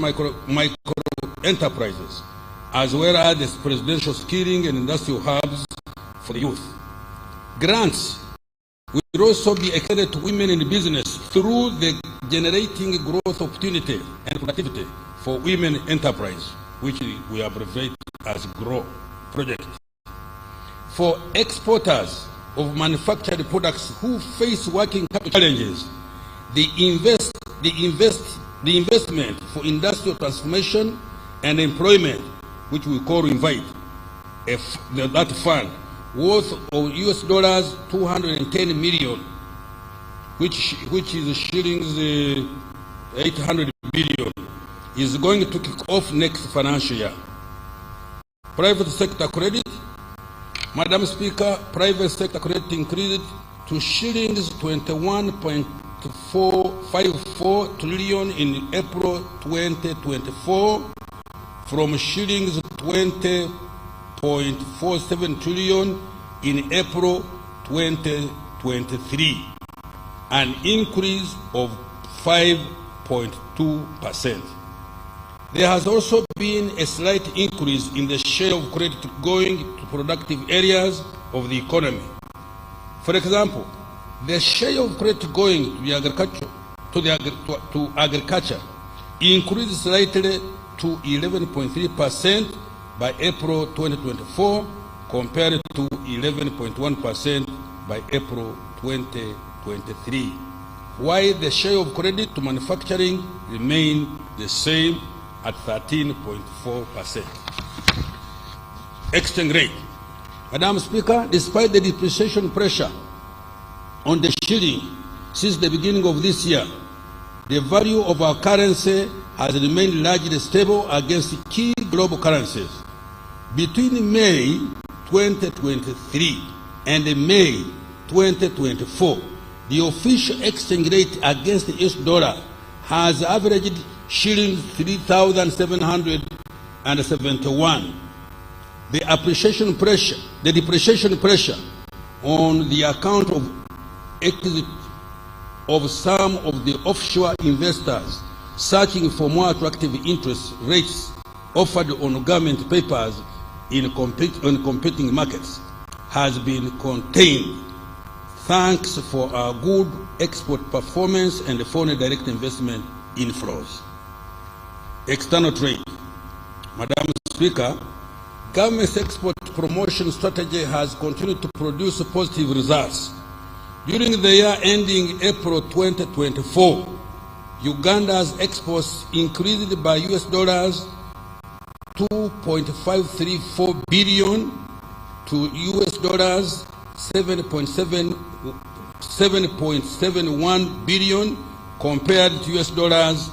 micro enterprises, as well as the presidential skilling and industrial hubs for the youth. Grants will also be extended to women in business through the Generating Growth Opportunity and Productivity for Women Enterprise, which we abbreviate as GROW project. For exporters of manufactured products who face working capital challenges, the investment for industrial transformation and employment, which we call INVITE, that fund worth of US dollars 210 million, which is shillings 800 billion, is going to kick off next financial year. Private sector credit, Madam Speaker, private sector credit increased to shillings 21.454 trillion in April 2024 from shillings 20.47 trillion in April 2023, an increase of 5.2%. There has also been a slight increase in the share of credit going to productive areas of the economy. For example, the share of credit going to agriculture increased slightly to 11.3% by April 2024 compared to 11.1% by April 2023, while the share of credit to manufacturing remained the same at 13.4%. Exchange rate. Madam Speaker, despite the depreciation pressure on the shilling since the beginning of this year, the value of our currency has remained largely stable against key global currencies. Between May 2023 and May 2024, the official exchange rate against the US dollar has averaged shillings 3,771. The depreciation pressure on the account of exit of some of the offshore investors searching for more attractive interest rates offered on government papers in competing markets has been contained, thanks for our good export performance and foreign direct investment inflows. External trade. Madam Speaker, government's export promotion strategy has continued to produce positive results. During the year ending April 2024, Uganda's exports increased by US dollars 2.534 billion to US dollars 7.71 billion compared to US dollars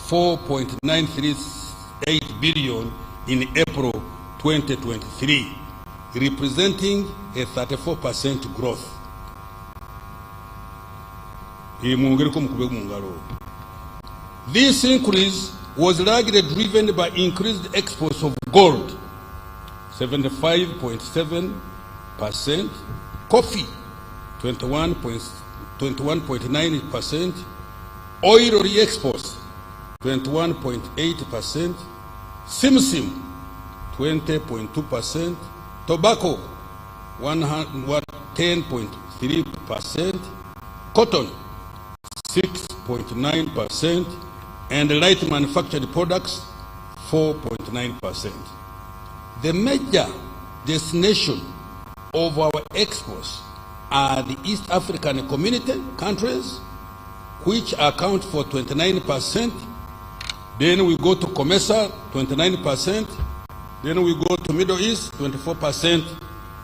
4.938 billion in April 2023, representing a 34% growth. This increase was largely driven by increased exports of gold, 75.7%, coffee, 21.9%, oil re-exports, 21.8%, simsim, 20.2%, tobacco, 10.3%, cotton, 6.9%, and light manufactured products, 4.9%. The major destination of our exports are the East African Community countries, which account for 29%. Then we go to COMESA, 29%. Then we go to Middle East, 24%,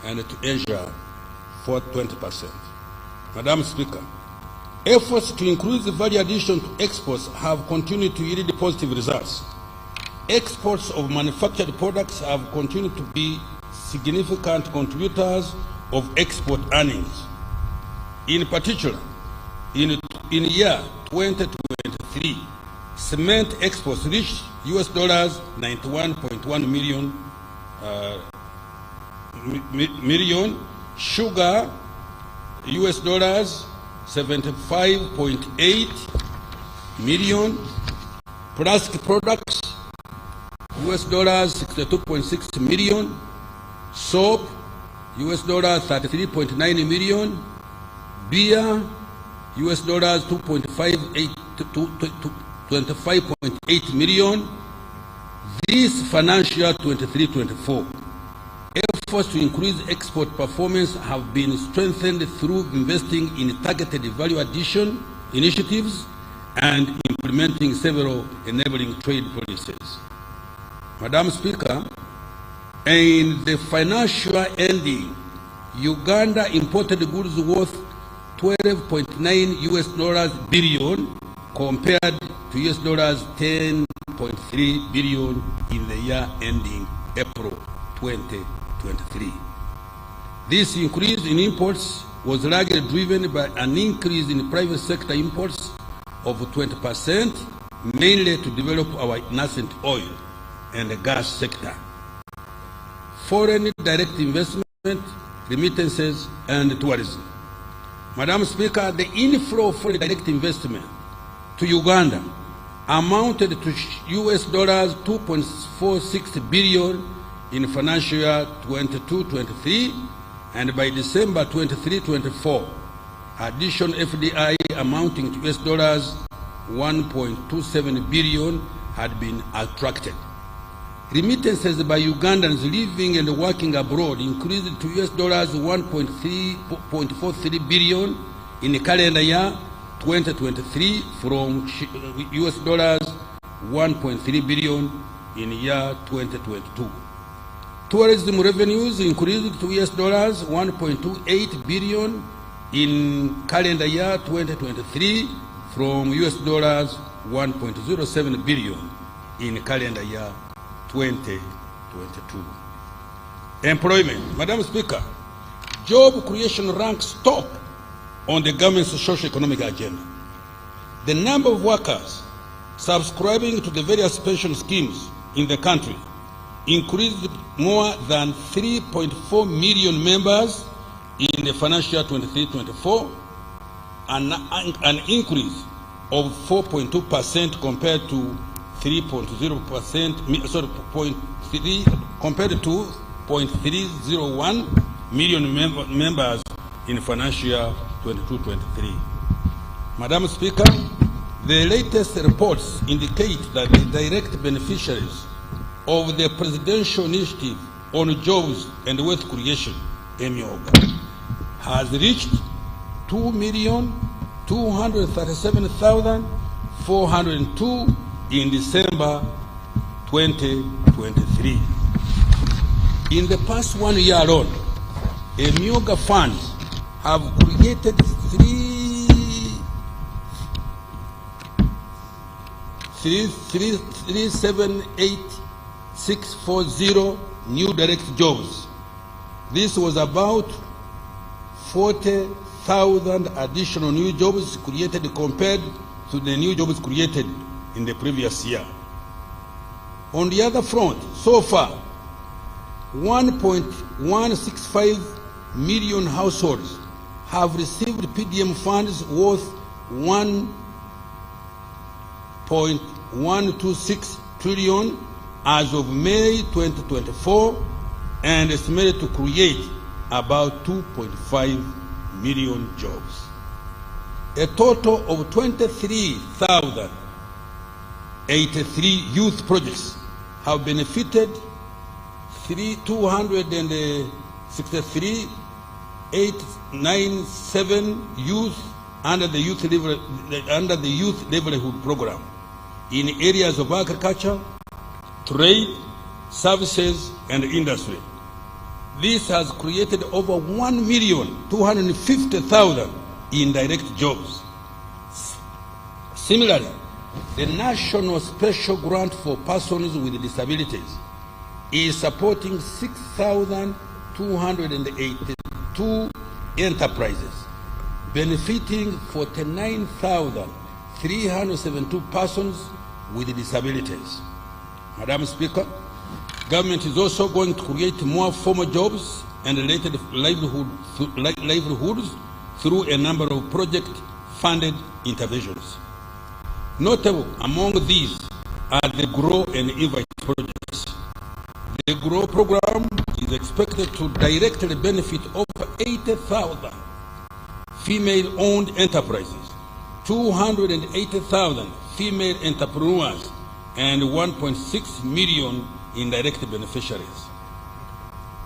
and to Asia, for 20%. Madam Speaker, efforts to increase the value addition to exports have continued to yield positive results. Exports of manufactured products have continued to be significant contributors of export earnings. In particular, in year 2023, cement exports reached US dollars 91.1 million, sugar US dollars 75.8 million, Plastic products, US dollars 62.6 million. Soap, US dollars 33.9 million. Beer, US dollars 25.8 million. This financial year 23-24, efforts to increase export performance have been strengthened through investing in targeted value addition initiatives and implementing several enabling trade policies. Madam Speaker, in the financial ending, Uganda imported goods worth 12.9 US dollars billion compared to US dollars 10.3 billion in the year ending April 2023. This increase in imports was largely driven by an increase in private sector imports of 20%, mainly to develop our nascent oil and the gas sector. Foreign direct investment, remittances, and tourism. Madam Speaker, the inflow of foreign direct investment to Uganda amounted to US dollars 2.46 billion in financial year 22-23, and by December 23-24, additional FDI amounting to US dollars 1.27 billion had been attracted. Remittances by Ugandans living and working abroad increased to US dollars 1.43 billion in the calendar year 2023 from US dollars 1.3 billion in year 2022. Tourism revenues increased to US dollars 1.28 billion in calendar year 2023 from US dollars 1.07 billion in calendar year 2022. Employment. Madam Speaker, job creation ranks top on the government's socio-economic agenda. The number of workers subscribing to the various pension schemes in the country increased more than 3.4 million members in the financial year 23-24, an increase of 4.2% compared to 3.0%, sorry, 0.3 compared to 0.301 million members in financial year 22-23. Madam Speaker, the latest reports indicate that the direct beneficiaries of the Presidential Initiative on Jobs and Wealth Creation, EMIOGA, has reached 2,237,402 in December 2023. In the past 1 year alone, EMIOGA funds have created 378,640 new direct jobs. This was about 40,000 additional new jobs created compared to the new jobs created in the previous year. On the other front, so far, 1.165 million households have received PDM funds worth 1.126 trillion as of May 2024, and estimated to create about 2.5 million jobs. A total of 23,083 youth projects have benefited 263,897 youth under the youth livelihood program in areas of agriculture, trade, services, and industry. This has created over 1,250,000 indirect jobs. Similarly, the National Special Grant for Persons with Disabilities is supporting 6,282 enterprises, benefiting 49,372 persons with disabilities. Madam Speaker, government is also going to create more formal jobs and related livelihoods through a number of project-funded interventions. Notable among these are the Grow and Invite projects. The Grow program is expected to directly benefit over 80,000 female-owned enterprises, 280,000 female entrepreneurs, and 1.6 million indirect beneficiaries.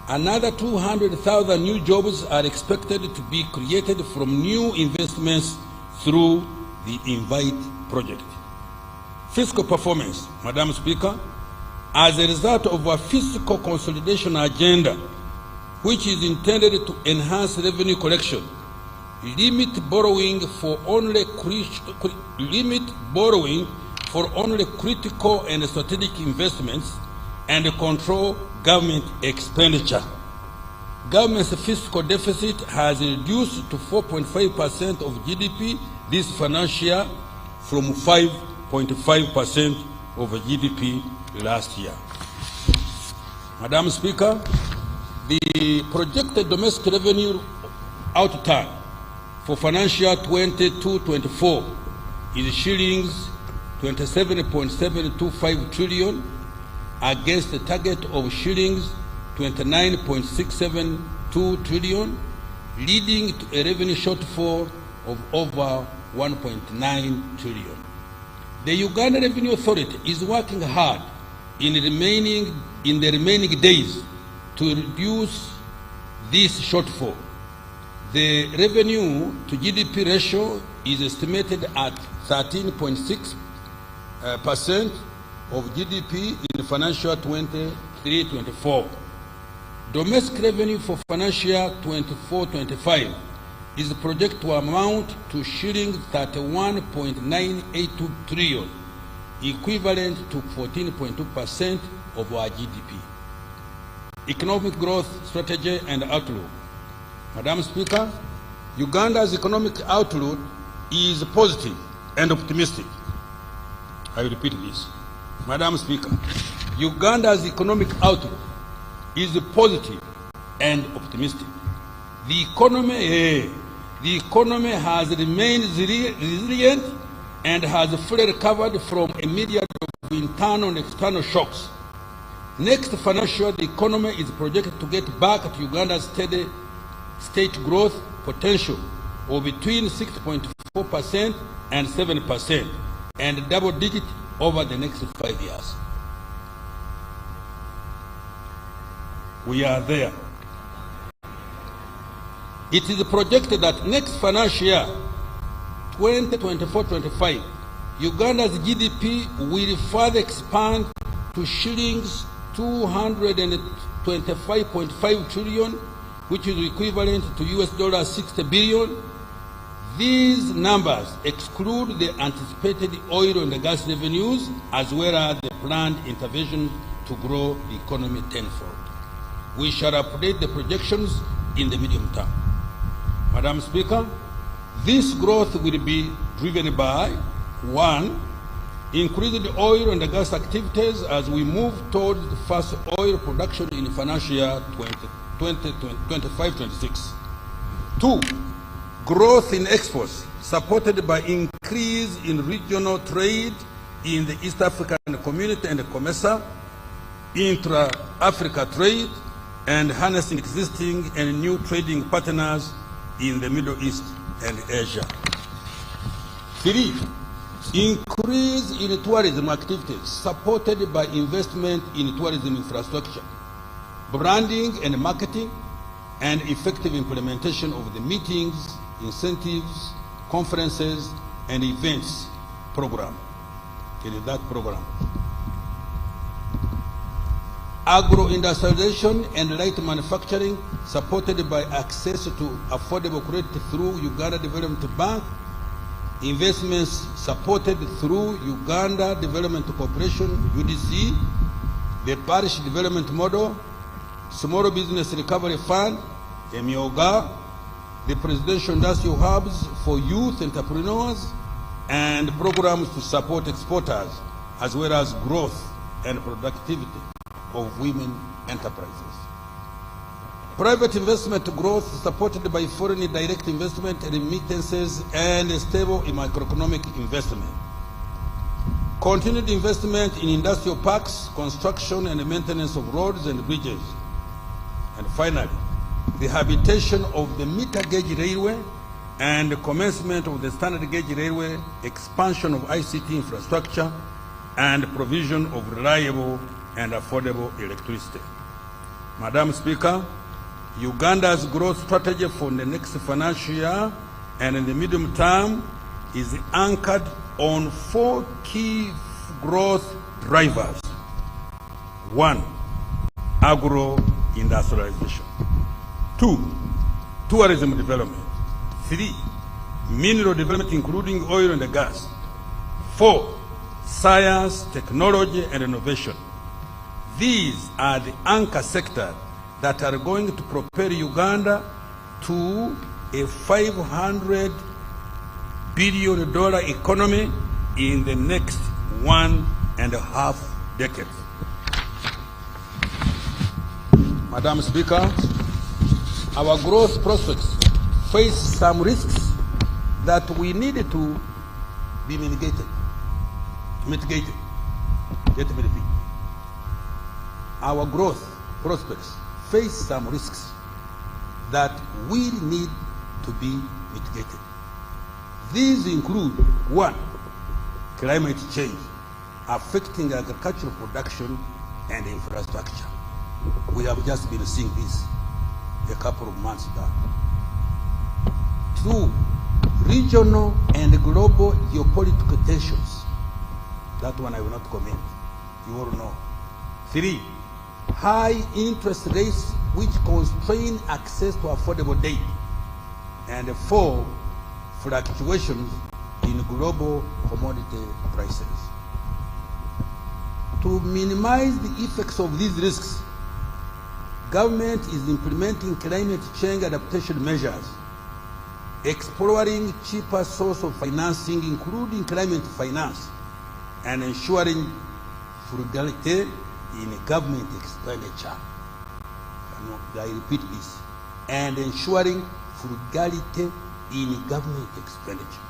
Another 200,000 new jobs are expected to be created from new investments through the Invite project. Fiscal performance, Madam Speaker, as a result of a fiscal consolidation agenda, which is intended to enhance revenue collection, limit borrowing for only critical and strategic investments, and control government expenditure. Government's fiscal deficit has reduced to 4.5% of GDP this financial year from 5.5% of GDP last year. Madam Speaker, the projected domestic revenue outturn for financial year 22-24 is shillings 27.725 trillion against the target of shillings 29.672 trillion, leading to a revenue shortfall of over 1.9 trillion. The Uganda Revenue Authority is working hard in the remaining days to reduce this shortfall. The revenue to GDP ratio is estimated at 13.6% of GDP in financial year 23-24. Domestic revenue for financial year 24-25 is projected to amount to shillings 31.982 trillion, equivalent to 14.2% of our GDP. Economic growth strategy and outlook. Madam Speaker, Uganda's economic outlook is positive and optimistic. I will repeat this. Madam Speaker, Uganda's economic outlook is positive and optimistic. The economy has remained resilient and has fully recovered from a myriad of internal and external shocks. Next financial year, the economy is projected to get back to Uganda's steady state growth potential of between 6.4% and 7%, and double digit over the next 5 years. We are there. It is projected that next financial year, 2024-25, Uganda's GDP will further expand to shillings 225.5 trillion, which is equivalent to $60 billion. These numbers exclude the anticipated oil and gas revenues, as well as the planned intervention to grow the economy tenfold. We shall update the projections in the medium term. Madam Speaker, this growth will be driven by, 1, increased oil and gas activities as we move towards the first oil production in financial year 2025-26. 2, growth in exports supported by increase in regional trade in the East African Community and COMESA, intra-Africa trade, and harnessing existing and new trading partners in the Middle East and Asia. 3, increase in tourism activities supported by investment in tourism infrastructure, branding and marketing, and effective implementation of the meetings, incentives, conferences, and events program. It is that program. Agro-industrialization and light manufacturing supported by access to affordable credit through Uganda Development Bank, investments supported through Uganda Development Corporation, UDC, the Parish Development Model, Small Business Recovery Fund, EMIOGA, the Presidential Industrial Hubs for Youth Entrepreneurs, and programs to support exporters, as well as growth and productivity of women enterprises. Private investment growth supported by foreign direct investment, remittances, and stable macroeconomic investment. Continued investment in industrial parks, construction and maintenance of roads and bridges. And finally, rehabilitation of the meter gauge railway and the commencement of the standard gauge railway, expansion of ICT infrastructure, and provision of reliable and affordable electricity. Madam Speaker, Uganda's growth strategy for the next financial year and in the medium term is anchored on 4 key growth drivers. 1, agro-industrialization. 2, tourism development. 3, mineral development including oil and gas. 4, science, technology, and innovation. These are the anchor sectors that are going to propel Uganda to a $500 billion economy in the next 1.5 decades. Madam Speaker, our growth prospects face some risks that we need to be mitigated. Let me repeat. Our growth prospects face some risks that we need to be mitigated. These include 1, climate change affecting agricultural production and infrastructure. We have just been seeing this a couple of months back. 2, regional and global geopolitical tensions. That one I will not comment. You all know. 3, high interest rates which constrain access to affordable debt. And 4, fluctuations in global commodity prices. To minimize the effects of these risks, government is implementing climate change adaptation measures, exploring cheaper sources of financing, including climate finance, and ensuring frugality in government expenditure. I repeat this, and ensuring frugality in government expenditure.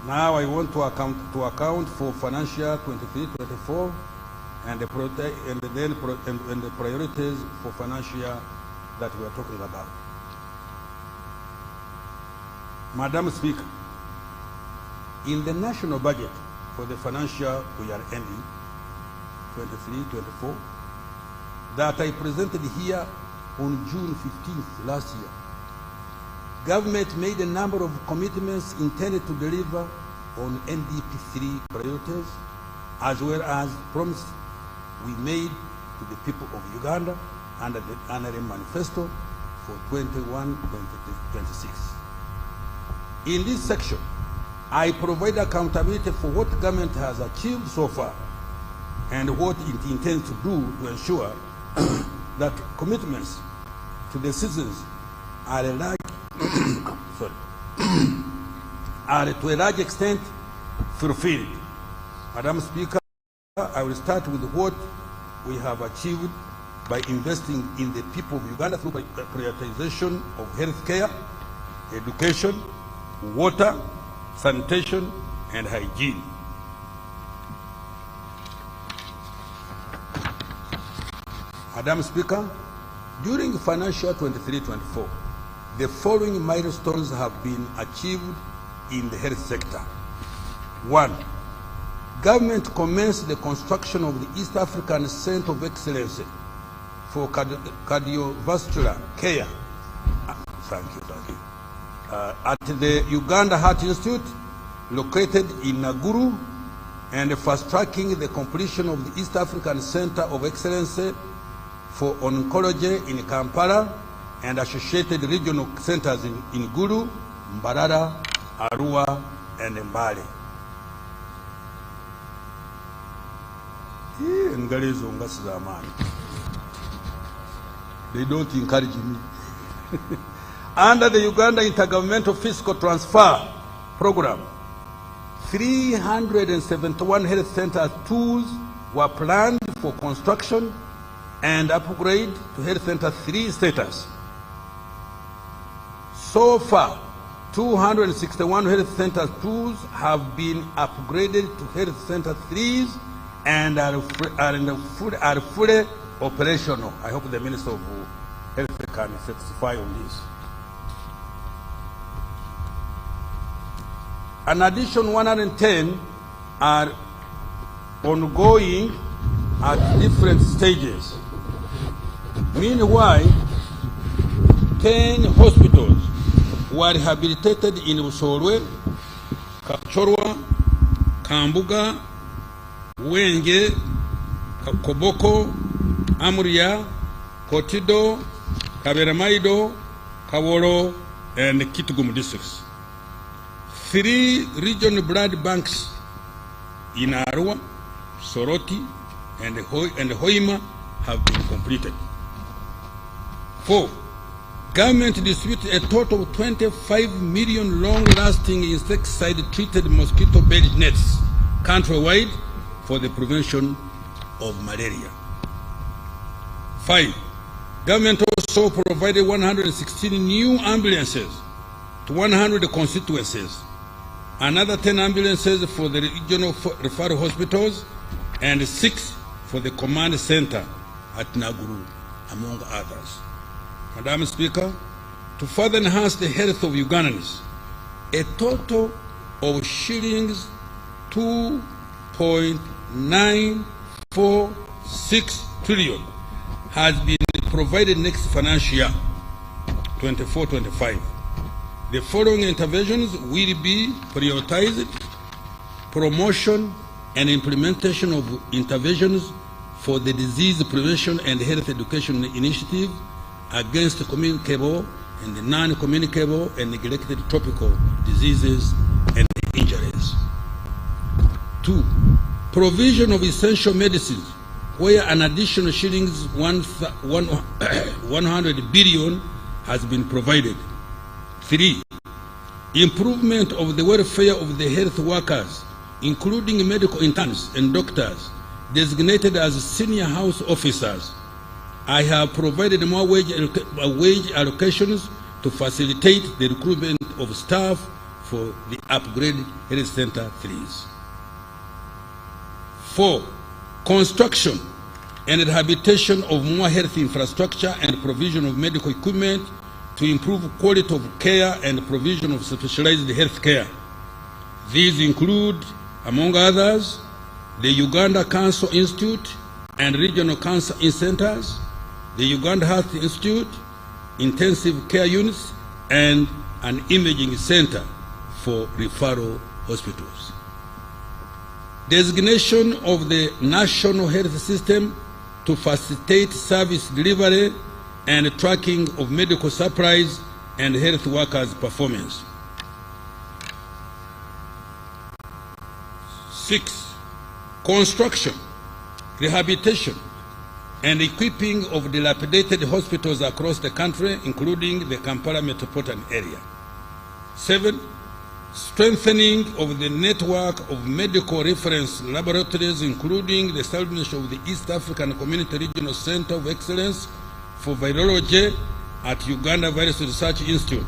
Now I want to account for financial 23-24 and the priorities for financial year that we are talking about. Madam Speaker, in the national budget for the financial we are ending, 23-24, that I presented here on June 15th last year, government made a number of commitments intended to deliver on NDP3 priorities, as well as promises we made to the people of Uganda under the NRM manifesto for 21-26. In this section, I provide accountability for what government has achieved so far and what it intends to do to ensure that commitments to the citizens are to a large extent fulfilled. Madam Speaker, I will start with what we have achieved by investing in the people of Uganda through prioritization of health care, education, water, sanitation, and hygiene. Madam Speaker, during financial 23-24, the following milestones have been achieved in the health sector. 1, government commenced the construction of the East African Center of Excellence for cardiovascular care. Thank you. At the Uganda Heart Institute, located in Naguru, and fast-tracking the completion of the East African Center of Excellence for Oncology in Kampala and associated regional centers in Gulu, Mbarara, Arua, and Mbale. They don't encourage me. Under the Uganda Intergovernmental Fiscal Transfer Program, 371 health center tools were planned for construction and upgrade to Health Center 3 status. So far, 261 health center 2s have been upgraded to health center 3s and are fully operational. I hope the Minister of Health can testify on this. An additional 110 are ongoing at different stages. Meanwhile, 10 hospitals were rehabilitated in Busolwe, Kapchorwa, Kambuga, Wenge, Koboko, Amuria, Kotido, Kaberamaido, Kaworo, and Kitgum districts. 3 regional blood banks in Arua, Soroti, and Hoima have been completed. 4. Government distributed a total of 25 million long-lasting insecticide-treated mosquito-based nets countrywide for the prevention of malaria. 5. Government also provided 116 new ambulances to 100 constituencies, another 10 ambulances for the regional referral hospitals, and 6 for the command center at Naguru, among others. Madam Speaker, to further enhance the health of Ugandans, a total of shillings 2.946 trillion has been provided next financial year, 24-25. The following interventions will be prioritized: promotion and implementation of interventions for the disease prevention and health education initiative against communicable and non-communicable and neglected tropical diseases and injuries. 2. Provision of essential medicines, where an additional shillings 100 billion has been provided. 3. Improvement of the welfare of the health workers, including medical interns and doctors designated as senior health officers. I have provided more wage allocations to facilitate the recruitment of staff for the upgraded health center 3s. 4. Construction and rehabilitation of more health infrastructure and provision of medical equipment to improve quality of care and provision of specialized health care. These include, among others, the Uganda Cancer Institute and regional cancer centers, the Uganda Health Institute, intensive care units, and an imaging center for referral hospitals. Designation of the national health system to facilitate service delivery and tracking of medical supplies and health workers' performance. 6. Construction, rehabilitation, and equipping of dilapidated hospitals across the country, including the Kampala metropolitan area. 7. Strengthening of the network of medical reference laboratories, including the establishment of the East African Community Regional Center of Excellence for Virology at Uganda Virus Research Institute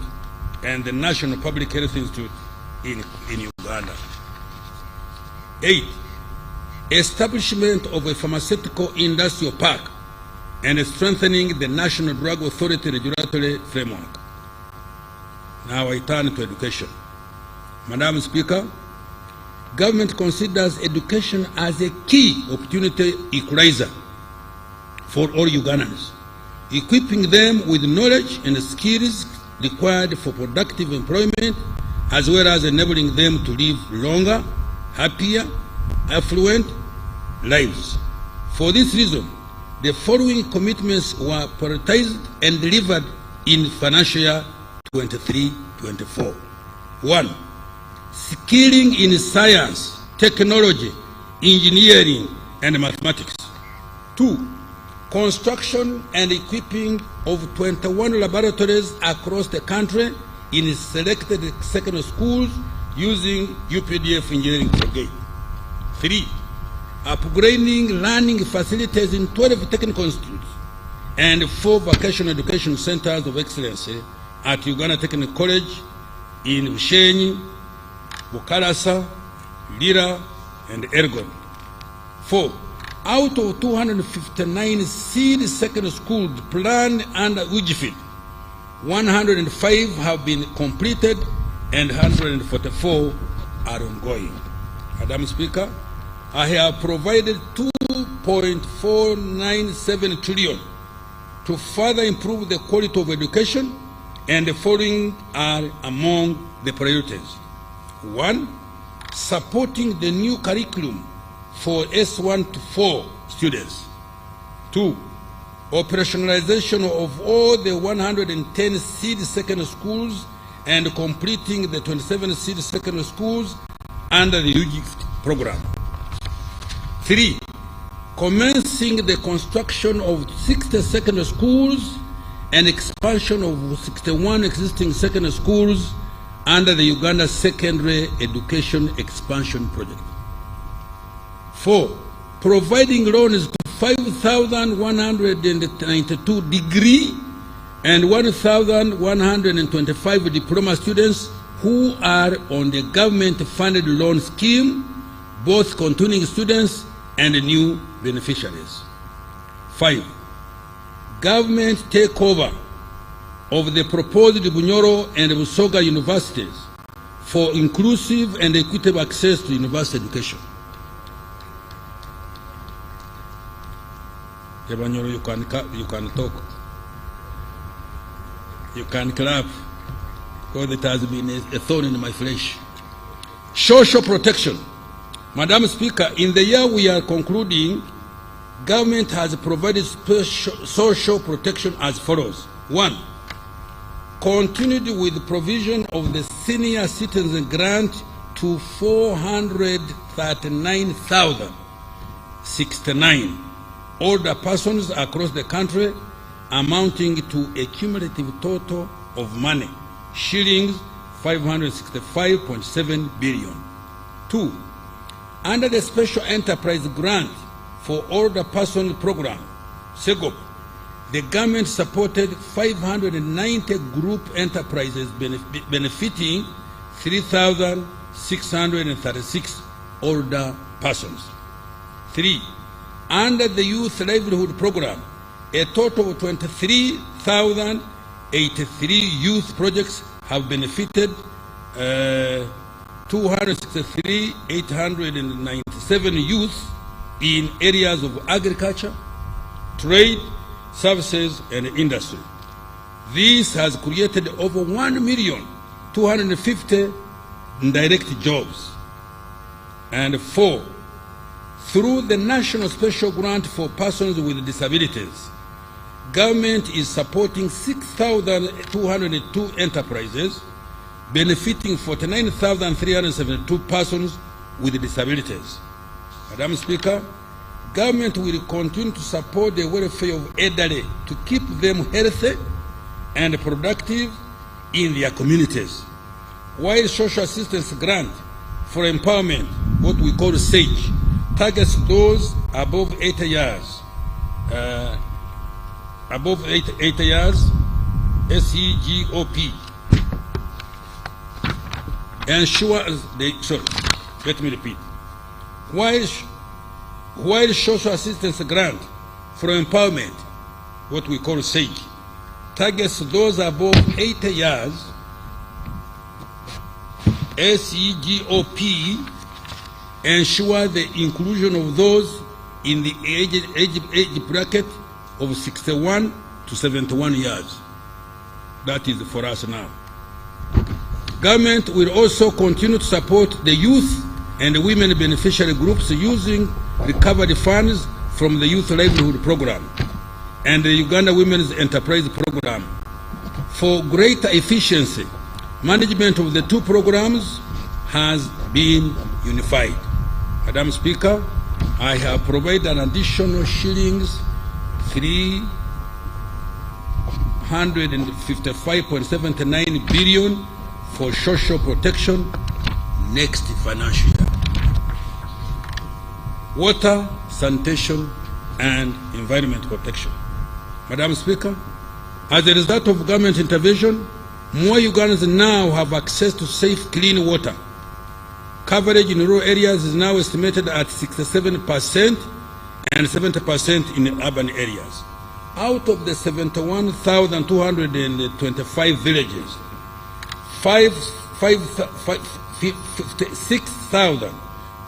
and the National Public Health Institute in Uganda. 8. Establishment of a pharmaceutical industrial park and strengthening the National Drug Authority regulatory framework. Now I turn to education. Madam Speaker, government considers education as a key opportunity equalizer for all Ugandans, equipping them with knowledge and skills required for productive employment, as well as enabling them to live longer, happier, affluent lives. For this reason, the following commitments were prioritized and delivered in financial year 23-24. 1. Skilling in science, technology, engineering, and mathematics. 2. Construction and equipping of 21 laboratories across the country in selected secondary schools using UPDF engineering brigade. 3. Upgrading learning facilities in 12 technical institutes and 4 vocational education centers of excellence at Uganda Technical College, in Ushenyi, Bukalasa, Lira, and Ergon. 4. Out of 259 seed secondary schools planned under Ujifid, 105 have been completed and 144 are ongoing. Madam Speaker, I have provided 2.497 trillion to further improve the quality of education, and the following are among the priorities. 1. Supporting the new curriculum for S1 to 4 students. 2. Operationalization of all the 110 seed secondary schools and completing the 27 seed secondary schools under the UGIFT program. 3. Commencing the construction of 60 secondary schools and expansion of 61 existing secondary schools under the Uganda Secondary Education Expansion Project. 4. Providing loans to 5,192 degree and 1,125 diploma students who are on the government-funded loan scheme, both continuing students and new beneficiaries. 5. Government takeover of the proposed Bunyoro and Busoga universities for inclusive and equitable access to university education. Bunyoro, you can talk. You can clap, because it has been a thorn in my flesh. Social protection. Madam Speaker, in the year we are concluding, government has provided social protection as follows. 1. Continued with the provision of the senior citizen grant to 439,069 older persons across the country, amounting to a cumulative total of money, shillings 565.7 billion. 2. Under the Special Enterprise Grant for Older Person Program, SEGOP, the government supported 590 group enterprises benefiting 3,636 older persons. 3. Under the Youth Livelihood Program, a total of 23,083 youth projects have benefited 263,897 youth in areas of agriculture, trade, services, and industry. This has created over 1,250,000 direct jobs. And 4, through the National Special Grant for Persons with Disabilities, government is supporting 6,202 enterprises benefiting 49,372 persons with disabilities. Madam Speaker, government will continue to support the welfare of elderly to keep them healthy and productive in their communities, while social assistance grant for empowerment, what we call SAGE, targets those above 80 years. Above 80 years, SEGOP. Ensures they, sorry, let me repeat. While social assistance grant for empowerment, what we call SAGE, targets those above 80 years, SEGOP ensure the inclusion of those in the age bracket of 61 to 71 years. That is for us now. Government will also continue to support the youth and the women beneficiary groups using recovery funds from the Youth Livelihood Program and the Uganda Women's Enterprise Program. For greater efficiency, management of the two programs has been unified. Madam Speaker, I have provided an additional shillings 355.79 billion for social protection next financial year. Water, sanitation, and environment protection. Madam Speaker, as a result of government intervention, More Ugandans now have access to safe, clean water. Coverage in rural areas is now estimated at 67% and 70% in urban areas. Out of the 71,225 villages,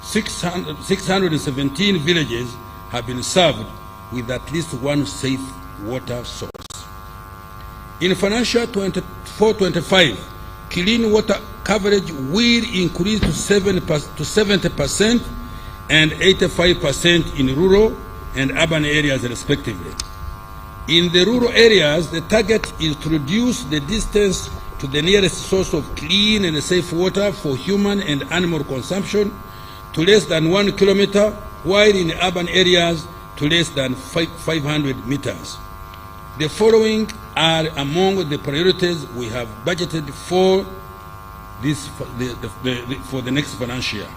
6,617 villages have been served with at least one safe water source. In financial 24-25, clean water coverage will increase to 70% and 85% in rural and urban areas respectively. In the rural areas, the target is to reduce the distance to the nearest source of clean and safe water for human and animal consumption to less than 1 kilometer, while in urban areas to less than 500 meters. The following are among the priorities we have budgeted for this for the next financial year.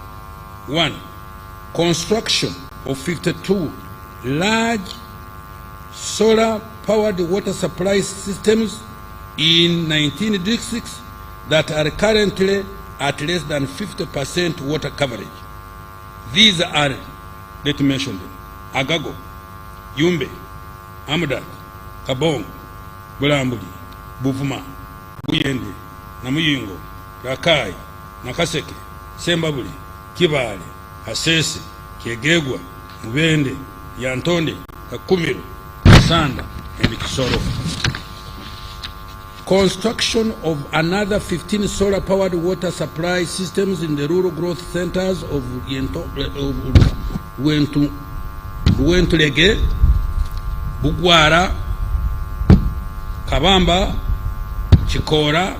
1. Construction of 52 large solar-powered water supply systems in 19 districts that are currently at less than 50% water coverage. These are, let me mention them: Agago, Yumbe, Amudat, Kabong, Bulambuli, Buvuma, Buyende, Namuyingo, Rakai, Nakaseke, Sembabuli, Kibale, Hasese, Kiegegwa, Mubende, Yantonde, Kakumiru, Sanda, and Kisoro. Construction of another 15 solar-powered water supply systems in the rural growth centers of Wentulege, Bugwara, Kabamba, Chikora,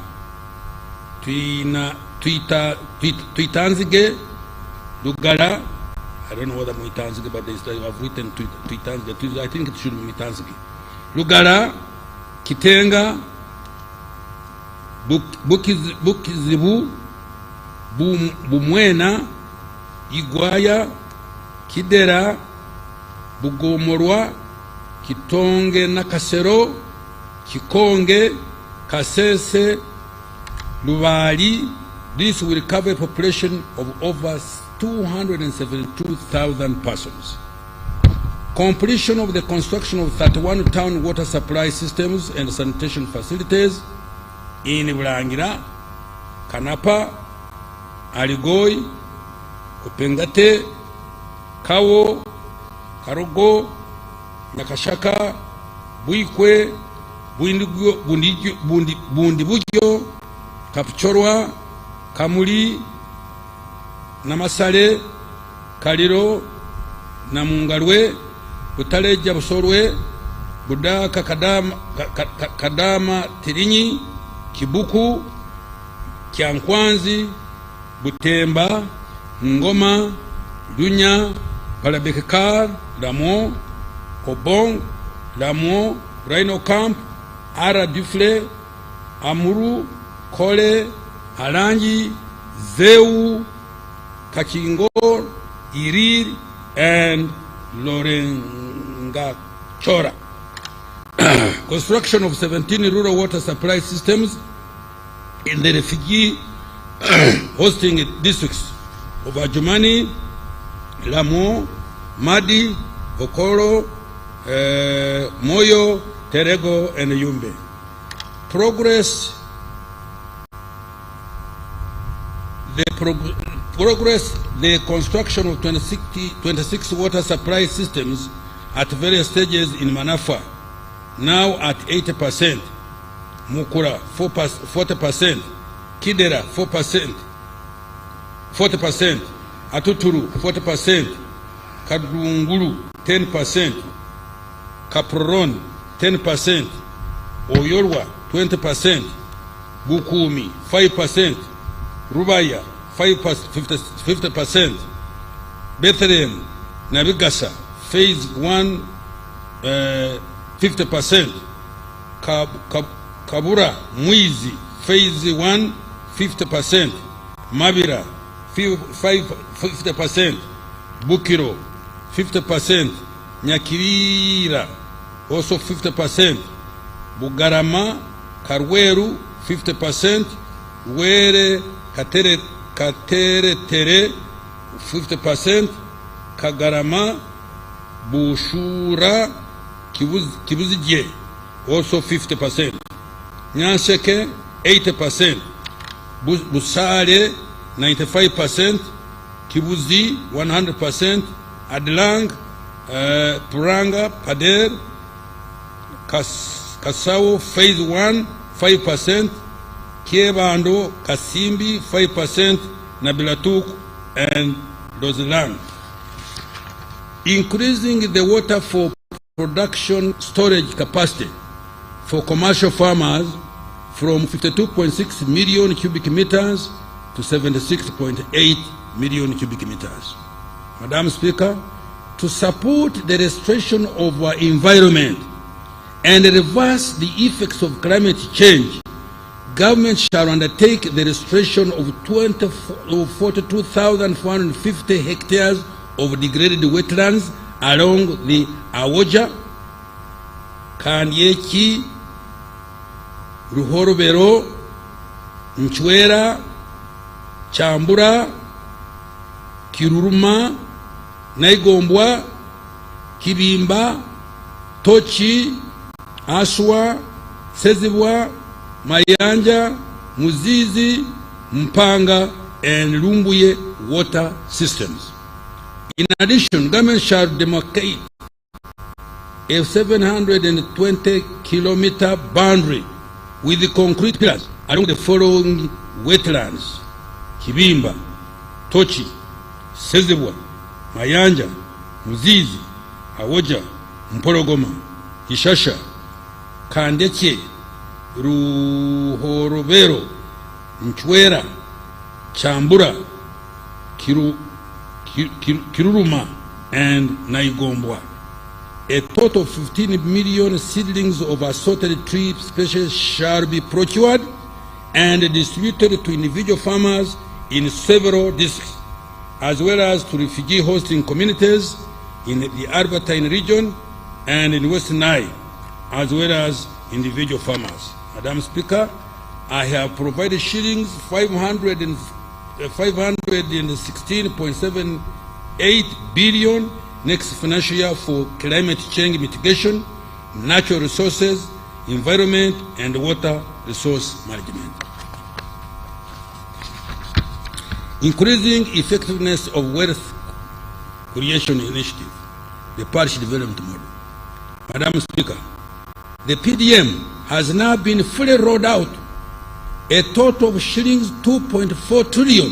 Tuitanzige, Lugala. I don't know whether Muitanzige, but I've written Tuitanzige. I think it should be Muitanzige. Lugala, Kitenga, Bukizibu, Bumwena, Igwaya, Kidera, Bugomorwa, Kitonge Nakasero, Kikonge, Kasese, Lubali. This will cover a population of over 272,000 persons. Completion of the construction of 31 town water supply systems and sanitation facilities in Bulangira, Kanapa, Aligoi, Upengate, Kawo, Karogo, Nakashaka, Buikwe, Bundibugyo, Kapchorwa, Kamuli, Namasale, Kaliro, Namungalwe, Butaleja Busorwe, Budaka Kadama Tirinyi, Kibuku, Kyankwanzi, Butemba, Ngoma, Dunya, Palabekekar, Damo, Kobong, Damo, Rhino Camp, Ara Dufle, Amuru, Kole, Alangi, Zeu, Kachingor, Irir, and Lorenga Chora. Construction of 17 rural water supply systems in the refugee hosting districts of Ajumani, Lamo, Madi, Okoro, Moyo, Terego, and Yumbe. The construction of 26 water supply systems at various stages in Manafa, now at 80%, Mukura 40%, Kidera 40%, Atuturu 40%, Kadunguru 10%, Kaproron 10%, Oyorwa 20%, Bukumi 5%, Rubaya 50%, Bethlehem, Nabigasa, phase 1, 50%, Kabura, Mwizi, phase 1, 50%, Mabira, 50%, Bukiro, 50%, Nyakirira, also 50%, Bugarama, Karweru, 50%, Were Katere Tere 50%, Kagarama Bushura Kibuzije also 50%, Nyanseke 80%, Busare 95%, Kibuzi 100%, Adlang, Puranga, Pader, Kasao Phase 1 5%, Kiebando, Kasimbi 5%, Nabilatuk and Dozilang. Increasing the water for production storage capacity for commercial farmers from 52.6 million cubic meters to 76.8 million cubic meters. Madam Speaker, to support the restoration of our environment and reverse the effects of climate change, government shall undertake the restoration of 42,450 hectares of degraded wetlands along the Awoja, Kanyeki, Ruhorobero, Nchwera, Chambura, Kiruruma, Naigombwa, Kibimba, Tochi, Aswa, Sezibwa, Mayanja, Muzizi, Mpanga, and Lumbuye water systems. In addition, government shall demarcate a 720-kilometer boundary with the concrete pillars along the following wetlands: Kibimba, Tochi, Sezibwa, Mayanja, Muzizi, Awoja, Mpologoma, Ishasha, Kandeke, Ruhorobero, Nchwera, Chambura, Kiruruma, and Naigombwa. A total of 15 million seedlings of assorted tree species shall be procured and distributed to individual farmers in several districts, as well as to refugee hosting communities in the Albertine region and in Western Nile, as well as individual farmers. Madam Speaker, I have provided shillings 516.78 billion next financial year for climate change mitigation, natural resources, environment, and water resource management. Increasing effectiveness of wealth creation initiative, the parish development model. Madam Speaker, the PDM has now been fully rolled out. A total of shillings 2.4 trillion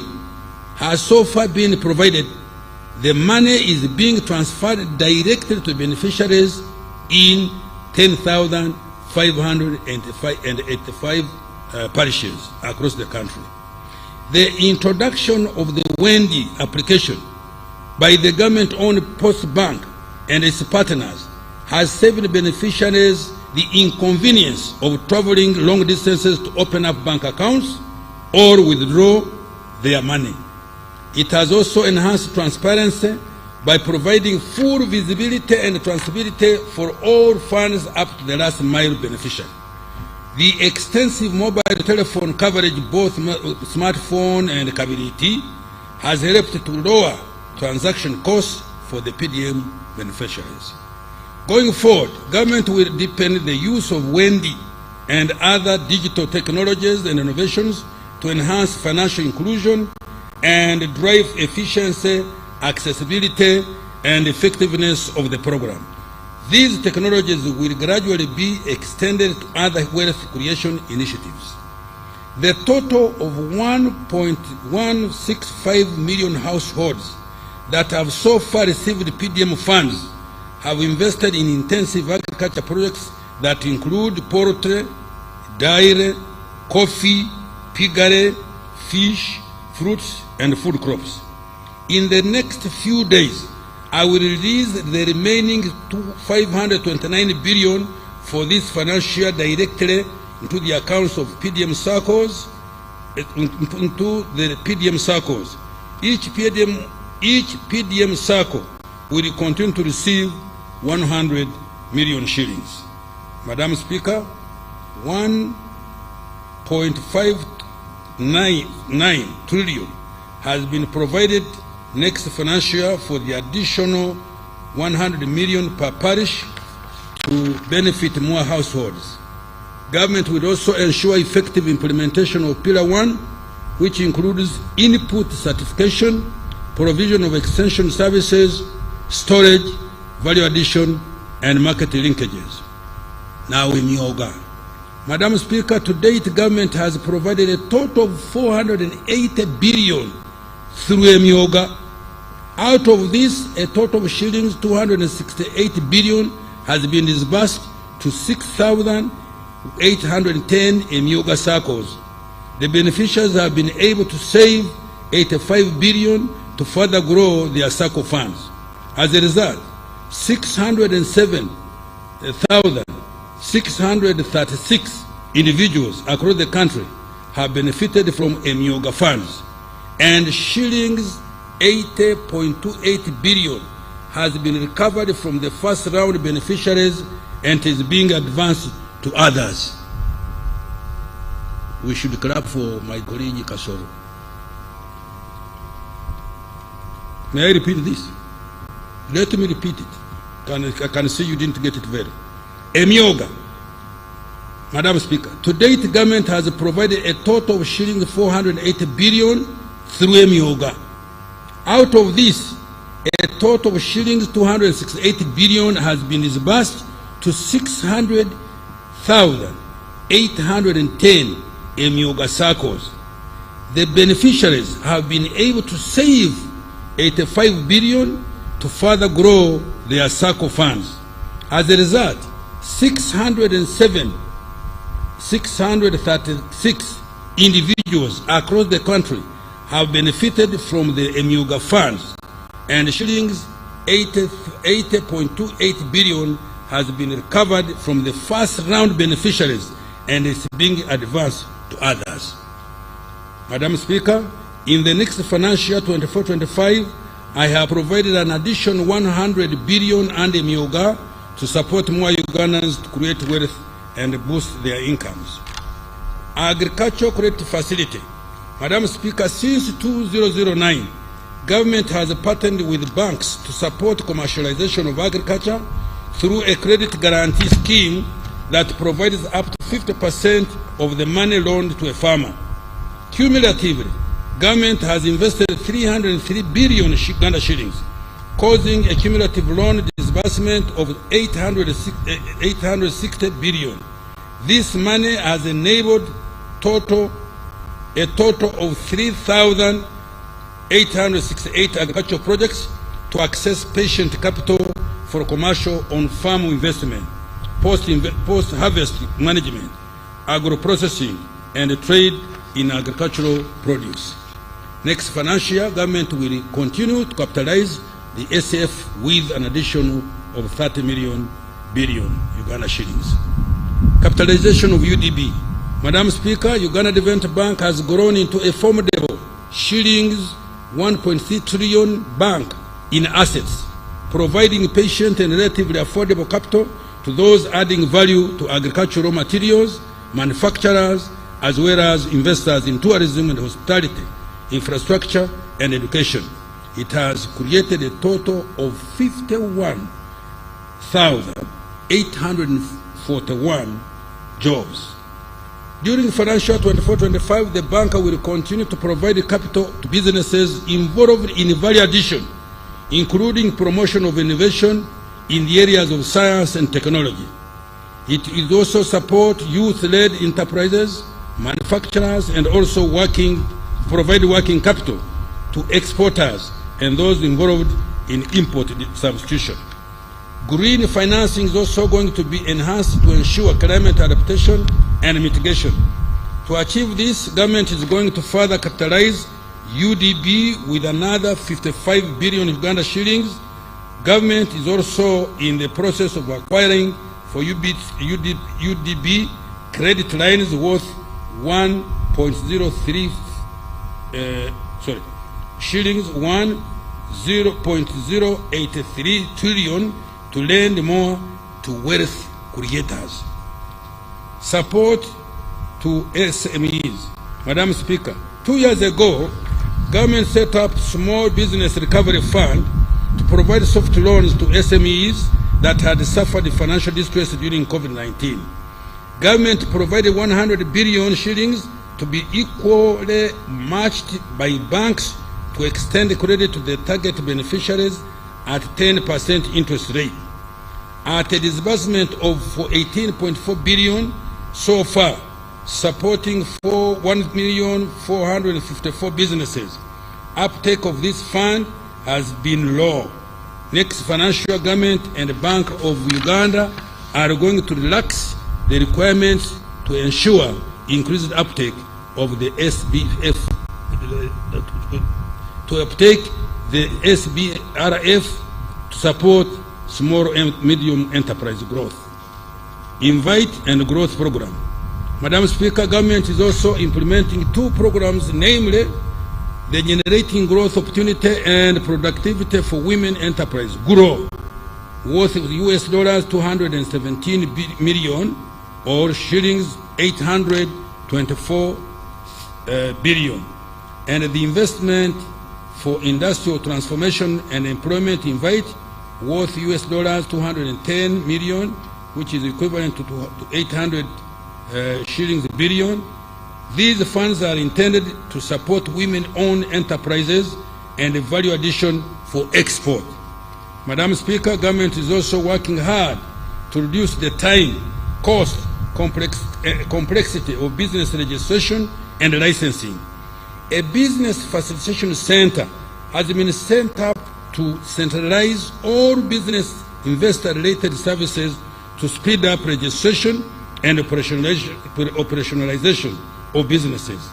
has so far been provided. The money is being transferred directly to beneficiaries in 10,585 parishes across the country. The introduction of the Wendy application by the government-owned Post Bank and its partners has saved beneficiaries the inconvenience of traveling long distances to open up bank accounts or withdraw their money. It has also enhanced transparency by providing full visibility and traceability for all funds up to the last mile beneficiary. The extensive mobile telephone coverage, both smartphone and KBDT, has helped to lower transaction costs for the PDM beneficiaries. Going forward, government will deepen the use of Wendy and other digital technologies and innovations to enhance financial inclusion and drive efficiency, accessibility, and effectiveness of the program. These technologies will gradually be extended to other wealth creation initiatives. The total of 1.165 million households that have so far received PDM funds have invested in intensive agriculture projects that include poultry, dairy, coffee, piggery, fish, fruits, and food crops. In the next few days, I will release the remaining 529 billion for this financial year directly into the accounts of PDM circles, into the PDM circles. Each PDM circle will continue to receive 100 million shillings. Madam Speaker, 1.1 0.599 trillion has been provided next financial year for the additional 100 million per parish to benefit more households. Government will also ensure effective implementation of Pillar 1, which includes input certification, provision of extension services, storage, value addition, and market linkages. Now in Yoga. Madam Speaker, to date, government has provided a total of 480 billion through Yoga. Out of this, a total of shillings 268 billion has been disbursed to 6,810 Yoga circles. The beneficiaries have been able to save 85 billion to further grow their circle funds. As a result, 607,636 individuals across the country have benefited from Yoga funds, and shillings 80.28 billion has been recovered from the first round beneficiaries and is being advanced to others. We should clap for my colleague Kololo. May I repeat this? Let me repeat it. I can see you didn't get it well. Yoga. Madam Speaker, to date, government has provided a total of shillings 480 billion through Yoga. Out of this, a total of shillings 268 billion has been disbursed to 600,810 Yoga circles. The beneficiaries have been able to save 85 billion to further grow their circle funds. As a result, 636 individuals across the country have benefited from the Yoga funds, and shillings 80.28 billion has been recovered from the first round beneficiaries and is being advanced to others. Madam Speaker, in the next financial year 24-25, I have provided an additional 100 billion under Yoga to support more Ugandans to create wealth and boost their incomes. Agricultural Credit Facility. Madam Speaker, since 2009, government has partnered with banks to support commercialization of agriculture through a credit guarantee scheme that provides up to 50% of the money loaned to a farmer. Cumulatively, government has invested 303 billion Uganda shillings, causing a cumulative loan disbursement of 860 billion. This money has enabled a total of 3,868 agricultural projects to access patient capital for commercial on-farm investment, post-harvest management, agro-processing, and trade in agricultural produce. Next financial year, government will continue to capitalize the SF with an additional of 30 billion Uganda shillings. Capitalization of UDB. Madam Speaker, Uganda Development Bank has grown into a formidable shillings 1.3 trillion bank in assets, providing patient and relatively affordable capital to those adding value to agricultural materials, manufacturers, as well as investors in tourism and hospitality, infrastructure, and education. It has created a total of 51,841 jobs. During financial 24-25, the bank will continue to provide capital to businesses involved in value addition, including promotion of innovation in the areas of science and technology. It will also support youth-led enterprises, manufacturers, and also provide working capital to exporters and those involved in import substitution. Green financing is also going to be enhanced to ensure climate adaptation and mitigation. To achieve this, government is going to further capitalize UDB with another 55 billion Uganda shillings. Government is also in the process of acquiring for UDB credit lines worth 0.83 trillion to lend more to wealth creators. Support to SMEs. Madam Speaker, 2 years ago, government set up Small Business Recovery Fund to provide soft loans to SMEs that had suffered financial distress during COVID-19. Government provided 100 billion shillings to be equally matched by banks to extend credit to the target beneficiaries at 10% interest rate. At a disbursement of 18.4 billion so far, supporting 1,454 businesses. Uptake of this fund has been low. Next financial government and the Bank of Uganda are going to relax the requirements to ensure increased uptake of the SBF, to uptake the SBRF to support small and medium enterprise growth. Invite and Growth Program. Madam Speaker, government is also implementing 2 programs, namely the Generating Growth Opportunity and Productivity for Women Enterprise, GROW, worth US dollars 217 million or shillings 824 billion, and the Investment for Industrial Transformation and Employment Invite, worth US dollars 210 million, which is equivalent to 800 shillings billion. These funds are intended to support women-owned enterprises and value addition for export. Madam Speaker, government is also working hard to reduce the time, cost, complexity of business registration and licensing. A business facilitation center has been set up to centralize all business investor-related services to speed up registration and operationalization of businesses.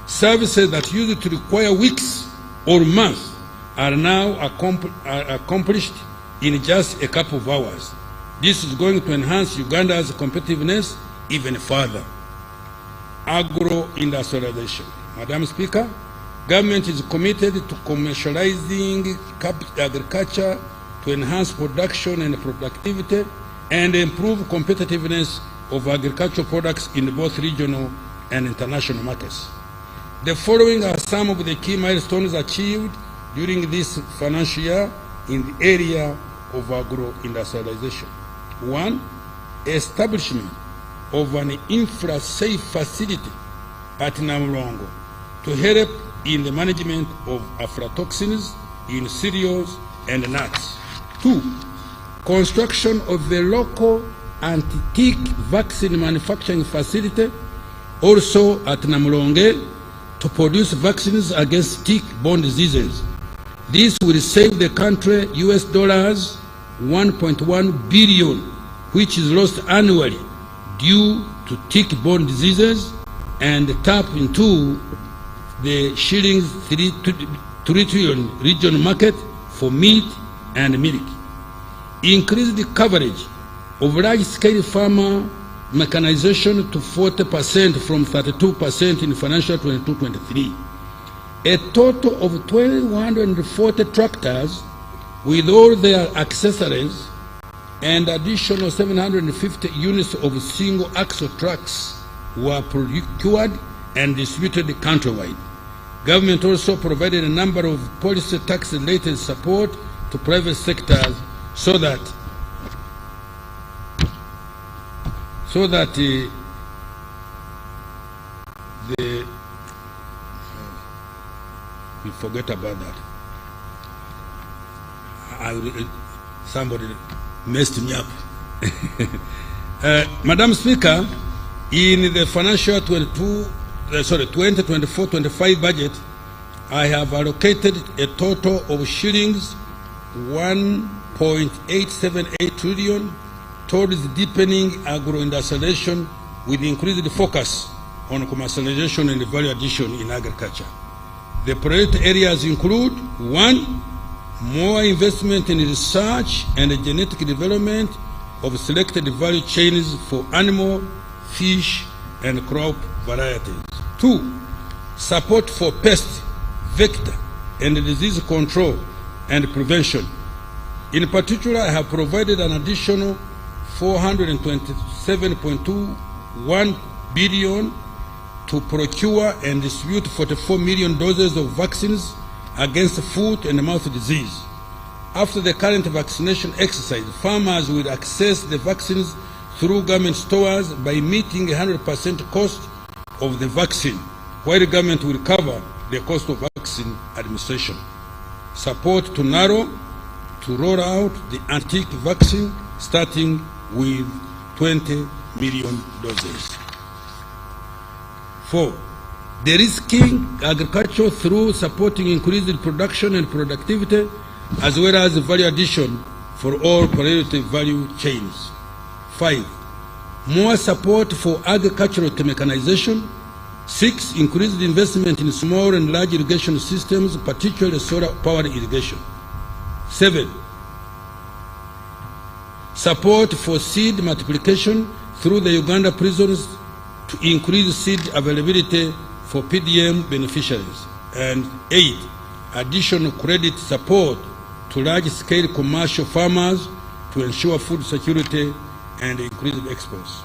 Services that used to require weeks or months are now accomplished in just a couple of hours. This is going to enhance Uganda's competitiveness even further. Agro-industrialization. Madam Speaker, government is committed to commercializing agriculture to enhance production and productivity and improve competitiveness of agricultural products in both regional and international markets. The following are some of the key milestones achieved during this financial year in the area of agro-industrialization. 1. Establishment of an infra-safe facility at Namulongo to help in the management of aflatoxins in cereals and nuts. 2. Construction of a local anti-tick vaccine manufacturing facility also at Namulonge to produce vaccines against tick-borne diseases. This will save the country US dollars 1.1 billion, which is lost annually due to tick-borne diseases, and tap into the shillings 3 trillion regional market for meat and milk. Increase the coverage of large-scale farmer mechanization to 40% from 32% in financial 22-23. A total of 1,240 tractors with all their accessories and additional 750 units of single-axle trucks were procured and distributed countrywide. Government also provided a number of policy tax-related support to private sectors so that we forget about that. Somebody messed me up. Madam Speaker, in the financial 2024-25 budget, I have allocated a total of shillings 1.878 trillion towards deepening agro-industrialization with increased focus on commercialization and value addition in agriculture. The priority areas include: 1. More investment in research and genetic development of selected value chains for animal, fish, and crop varieties. 2. Support for pest, vector, and disease control and prevention. In particular, I have provided an additional 427.21 billion to procure and distribute 44 million doses of vaccines against foot and mouth disease. After the current vaccination exercise, farmers will access the vaccines through government stores by meeting 100% cost of the vaccine, while the government will cover the cost of vaccine administration. Support to narrow to roll out the antique vaccine, starting with 20 million doses. 4. De-risking agriculture through supporting increased production and productivity, as well as value addition for all priority value chains. 5. More support for agricultural mechanization. 6. Increased investment in small and large irrigation systems, particularly solar powered irrigation. 7. Support for seed multiplication through the Uganda prisons to increase seed availability for PDM beneficiaries. And 8. Additional credit support to large-scale commercial farmers to ensure food security and increase exports.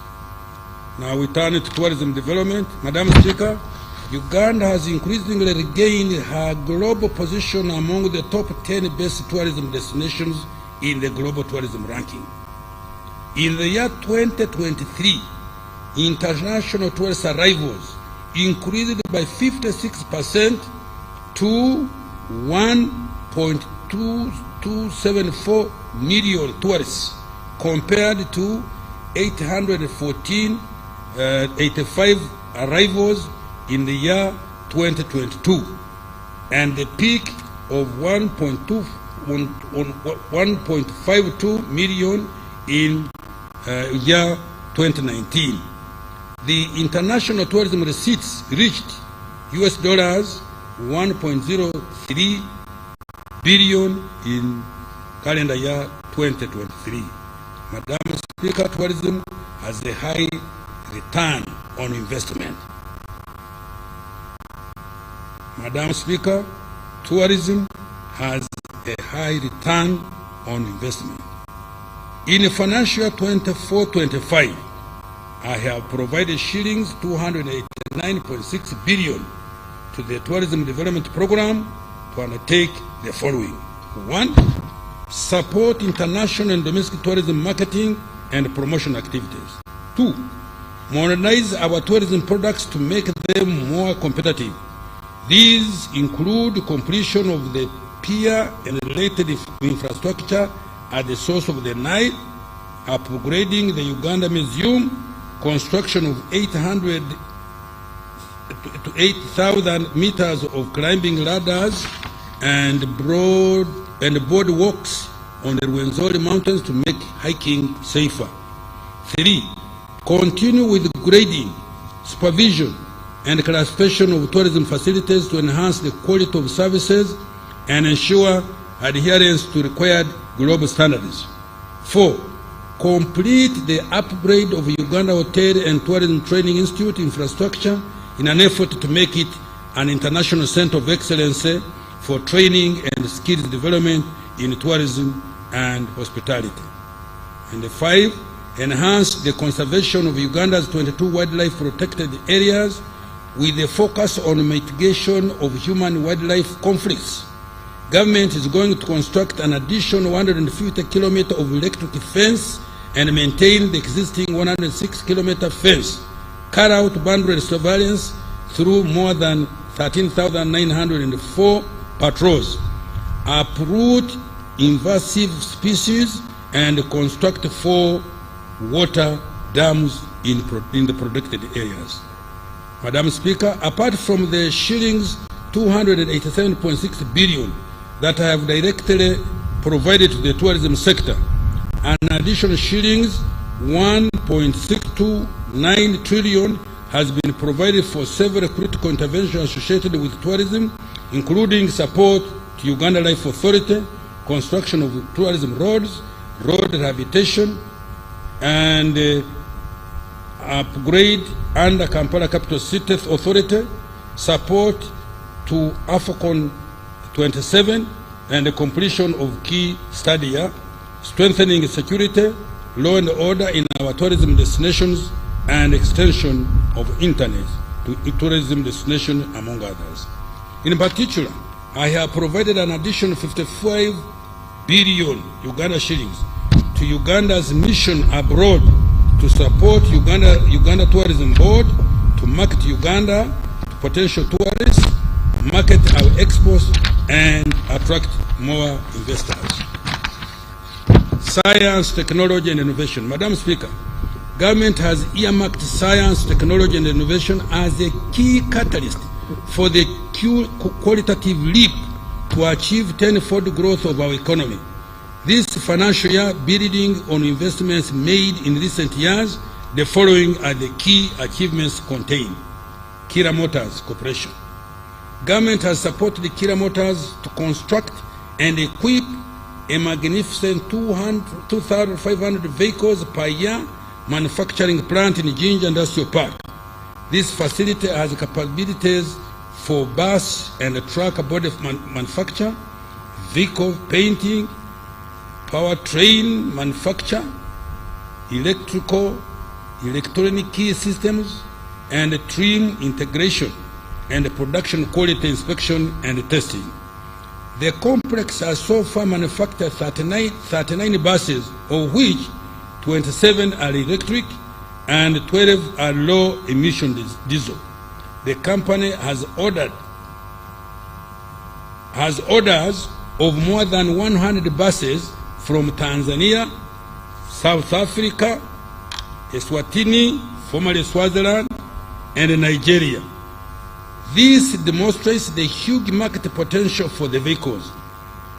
Now we turn to tourism development. Madam Speaker, Uganda has increasingly regained her global position among the top 10 best tourism destinations in the global tourism ranking. In the year 2023, international tourist arrivals increased by 56% to 1.274 million tourists, compared to 885 arrivals in the year 2022, and the peak of 1.52 million in year 2019. The international tourism receipts reached US dollars 1.03 billion in calendar year 2023. Madam Speaker, tourism has a high return on investment. Madam Speaker, tourism has a high return on investment. In financial year 24-25, I have provided shillings 289.6 billion to the Tourism Development Program to undertake the following. 1. Support international and domestic tourism marketing and promotion activities. 2. Modernize our tourism products to make them more competitive. These include completion of the pier and related infrastructure at the source of the Nile, upgrading the Uganda Museum, construction of 800 to 8,000 meters of climbing ladders and boardwalks on the Rwenzori Mountains to make hiking safer. 3. Continue with grading, supervision, and classification of tourism facilities to enhance the quality of services and ensure adherence to required global standards. 4. Complete the upgrade of Uganda Hotel and Tourism Training Institute infrastructure in an effort to make it an international center of excellence for training and skills development in tourism and hospitality. And 5. Enhance the conservation of Uganda's 22 wildlife protected areas with a focus on mitigation of human-wildlife conflicts. Government is going to construct an additional 150 kilometers of electric fence and maintain the existing 106-kilometer fence, carry out boundary surveillance through more than 13,904 patrols, uproot invasive species, and construct 4 water dams in the protected areas. Madam Speaker, apart from the shillings 287.6 billion that I have directly provided to the tourism sector, an additional shillings 1.629 trillion has been provided for several critical interventions associated with tourism, including support to Uganda Life Authority, construction of tourism roads, road rehabilitation, and upgrade under Kampala Capital City Authority, support to AFCON 27, and the completion of key stadia, strengthening security, law and order in our tourism destinations, and extension of internet to tourism destination, among others. In particular, I have provided an additional 55 billion Uganda shillings to Uganda's mission abroad to support Uganda Tourism Board to market Uganda to potential tourists, market our exports, and attract more investors. Science, technology, and innovation. Madam Speaker, government has earmarked science, technology, and innovation as a key catalyst for the qualitative leap to achieve tenfold growth of our economy. This financial year, building on investments made in recent years, the following are the key achievements contained. Kira Motors Corporation. Government has supported Kira Motors to construct and equip a magnificent 2,500 vehicles per year manufacturing plant in Jinja Industrial Park. This facility has capabilities for bus and truck body manufacture, vehicle painting, powertrain manufacture, electronic key systems, and trim integration and production quality inspection and testing. The complex has so far manufactured 39 buses, of which 27 are electric and 12 are low-emission diesel. The company has orders of more than 100 buses from Tanzania, South Africa, Eswatini, formerly Swaziland, and Nigeria. This demonstrates the huge market potential for the vehicles.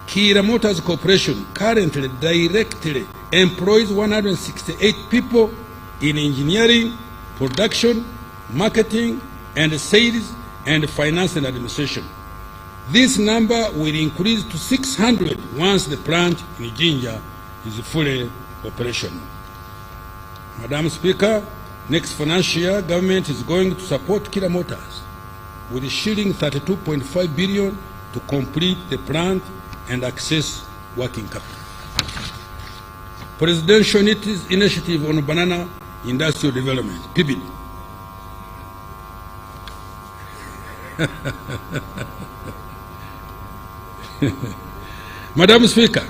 Kira Motors Corporation currently directly employs 168 people in engineering, production, marketing, and sales, and finance and administration. This number will increase to 600 once the plant in Jinja is fully operational. Madam Speaker, next financial year, government is going to support Kira Motors with shilling 32.5 billion to complete the plant and access working capital. Presidential Initiative on Banana Industrial Development, PIBID. Madam Speaker,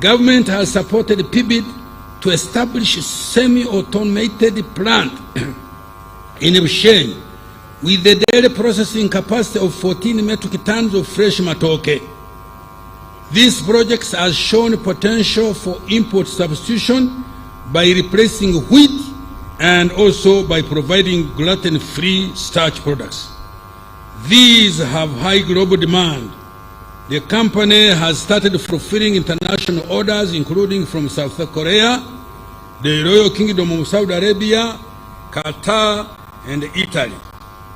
government has supported PIBID to establish a semi-automated plant in Bushenyi with a daily processing capacity of 14 metric tons of fresh matoke. This project has shown potential for import substitution by replacing wheat and also by providing gluten-free starch products. These have high global demand. The company has started fulfilling international orders, including from South Korea, the Royal Kingdom of Saudi Arabia, Qatar, and Italy.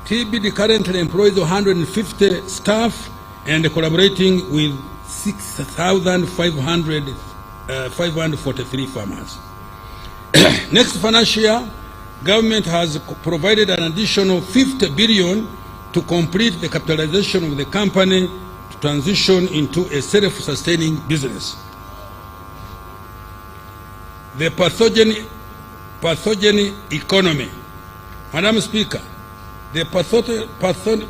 PIBID currently employs 150 staff and collaborating with 6,543 farmers. Next financial year, government has provided an additional 50 billion to complete the capitalization of the company to transition into a self-sustaining business. The pathogen economy. Madam Speaker, the pathogen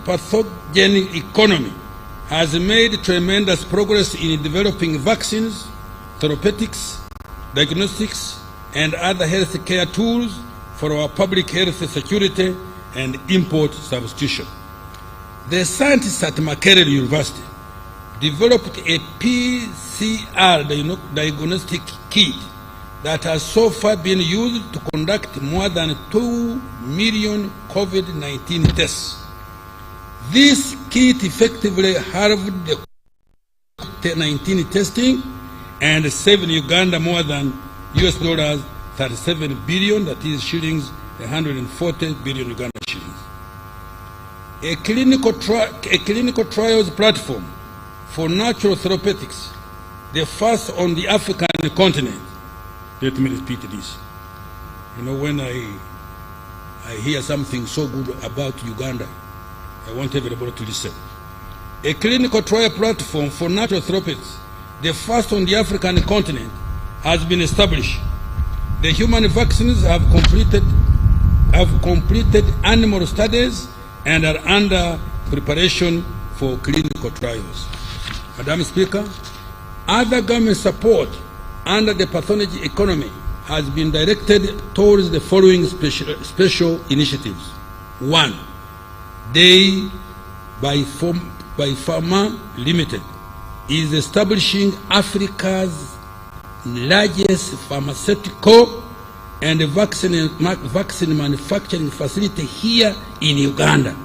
economy has made tremendous progress in developing vaccines, therapeutics, diagnostics, and other health care tools for our public health security and import substitution. The scientists at Makerere University developed a PCR diagnostic kit that has so far been used to conduct more than 2 million COVID-19 tests. This kit effectively halved the COVID-19 testing and saved Uganda more than US$ 37 billion, that is shillings 140 billion Uganda shillings. A clinical trials platform for natural therapeutics, the first on the African continent. Let me repeat this. You know, when I hear something so good about Uganda, I want everybody to listen. A clinical trial platform for natural therapeutics, the first on the African continent, has been established. The human vaccines have completed have completed animal studies and are under preparation for clinical trials. Madam Speaker, other government support under the pathology economy has been directed towards the following special initiatives. 1. Day by Pharma Limited is establishing Africa's largest pharmaceutical and vaccine manufacturing facility here in Uganda.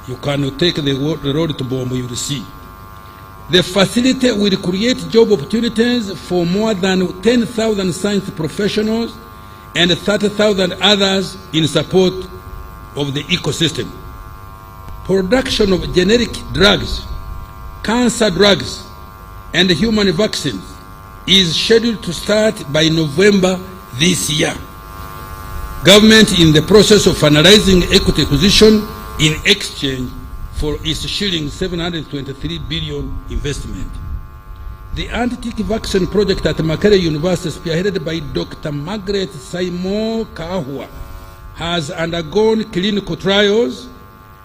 You can take the road to Bombo, you will see. The facility will create job opportunities for more than 10,000 science professionals and 30,000 others in support of the ecosystem. Production of generic drugs, cancer drugs, and human vaccines is scheduled to start by November this year. Government in the process of finalizing equity acquisition in exchange for its shilling 723 billion investment. The anti-tick vaccine project at Makerere University, spearheaded by Dr. Margaret Saimo Kahua, has undergone clinical trials.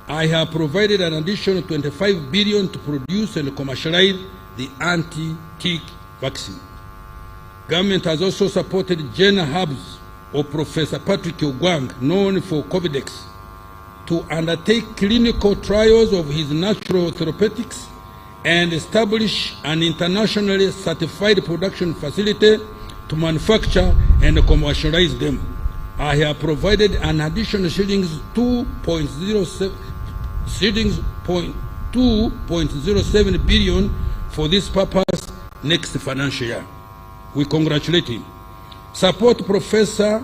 I have provided an additional 25 billion to produce and commercialize the anti-tick vaccine. Government has also supported Jenna Hubs of Professor Patrick Ogwang, known for COVIDEX, to undertake clinical trials of his natural therapeutics and establish an internationally certified production facility to manufacture and commercialize them. I have provided an additional shillings 2.07 billion for this purpose next financial year. We congratulate him. Support Professor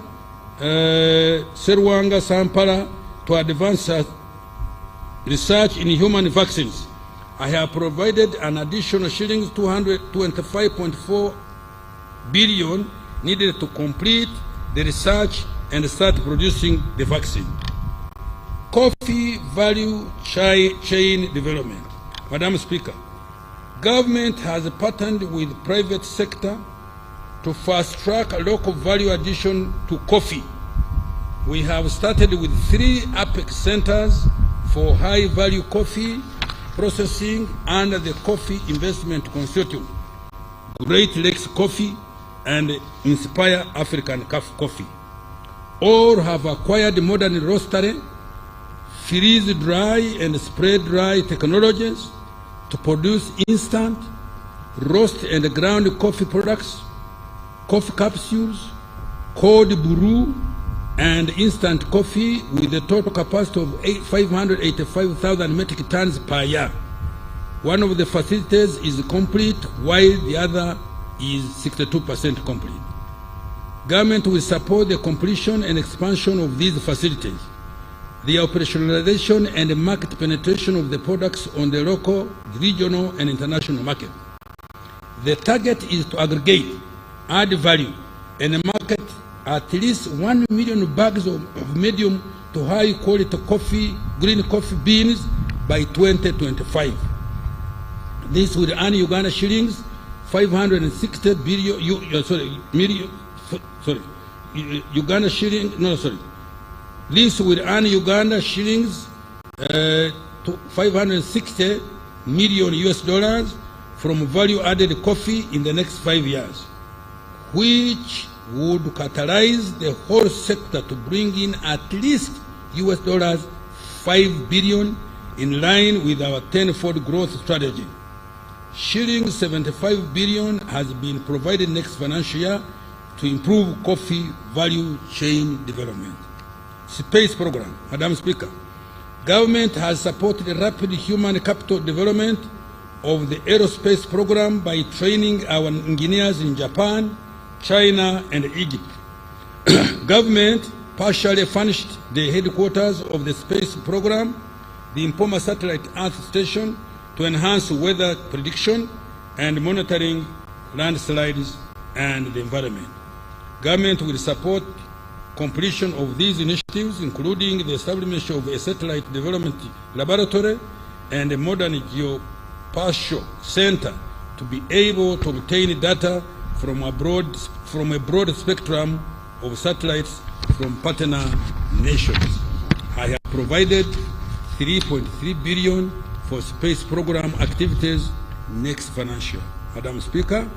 Serwanga Sampara to advance research in human vaccines. I have provided an additional shillings 225.4 billion needed to complete the research and start producing the vaccine. Coffee value chain development. Madam Speaker, government has partnered with private sector to fast-track local value addition to coffee. We have started with 3 Apex centers for high-value coffee processing under the Coffee Investment Consortium, Great Lakes Coffee, and Inspire African Coffee. All have acquired modern roastery, freeze-dry and spray-dry technologies to produce instant, roast and ground coffee products, coffee capsules, cold brew, and instant coffee with a total capacity of 585,000 metric tons per year. One of the facilities is complete while the other is 62% complete. Government will support the completion and expansion of these facilities, the operationalization and market penetration of the products on the local, regional, and international market. The target is to aggregate, add value, and market at least 1 million bags of medium to high quality coffee, green coffee beans by 2025. This would earn Uganda shillings 560 billion, Uganda shilling, no, sorry. This would earn Uganda shillings 560 million US dollars from value-added coffee in the next 5 years, which would catalyze the whole sector to bring in at least US dollars 5 billion in line with our 10-fold growth strategy. Shillings 75 billion has been provided next financial year to improve coffee value chain development. Space program. Madam Speaker, government has supported the rapid human capital development of the aerospace program by training our engineers in Japan, China, and Egypt. Government partially furnished the headquarters of the space program, the Impoma Satellite Earth Station, to enhance weather prediction and monitoring landslides and the environment. Government will support completion of these initiatives, including the establishment of a satellite development laboratory and a modern geospatial center to be able to obtain data from a broad spectrum of satellites from partner nations. I have provided 3.3 billion for space program activities next financial. Madam Speaker,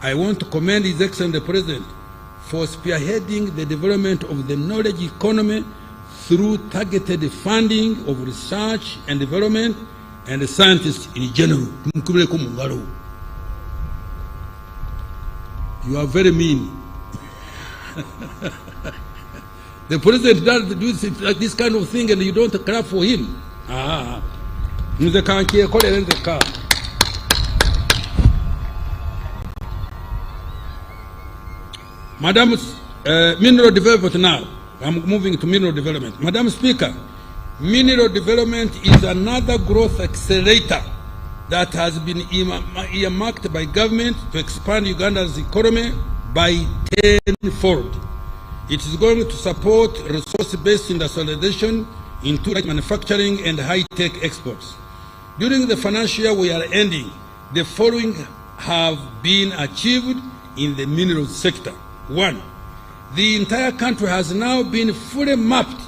I want to commend His Excellency the President for spearheading the development of the knowledge economy through targeted funding of research and development and scientists in general. You are very mean. The president does do this kind of thing and you don't clap for him. Madam, mineral development now. I'm moving to mineral development. Madam Speaker, mineral development is another growth accelerator that has been earmarked by government to expand Uganda's economy by 10-fold. It is going to support resource-based industrialization into manufacturing and high-tech exports. During the financial year we are ending, the following have been achieved in the mineral sector. 1. The entire country has now been fully mapped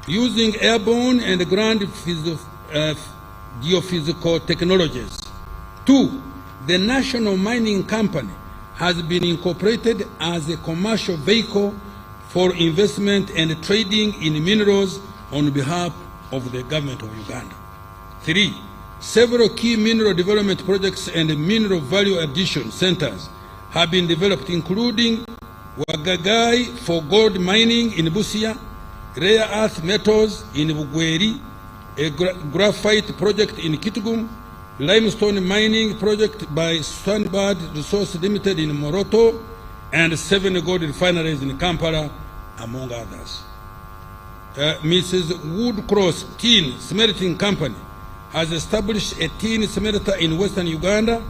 using airborne and ground geophysical technologies. 2. The National Mining Company has been incorporated as a commercial vehicle for investment and trading in minerals on behalf of the government of Uganda. 3. Several key mineral development projects and mineral value addition centers have been developed, including Wagagai for gold mining in Busia, rare earth metals in Bugweri, a graphite project in Kitgum, limestone mining project by Sunbird Resource Limited in Moroto, and 7 gold refineries in Kampala, among others. Mrs. Woodcross Tin Smelting Company has established a tin smelter in western Uganda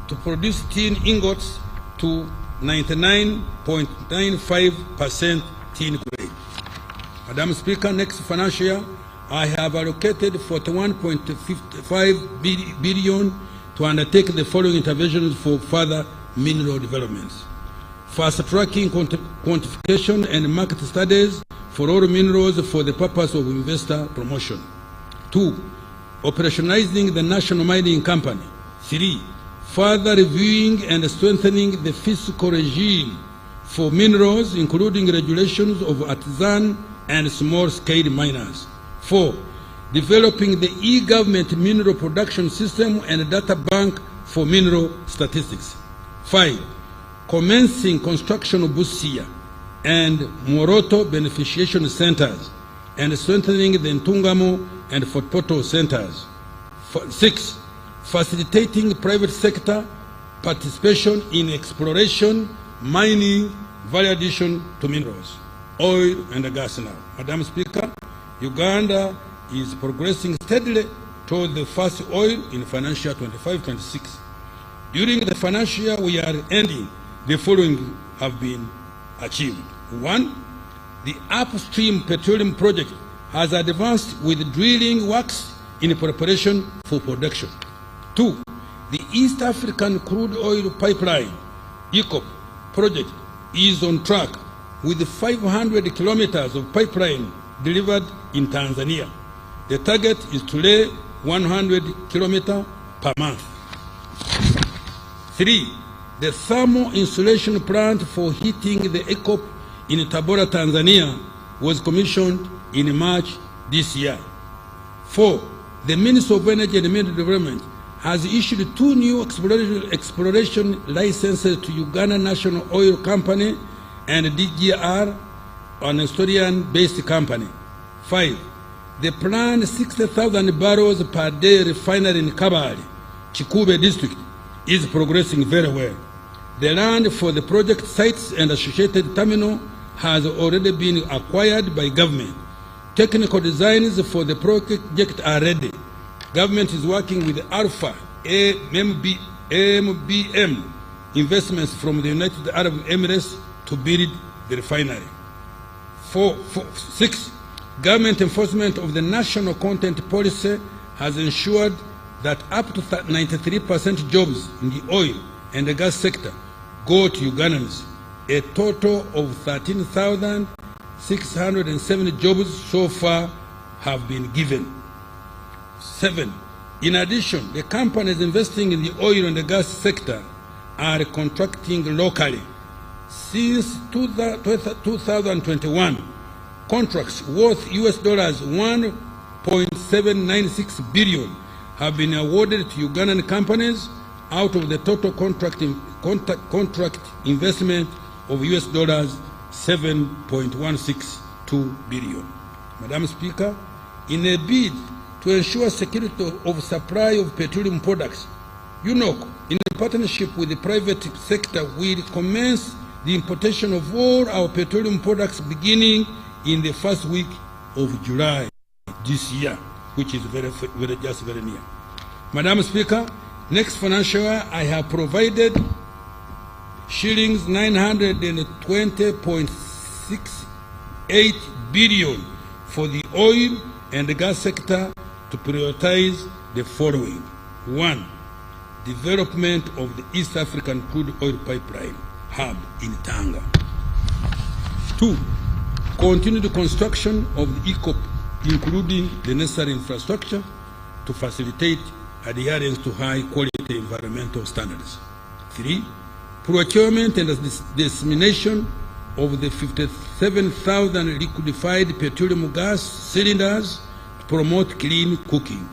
to produce tin ingots to 99.95% tin grade. Madam Speaker, next financial year, I have allocated 41.55 billion to undertake the following interventions for further mineral developments. Fast-tracking quantification and market studies for all minerals for the purpose of investor promotion. 2. Operationalizing the National Mining Company. 3. Further reviewing and strengthening the fiscal regime for minerals, including regulations of artisan and small-scale miners. 4. Developing the e-government mineral production system and data bank for mineral statistics. 5. Commencing construction of Busia and Moroto beneficiation centers and strengthening the Ntungamo and Fort Portal centers. 6. Facilitating private sector participation in exploration, mining, value addition to minerals, oil and gas now. Madam Speaker, Uganda is progressing steadily toward the first oil in financial 25-26. During the financial year we are ending, the following have been achieved. 1. The upstream petroleum project has advanced with drilling works in preparation for production. 2. The East African Crude Oil Pipeline, EACOP, project is on track with 500 kilometers of pipeline delivered in Tanzania. The target is to lay 100 kilometers per month. 3. The thermal insulation plant for heating the EACOP in Tabora, Tanzania was commissioned in March this year. 4. The Ministry of Energy and Mineral Development has issued 2 new exploration licenses to Uganda National Oil Company and DGR, an Australian-based company. 5. The planned 60,000 barrels per day refinery in Kabale, Chikube district, is progressing very well. The land for the project sites and associated terminal has already been acquired by government. Technical designs for the project are ready. Government is working with Alpha MBM investments from the United Arab Emirates to build the refinery. 6. Government enforcement of the national content policy has ensured that up to 93% jobs in the oil and the gas sector go to Ugandans. A total of 670 jobs so far have been given. 7. In addition, the companies investing in the oil and the gas sector are contracting locally. Since 2021, contracts worth US dollars 1.796 billion have been awarded to Ugandan companies out of the total contract investment of US dollars 7.162 billion. Madam Speaker, in a bid to ensure security of supply of petroleum products, UNOC, in partnership with the private sector, will commence the importation of all our petroleum products beginning in the first week of July this year, which is very near. Madam Speaker, next financial year I have provided shillings 920.68 billion for the oil and the gas sector to prioritize the following. 1. Development of the East African crude oil pipeline hub in Tanga. 2. Continue the construction of the ECOP, including the necessary infrastructure to facilitate adherence to high-quality environmental standards. 3. Procurement and dissemination of the 57,000 liquefied petroleum gas cylinders to promote clean cooking.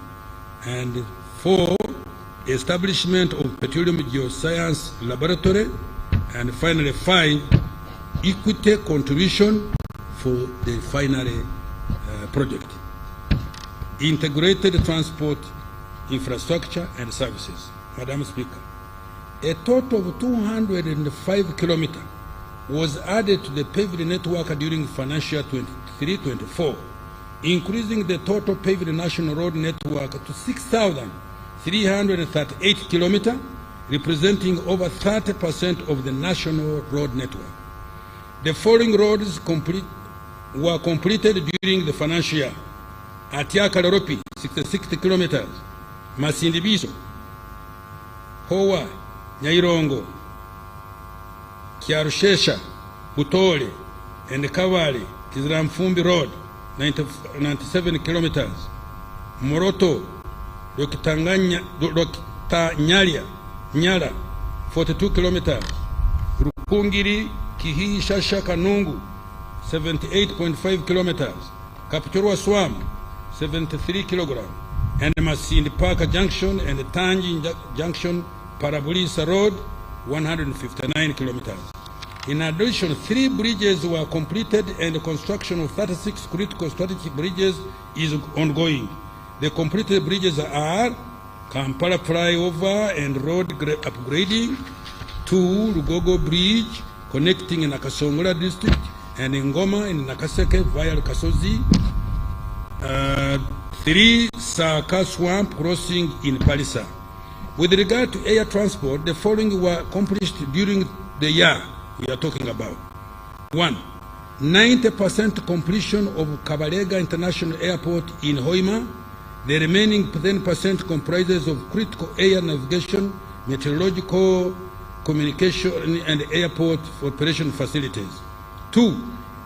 And 4. Establishment of Petroleum Geoscience Laboratory. And finally, 5. Equity contribution for the final project. Integrated transport infrastructure and services. Madam Speaker, a total of 205 kilometers was added to the paved network during financial 23-24, increasing the total paved national road network to 6,338 kilometers, representing over 30% of the national road network. The following roads were completed during the financial year: Atiaka Loropi, 66 kilometers, Masindibiso, Hoa, Nyairongo, Kiarushesha, Butole, and Kawali, Kiziramfumbi Road, 97 kilometers, Moroto, Nyala, 42 kilometers, Rukungiri, Kihi, Shasha, Kanungu, 78.5 kilometers, Kapchorwa Swam, 73 kilograms, and Masindi Park Junction and Tanji Junction, Parabulisa Road, 159 kilometers. In addition, 3 bridges were completed and the construction of 36 critical strategic bridges is ongoing. The completed bridges are Kampala Flyover and road upgrading, 2 Lugogo Bridge connecting Nakasongola district and Ngoma in Nakaseke via Kasozi, 3 Saka Swamp crossing in Palisa. With regard to air transport, the following were accomplished during the year we are talking about. 1. 90% completion of Kabalega International Airport in Hoima. The remaining 10% comprises of critical air navigation, meteorological, communication, and airport operation facilities. 2.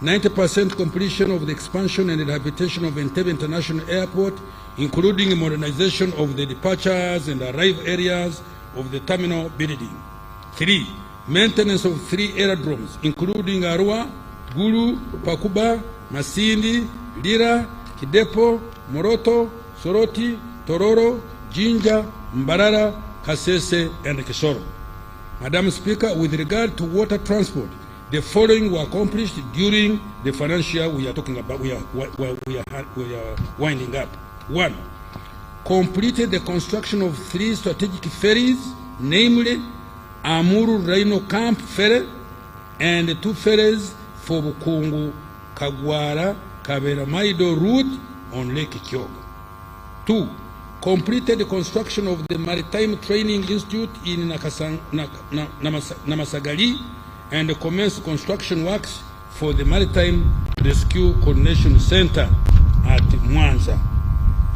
90% completion of the expansion and rehabilitation of Entebbe International Airport, including modernization of the departures and arrival areas of the terminal building. 3. Maintenance of 3 aerodromes, including Arua, Gulu, Pakuba, Masindi, Lira, Kidepo, Moroto, Soroti, Tororo, Jinja, Mbarara, Kasese, and Kisoro. Madam Speaker, with regard to water transport, the following were accomplished during the financial year we are talking about. We are winding up. 1. Completed the construction of 3 strategic ferries, namely Amuru Rhino Camp Ferry and 2 ferries for Bukungu, Kagwara, Kabera Maido route on Lake Kyoga. 2. Completed the construction of the Maritime Training Institute in Namasagali and commenced construction works for the Maritime Rescue Coordination Center at Mwanza.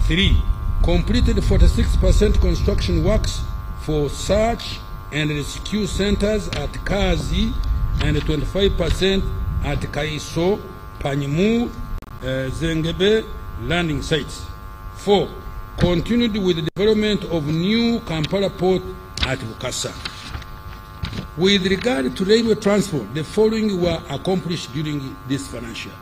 3. Completed 46% construction works for search and rescue centers at Kazi and 25% at Kaiso Panyimu, Zengebe landing sites. 4. Continued with the development of new Kampala port at Bukasa. With regard to railway transport, the following were accomplished during this financial year.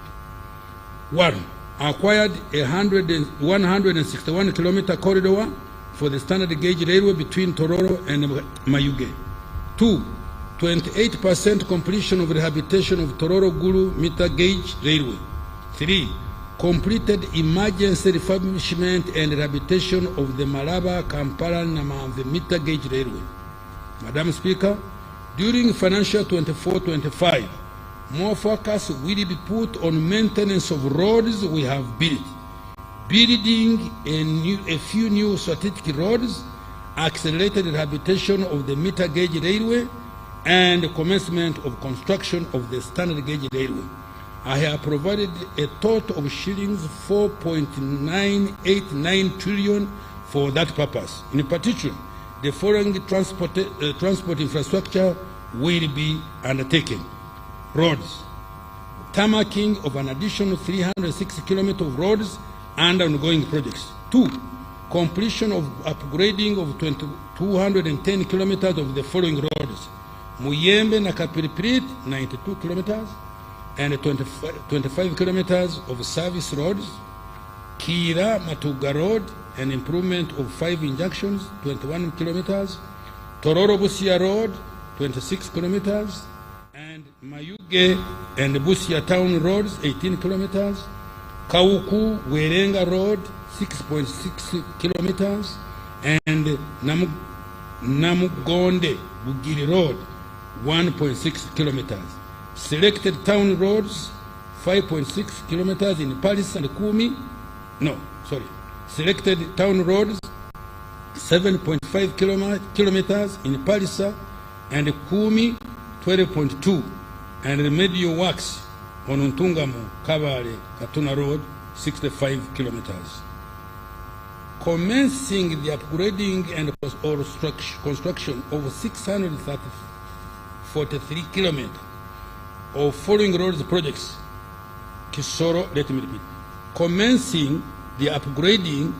1. Acquired a 161-kilometer corridor for the standard gauge railway between Kololo and Mayuge. 2. 28% completion of rehabilitation of Kololo-Gulu meter gauge railway. 3. Completed emergency refurbishment and rehabilitation of the Malaba-Kampala-Namanve meter gauge railway. Madam Speaker, during financial 24-25, more focus will be put on maintenance of roads we have built, building a few new strategic roads, accelerated rehabilitation of the meter gauge railway, and commencement of construction of the standard gauge railway. I have provided a total of shillings 4.989 trillion for that purpose. In particular, the following transport infrastructure will be undertaken. Roads. Tarmacking of an additional 360 kilometers of roads and ongoing projects. 2. Completion of upgrading of 210 kilometers of the following roads. Muyembe na Kapiripirit, 92 kilometers, and 25 kilometers of service roads. Kira Matuga Road, an improvement of 5 injunctions, 21 kilometers. Tororo Busia Road, 26 kilometers. And Mayuge and Busia Town Roads, 18 kilometers. Kauku Werenga Road, 6.6 kilometers. And Namugonde Bugiri Road, 1.6 kilometers. Selected town roads, 5.6 kilometers in Paris and Kumi. Selected town roads, 7.5 kilometers in Palisa and Kumi, 12.2, and remedial works on Untungamu, Kabale, Katuna Road, 65 kilometers. Commencing the upgrading and construction of 643 kilometers of following roads projects. Kisoro, let me repeat. Commencing the upgrading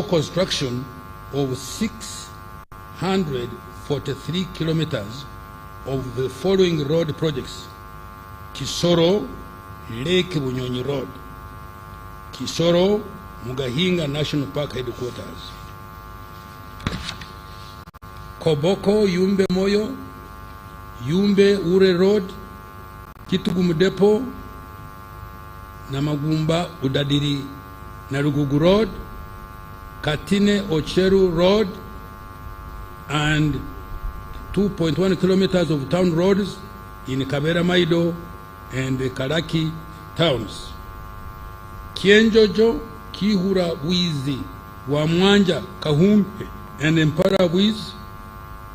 construction of 643 kilometers of the following road projects. Kisoro, Lake Bunyonyi Road. Kisoro, Mugahinga National Park Headquarters. Koboko, Yumbe Moyo, Yumbe Ure Road, Kitugumu Depot, Namagumba Udadiri Narugugu Road, Katine Ocheru Road, and 2.1 kilometers of town roads in Kabera Maido and the Karaki towns. Kienjojo, Kihura Wizi, Wamwanja, Kahumpe, and Empara Wiz,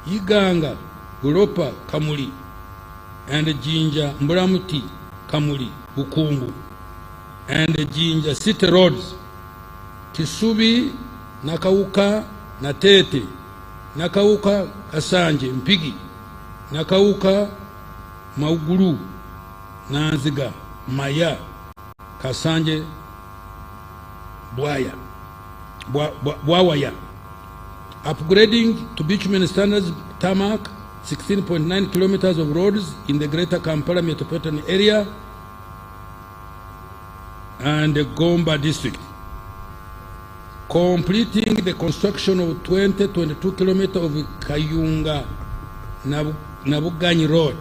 Iganga, Guropa, Kamuli, and Jinja, Mburamuti, Kamuli, Bukungu, and Jinja City Roads, Kisubi, Nakauka, Natete, Nakauka, Kasanje, Mpigi, Nakauka, Mauguru, Nanziga, Maya, Kasanje, Bwawaya. Upgrading to bitumen standards tarmac, 16.9 kilometers of roads in the greater Kampala metropolitan area and the Gomba district. Completing the construction of 22 kilometers of Kayunga Nabuganyi Road.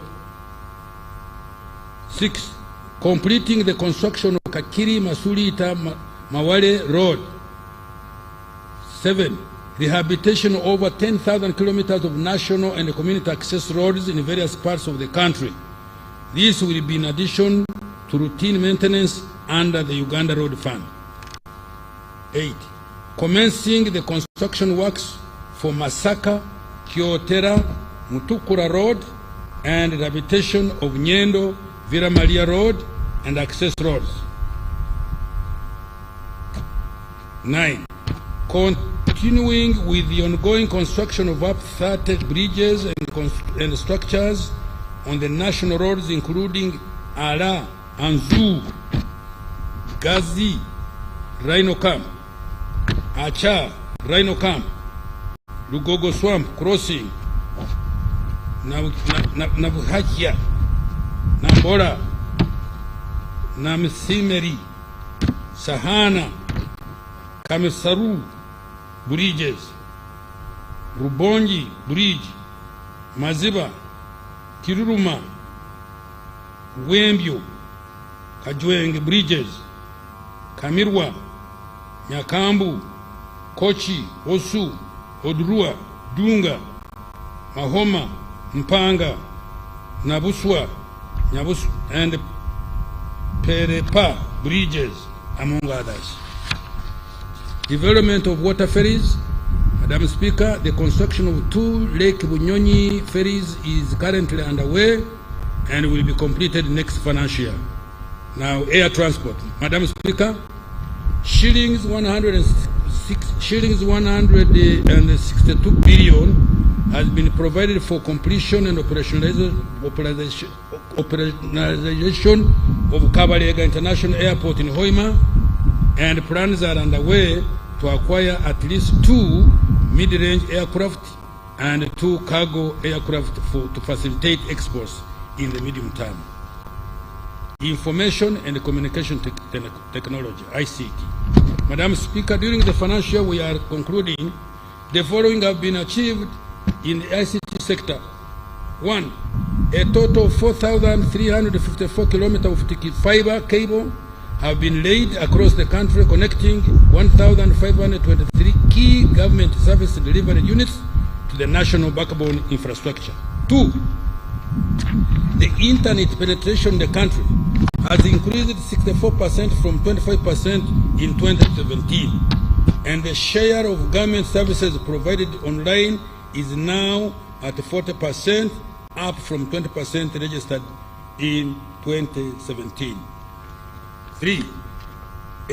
6. Completing the construction of Kakiri Masulita Mawale Road. 7. Rehabilitation of over 10,000 kilometers of national and community access roads in various parts of the country. This will be in addition to routine maintenance under the Uganda Road Fund. 8. Commencing the construction works for Masaka, Kyotera, Mutukura Road, and rehabilitation of Nyendo, Vira Maria Road, and access roads. 9. Continuing with the ongoing construction of up 30 bridges and structures on the national roads, including Ala Anzu, Gazi, Rhino Camp, Acha, Rhino Camp, Lugogo Swamp Crossing, Nabuhakia, Nambora, Namsimeri, Sahana, Kamesaru Bridges, Rubongi Bridge, Maziba, Kiruruma, Wembio, Kajweng Bridges, Kamirwa, Nyakambu, Kochi, Osu, Odrua, Dunga, Mahoma, Mpanga, Nabuswa, Nyabusu, and Perepa Bridges, among others. Development of water ferries. Madam Speaker, the construction of 2 Lake Bunyonyi ferries is currently underway and will be completed next financial year. Now, air transport. Madam Speaker, shillings 162 billion has been provided for completion and operationalization of Kabalega International Airport in Hoima, and plans are underway to acquire at least 2 mid-range aircraft and 2 cargo aircraft to facilitate exports in the medium term. Information and Communication Technology, ICT. Madam Speaker, during the financial year we are concluding, the following have been achieved in the ICT sector. 1. A total of 4,354 kilometers of optic fiber cable have been laid across the country, connecting 1,523 key government service delivery units to the national backbone infrastructure. 2. The internet penetration in the country has increased 64% from 25% in 2017, and the share of government services provided online is now at 40%, up from 20% registered in 2017. 3.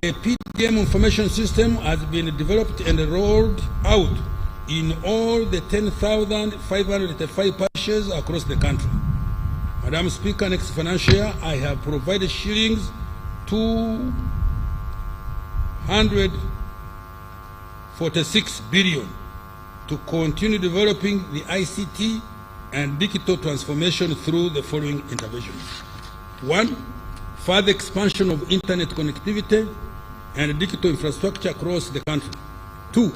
A PDM information system has been developed and rolled out in all the 10,535 parishes across the country. Madam Speaker, next financial year, I have provided shillings 246 billion to continue developing the ICT and digital transformation through the following interventions. 1. Further expansion of internet connectivity and digital infrastructure across the country. 2.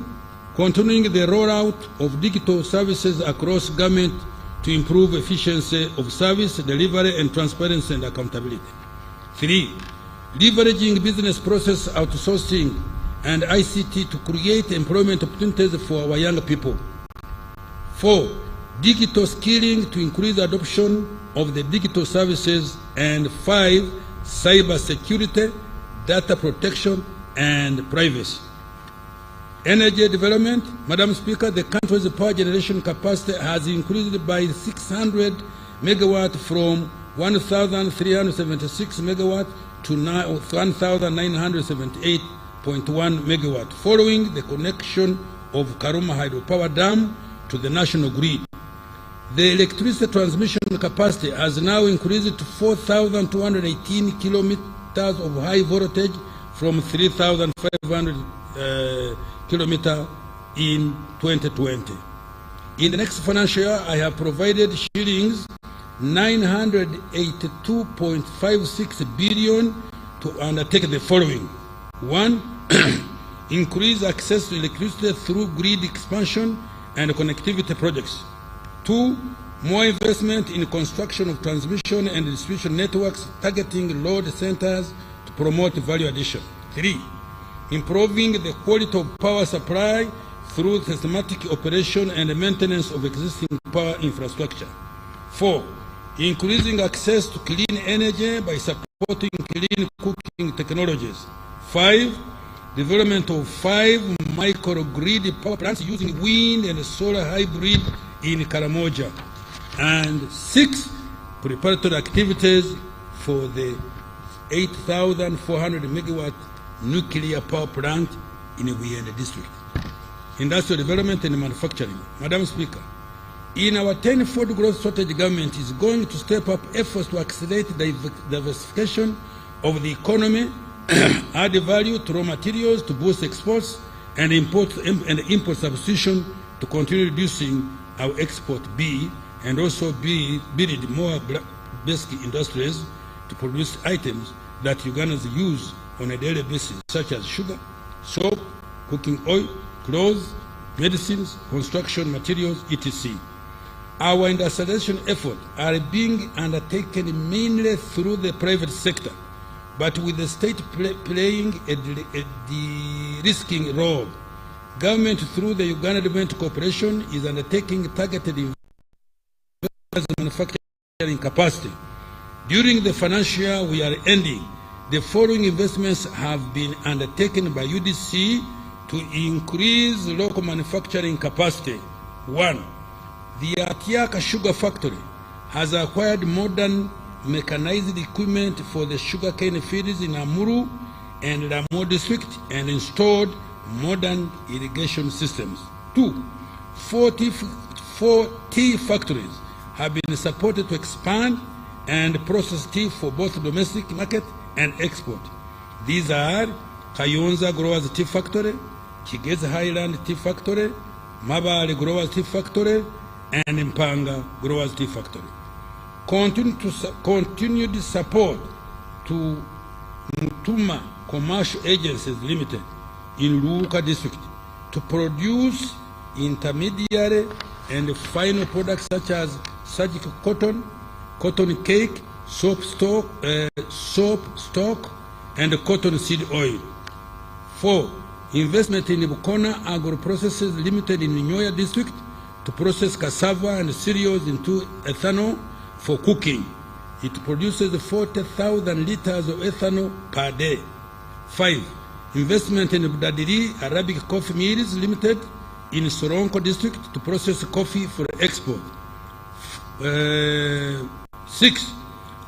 Continuing the rollout of digital services across government to improve efficiency of service delivery and transparency and accountability. 3. Leveraging business process outsourcing and ICT to create employment opportunities for our young people. 4. Digital skilling to increase adoption of the digital services. And 5. Cyber security, data protection, and privacy. Energy development. Madam Speaker, the country's power generation capacity has increased by 600 megawatt from 1,376 megawatt to 1,978.1 megawatt, following the connection of Karuma hydropower dam to the national grid. The electricity transmission capacity has now increased to 4,218 kilometers of high voltage from 3,500 kilometers in 2020. In the next financial year, I have provided shillings 982.56 billion to undertake the following. 1. Increase access to electricity through grid expansion and connectivity projects. 2. More investment in construction of transmission and distribution networks targeting load centers to promote value addition. 3. Improving the quality of power supply through systematic operation and maintenance of existing power infrastructure. 4. Increasing access to clean energy by supporting clean cooking technologies. 5. Development of 5 microgrid power plants using wind and solar hybrid in Karamoja. And 6. Preparatory activities for the 8,400 megawatt nuclear power plant in Uyende district. Industrial development and manufacturing. Madam Speaker, In our 10-fold growth strategy, government is going to step up efforts to accelerate the diversification of the economy, add value to raw materials to boost exports, and import substitution to continue reducing our export and also build more basic industries to produce items that Ugandans use on a daily basis, such as sugar, soap, cooking oil, clothes, medicines, construction materials, etc. Our industrialization efforts are being undertaken mainly through the private sector, but with the state playing a de-risking role. Government, through the Uganda Development Corporation, is undertaking targeted investment in manufacturing capacity. During the financial year we are ending, the following investments have been undertaken by UDC to increase local manufacturing capacity. 1. The Atiaka Sugar Factory has acquired modern mechanized equipment for the sugarcane fields in Amuru and Ramo district and installed modern irrigation systems. 2. 4 tea factories have been supported to expand and process tea for both domestic market and export. These are Kayonza Growers Tea Factory, Kigezi Highland Tea Factory, Mabale Growers Tea Factory, and Mpanga Growers Tea Factory. Continued support to Mutuma Commercial Agencies Limited in Luka District to produce intermediary and final products such as surgical cotton, cotton cake, soap stock, and cotton seed oil. 4. Investment in Bukona Agro Processes Limited in Nyoya District to process cassava and cereals into ethanol for cooking. It produces 40,000 liters of ethanol per day. 5. Investment in Budadiri Arabic Coffee Mills Limited in Soronko District to process coffee for export. 6.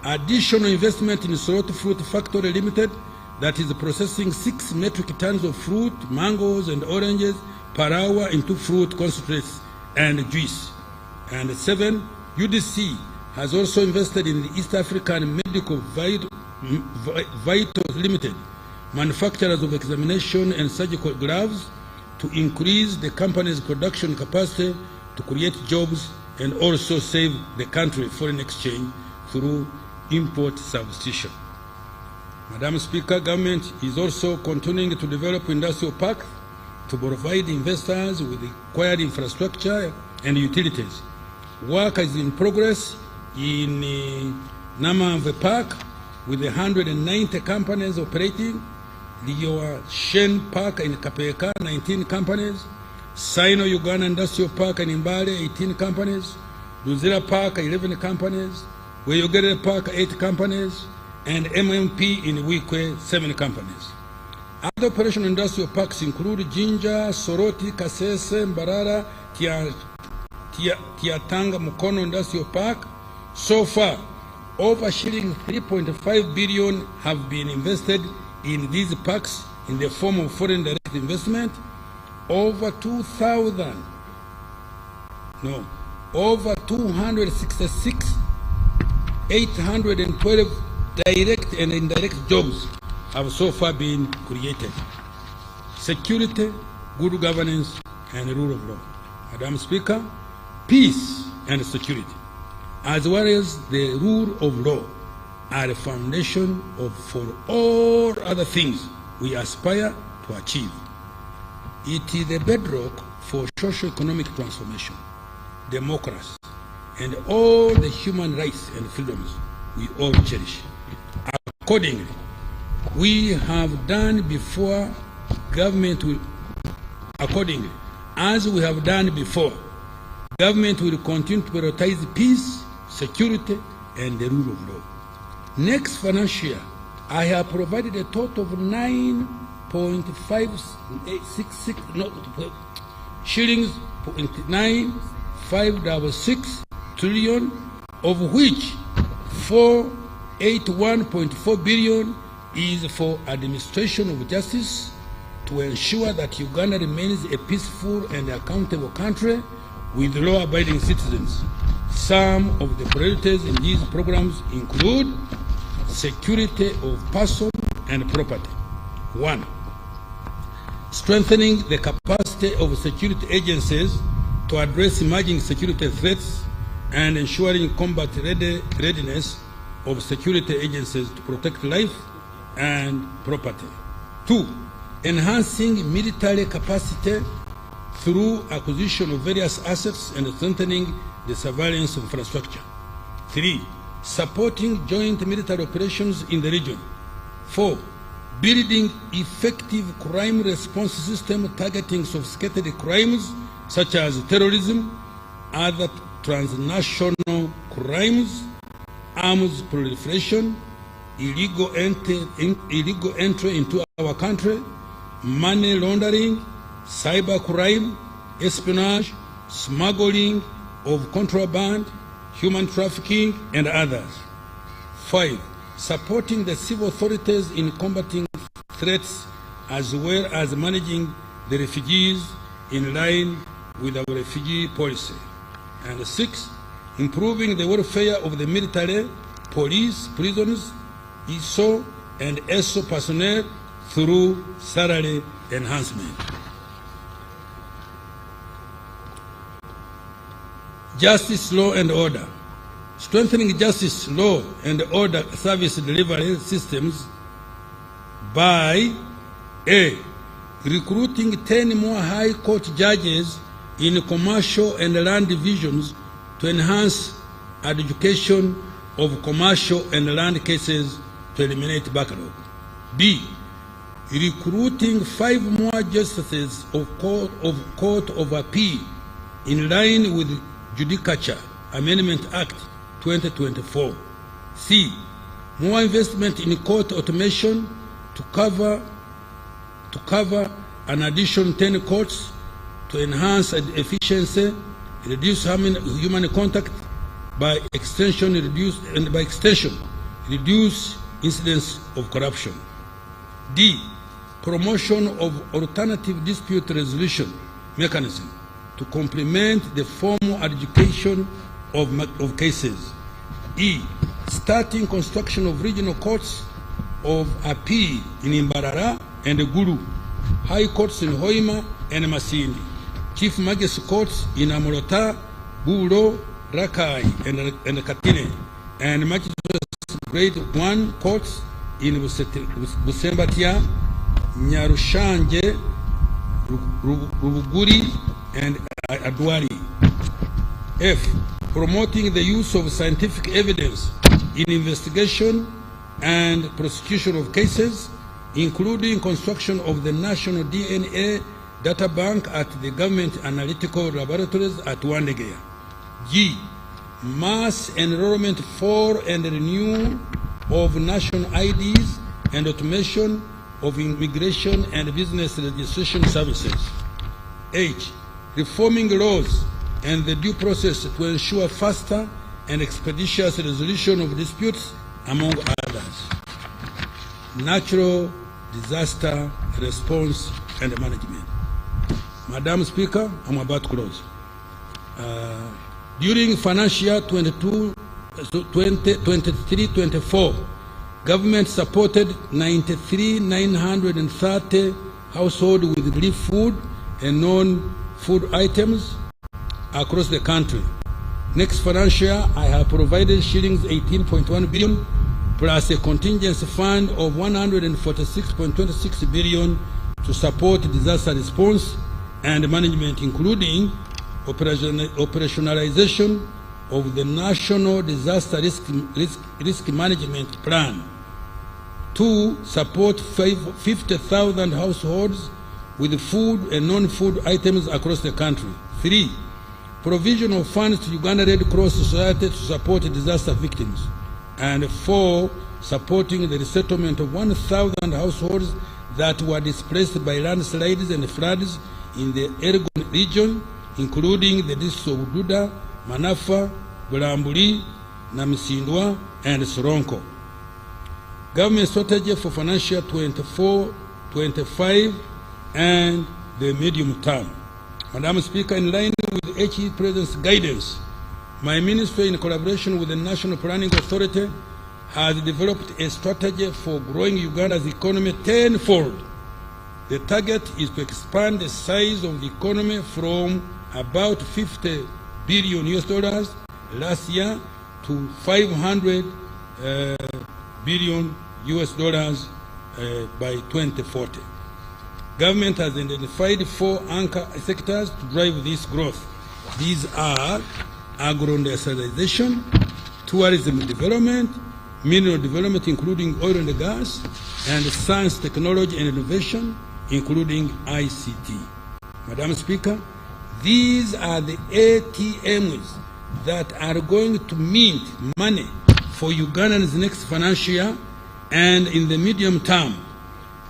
Additional investment in Sorot Fruit Factory Limited that is processing 6 metric tons of fruit, mangoes, and oranges per hour into fruit concentrates and juice. And 7. UDC has also invested in the East African Medical Vitals Limited, manufacturers of examination and surgical gloves, to increase the company's production capacity to create jobs and also save the country foreign exchange through import substitution. Madam Speaker, government is also continuing to develop industrial parks to provide investors with required infrastructure and utilities. Work is in progress in Namamve Park with 190 companies operating, the Shen Park in Kapeka, 19 companies, Sino-Uganda Industrial Park in Mbale, 18 companies, Luzira Park, 11 companies, Weyogere Park, 8 companies, and MMP in Wikwe, 7 companies. Other operational industrial parks include Jinja, Soroti, Kasese, Mbarara, Tiatanga, Mukono Industrial Park. So far, over shilling 3.5 billion have been invested in these parks in the form of foreign direct investment. Over 266,812 direct and indirect jobs have so far been created. Security, good governance, and rule of law. Madam Speaker, peace and security, as well as the rule of law, are the foundation for all other things we aspire to achieve. It is the bedrock for socio-economic transformation, democracy, and all the human rights and freedoms we all cherish. Accordingly, we have done before, government will, accordingly, as we have done before, government will continue to prioritize peace, security, and the rule of law. Next financial year, I have provided a total of 9.566 shillings, 9.566 trillion, of which 481.4 billion is for administration of justice to ensure that Uganda remains a peaceful and accountable country with law-abiding citizens. Some of the priorities in these programs include security of person and property. 1. Strengthening the capacity of security agencies to address emerging security threats and ensuring combat readiness of security agencies to protect life and property. 2. Enhancing military capacity through acquisition of various assets and strengthening the surveillance infrastructure. 3. Supporting joint military operations in the region. 4. Building effective crime response system targeting sophisticated crimes such as terrorism, other transnational crimes, arms proliferation, illegal entry into our country, money laundering, cyber crime, espionage, smuggling of contraband, human trafficking, and others. 5. Supporting the civil authorities in combating threats as well as managing the refugees in line with our refugee policy. And 6. Improving the welfare of the military, police, prisons, ESO, and ESO personnel through salary enhancement. Justice, law, and order. Strengthening justice, law, and order service delivery systems by A. Recruiting 10 more high court judges in commercial and land divisions to enhance adjudication of commercial and land cases to eliminate backlog. B. Recruiting 5 more justices of Court of Appeal in line with Judicature Amendment Act 2024. C. More investment in court automation to cover an additional 10 courts to enhance efficiency, reduce human contact, by extension reduce incidents of corruption. D. Promotion of alternative dispute resolution mechanism to complement the formal adjudication of cases. E. Starting construction of regional courts of appeal in Imbarara and Gulu, high courts in Hoima and Masindi, chief magistrate courts in Amorota, Buro, Rakai, and Katine, and magistrates grade 1 courts in Busembatia, Nyarushanje, Rubuguri, and Adwari. F. Promoting the use of scientific evidence in investigation and prosecution of cases, including construction of the National DNA Data Bank at the Government Analytical Laboratories at Wandegeya. G. Mass enrollment for and renewal of national IDs and automation of immigration and business registration services. H. Reforming laws and the due process to ensure faster and expeditious resolution of disputes, among others. Natural disaster response and management. Madam Speaker, I'm about to close. During financial year 23-24, government supported 93,930 households with relief food and non-food items across the country. Next financial year, I have provided shillings 18.1 billion plus a contingency fund of 146.26 billion to support disaster response and management, including operationalization of the National Disaster Risk Management Plan. 2. Support 50,000 households with food and non-food items across the country. 3. Provision of funds to Uganda Red Cross Society to support disaster victims. And 4. Supporting the resettlement of 1,000 households that were displaced by landslides and floods in the Elgon region, including the districts of Duda, Manafa, Bulambuli, Namisindwa, and Soronko. Government strategy for financial 24-25 and the medium term. Madam Speaker, in line with HE President's guidance, my ministry, in collaboration with the National Planning Authority, has developed a strategy for growing Uganda's economy tenfold. The target is to expand the size of the economy from about $50 billion last year to $500 billion by 2040. Government has identified 4 anchor sectors to drive this growth. These are agro-industrialization, tourism development, mineral development including oil and gas, and science, technology, and innovation including ICT. Madam Speaker, these are the ATMs that are going to mint money for Uganda's next financial year and in the medium term.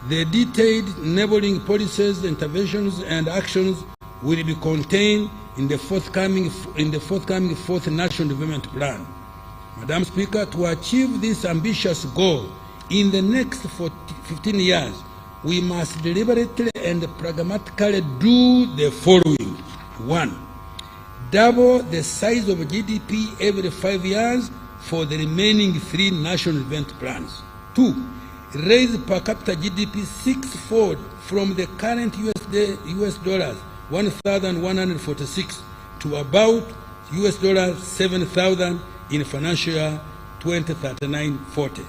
The detailed enabling policies, interventions, and actions will be contained in the forthcoming 4th National Development Plan. Madam Speaker, to achieve this ambitious goal in the next 15 years, we must deliberately and pragmatically do the following. 1. Double the size of GDP every 5 years for the remaining 3 national development plans. 2. Raise per capita GDP 6-fold from the current US dollars 1,146 to about US dollars 7,000 in financial year 2039-40.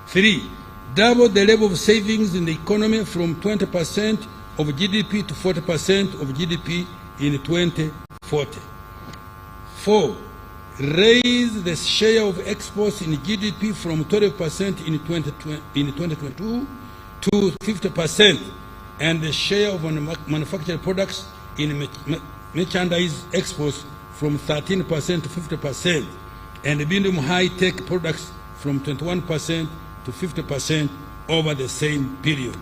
3. Double the level of savings in the economy from 20% of GDP to 40% of GDP in 2040. 4. Raise the share of exports in GDP from 12% in 2022 to 50%, and the share of manufactured products in merchandise exports from 13% to 50%, and medium high-tech products from 21% to 50% over the same period.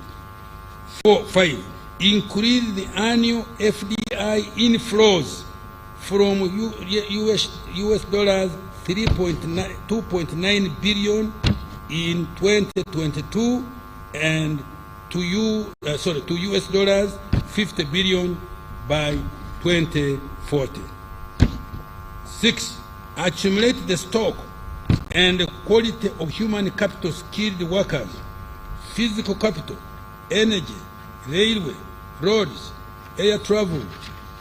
5. Increase the annual FDI inflows from US dollars 2.9 billion in 2022 and to US dollars 50 billion by 2040. 6. Accumulate the stock and the quality of human capital, skilled workers, physical capital, energy, railway, roads, air travel,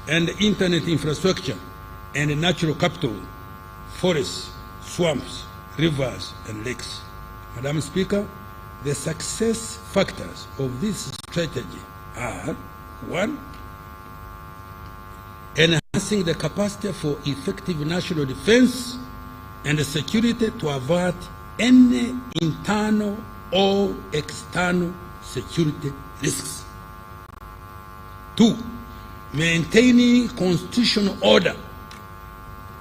and internet infrastructure, and natural capital, forests, swamps, rivers, and lakes. Madam Speaker, the success factors of this strategy are: 1. Enhancing the capacity for effective national defense and security to avert any internal or external security risks. 2. Maintaining constitutional order,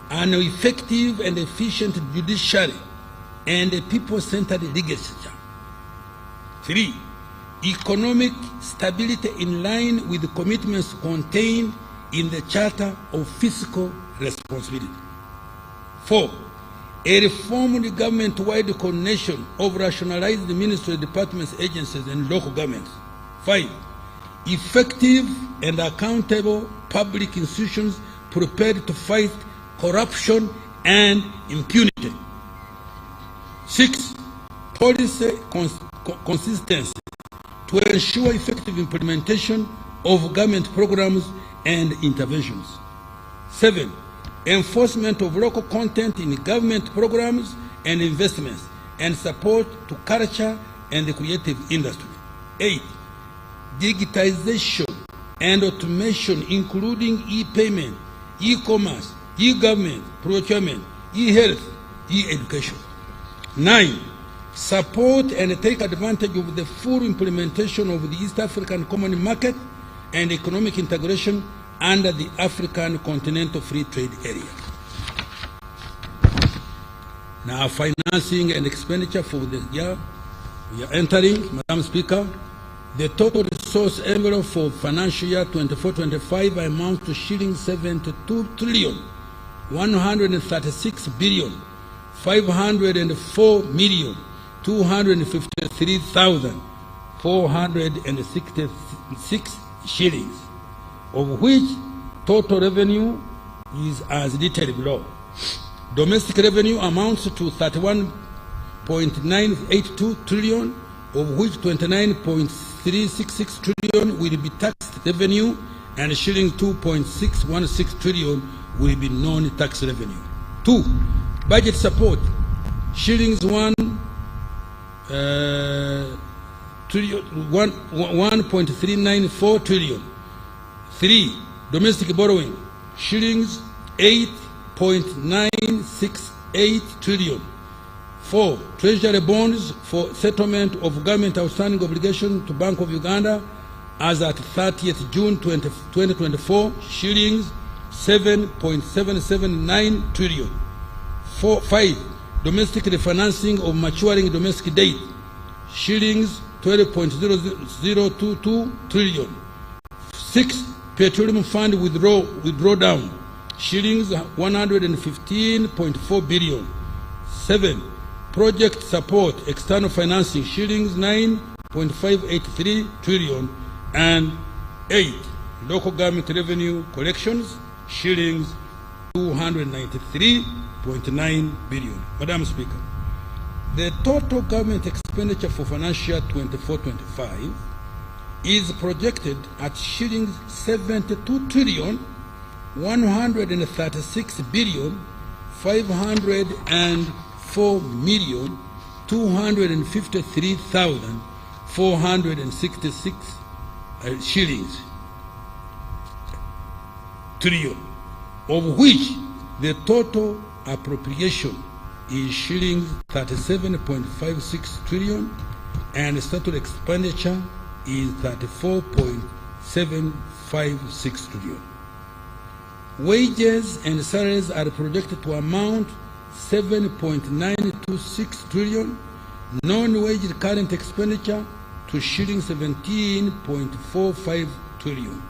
an effective and efficient judiciary, and a people-centered legislature. 3. Economic stability in line with the commitments contained in the Charter of Fiscal Responsibility. 4. A reformed government-wide coordination of rationalized ministry, departments, agencies, and local governments. 5. Effective and accountable public institutions prepared to fight corruption and impunity. 6. Policy consistency to ensure effective implementation of government programs and interventions. 7. Enforcement of local content in government programs and investments, and support to culture and the creative industry. 8. Digitization and automation, including e-payment, e-commerce, e-government, procurement, e-health, e-education. 9. Support and take advantage of the full implementation of the East African Common Market and economic integration under the African Continental Free Trade Area. Now, financing and expenditure for the year we are entering, Madam Speaker, the total resource envelope for financial year 24-25 amounts to shilling 72,136,504,253,466 shillings. of which total revenue is as detailed below. Domestic revenue amounts to 31.982 trillion, of which 29.366 trillion will be tax revenue and shillings 2.616 trillion will be non-tax revenue. 2. Budget support, shillings 1.394 trillion. 3. Domestic borrowing, shillings 8.968 trillion. 4. Treasury bonds for settlement of government outstanding obligation to Bank of Uganda as at 30th June 2024, shillings 7.779 trillion. 5. Domestic refinancing of maturing domestic debt, shillings 12.0022 trillion. 6. Petroleum fund withdraw down, shillings 115.4 billion. 7. Project support external financing, shillings 9.583 trillion. And 8. Local government revenue collections, shillings 293.9 billion. Madam Speaker, the total government expenditure for financial 24-25 is projected at shillings 72 trillion 136 billion 504,253,466 shillings trillion, of which the total appropriation is shillings 37.56 trillion and total expenditure is 34.756 trillion. Wages and salaries are projected to amount 7.926 trillion, non-wage current expenditure to shilling 17.45 trillion.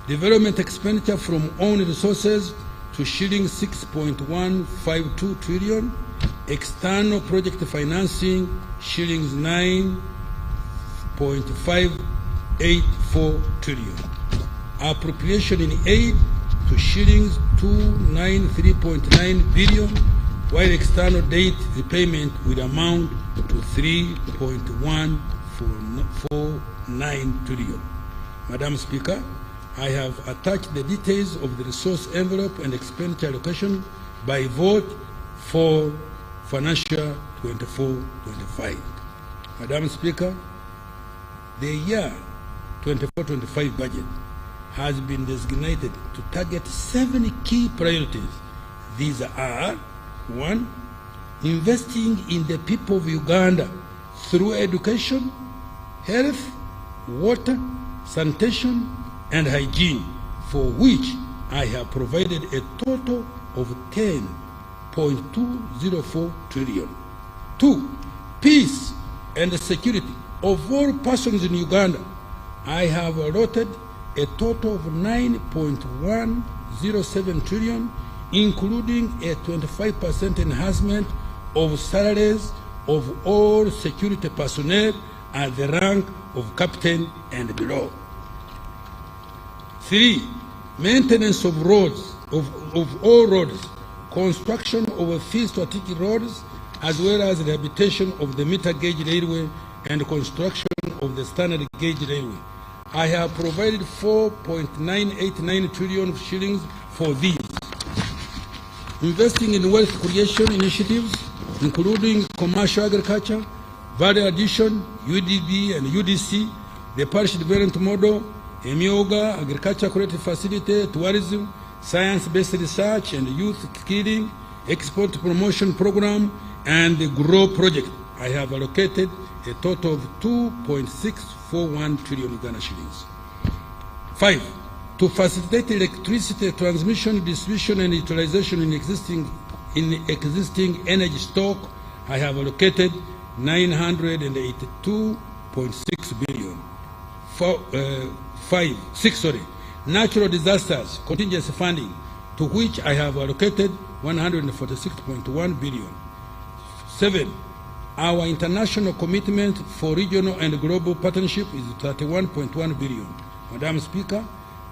Development expenditure from own resources to shilling 6.152 trillion. External project financing shillings 9.584 trillion. Appropriation in aid to shillings 293.9 billion, while external debt repayment will amount to 3.149 trillion. Madam Speaker, I have attached the details of the resource envelope and expenditure allocation by vote for financial 24-25. Madam Speaker, the year 24-25 budget has been designated to target 7 key priorities. These are: 1. Investing in the people of Uganda through education, health, water, sanitation, and hygiene, for which I have provided a total of 10.204 trillion. 2. Peace and security of all persons in Uganda. I have allotted a total of 9.107 trillion, including a 25% enhancement of salaries of all security personnel at the rank of captain and below. 3. Maintenance of roads, of all roads, construction of three strategic roads, as well as rehabilitation of the meter gauge railway and construction of the standard gauge railway. I have provided 4.989 trillion shillings for these. Investing in wealth creation initiatives, including commercial agriculture, value addition, UDB and UDC, the parish development model, Emioga, agriculture creative facility, tourism, science-based research and youth skilling, export promotion program, and the GROW project. I have allocated a total of 2.641 trillion Uganda shillings. 5. To facilitate electricity transmission, distribution, and utilization in existing energy stock, I have allocated 982.6 billion. 6. Natural disasters contingency funding, to which I have allocated 146.1 billion. 7. Our international commitment for regional and global partnership is 31.1 billion. Madam Speaker,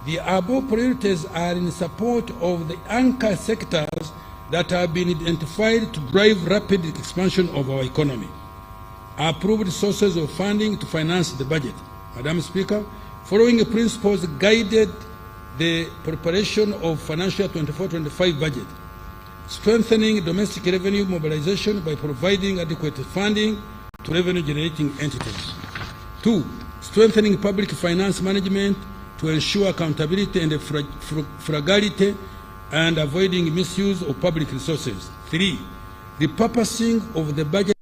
The above priorities are in support of the anchor sectors that have been identified to drive rapid expansion of our economy. Approved sources of funding to finance the budget. Madam Speaker, following principles guided the preparation of financial 24-25 budget: strengthening domestic revenue mobilization by providing adequate funding to revenue-generating entities. 2, strengthening public finance management to ensure accountability and frugality and avoiding misuse of public resources. 3, repurposing of the budget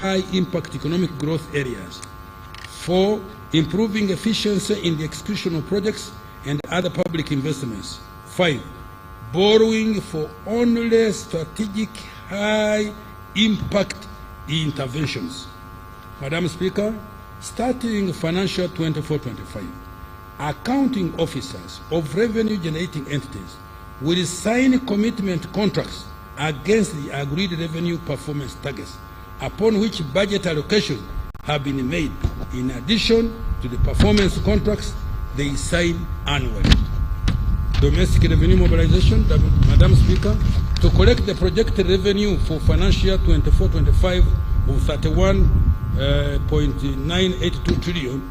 high-impact economic growth areas. 4, improving efficiency in the execution of projects and other public investments. 5, borrowing for only strategic high-impact interventions. Madam Speaker, starting financial 24-25, accounting officers of revenue-generating entities will sign commitment contracts against the agreed revenue performance targets, upon which budget allocations have been made, in addition to the performance contracts they sign annually. Domestic revenue mobilization, Madam Speaker, to collect the projected revenue for financial 24-25 of 31.982 trillion,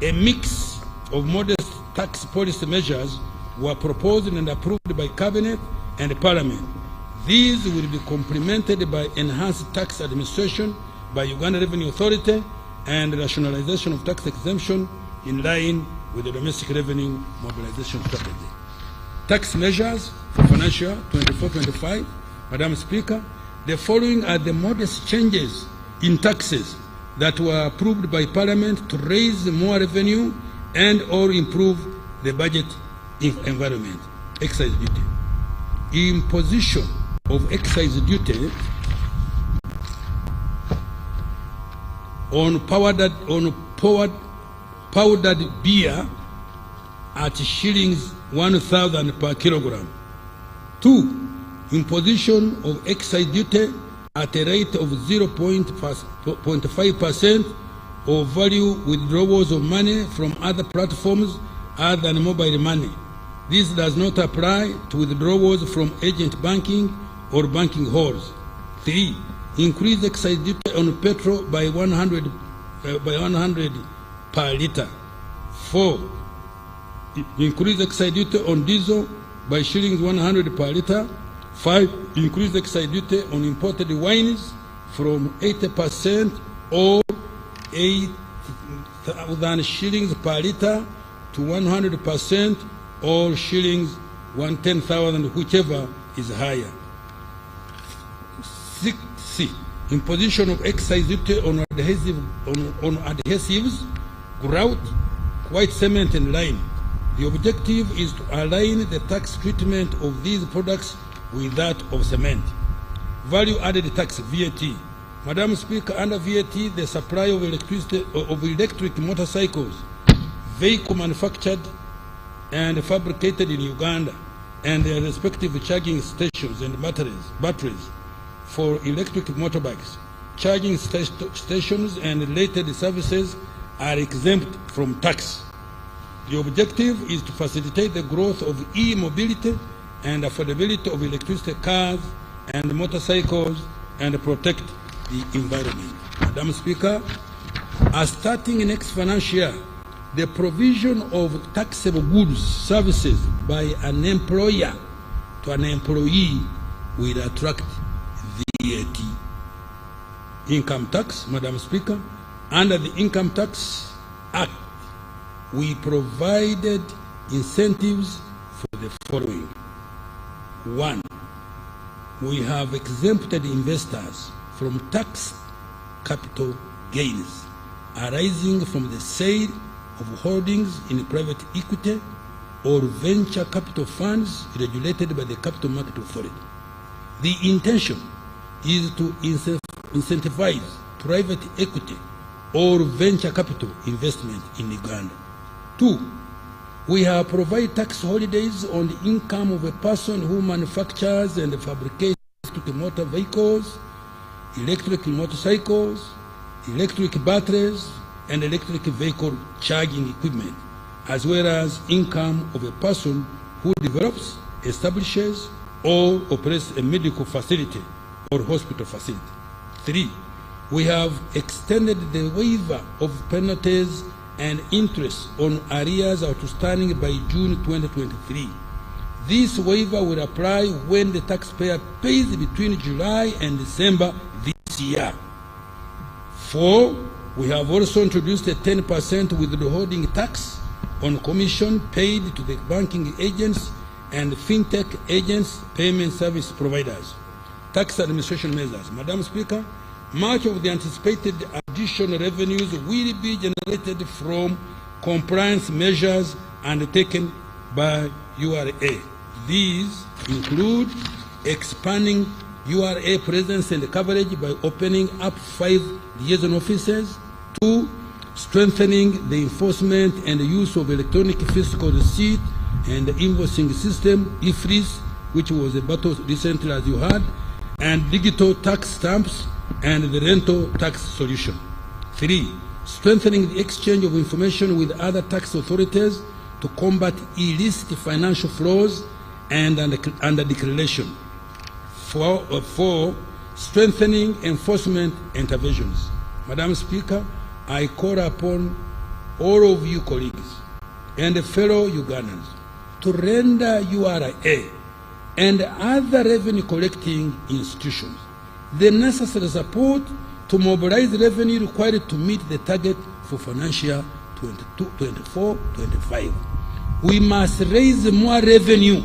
a mix of modest tax policy measures were proposed and approved by Cabinet and Parliament. These will be complemented by enhanced tax administration by Uganda Revenue Authority and rationalization of tax exemption in line with the domestic revenue mobilization strategy. Tax measures for financial 24-25, Madam Speaker, the following are the modest changes in taxes that were approved by Parliament to raise more revenue and or improve the budget environment. Excise duty. Imposition of excise duty on powdered beer at shillings 1,000 per kilogram. 2, imposition of excise duty at a rate of 0.5% of value withdrawals of money from other platforms other than mobile money. This does not apply to withdrawals from agent banking or banking halls. 3, increase excise duty on petrol by 100 per litre. 4, increase excise duty on diesel by shillings 100 per litre. 5, increase excise duty on imported wines from 80% or 8,000 shillings per litre to 100% or shillings 110,000, whichever is higher. 6C, imposition of excise duty on adhesives, grout, white cement and lime. The objective is to align the tax treatment of these products with that of cement. Value added tax, VAT. Madam Speaker, under VAT, the supply of electric motorcycles, vehicle manufactured and fabricated in Uganda, and their respective charging stations and batteries for electric motorbikes, charging stations and related services are exempt from tax. The objective is to facilitate the growth of e-mobility and affordability of electricity cars and motorcycles and protect the environment. Madam Speaker, starting next financial year, the provision of taxable goods, services by an employer to an employee will attract VAT. Income tax, Madam Speaker, under the Income Tax Act, we provided incentives for the following. 1, we have exempted investors from tax capital gains arising from the sale of holdings in private equity or venture capital funds regulated by the Capital Market Authority. The intention is to incentivize private equity or venture capital investment in Uganda. 2, we have provided tax holidays on the income of a person who manufactures and fabricates electric motor vehicles, electric motorcycles, electric batteries, and electric vehicle charging equipment as well as income of a person who develops, establishes, or operates a medical facility or hospital facility. 3, we have extended the waiver of penalties and interest on arrears outstanding by June 2023. This waiver will apply when the taxpayer pays between July and December this year. 4, we have also introduced a 10% withholding tax on commission paid to the banking agents and fintech agents, payment service providers. Tax administration measures. Madam Speaker, much of the anticipated additional revenues will be generated from compliance measures undertaken by URA. These include expanding URA presence and coverage by opening up 5 liaison offices. 2, strengthening the enforcement and the use of electronic fiscal receipt and the invoicing system, IFRIS, which was a battle recently, as you heard, and digital tax stamps and the rental tax solution. 3, strengthening the exchange of information with other tax authorities to combat illicit financial flows and under declaration. 4, strengthening enforcement interventions. Madam Speaker, I call upon all of you colleagues and fellow Ugandans to render URA and other revenue collecting institutions the necessary support to mobilize revenue required to meet the target for financial 24-25. We must raise more revenue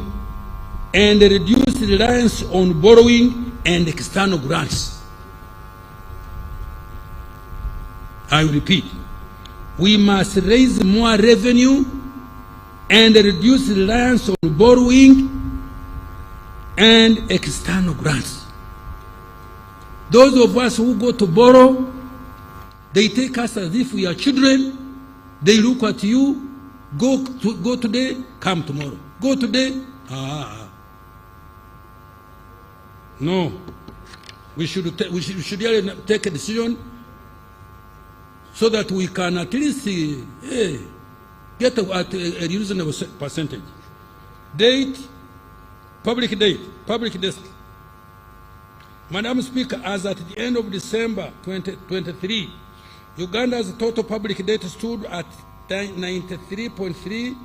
and reduce reliance on borrowing and external grants. I repeat, we must raise more revenue and reduce reliance on borrowing and external grants. Those of us who go to borrow, they take us as if we are children. They look at you, go today, come tomorrow. Go today, No, we should really take a decision so that we can at least get at a reasonable percentage. Date, public desk. Madam Speaker, as at the end of December 2023, Uganda's total public debt stood at 93.3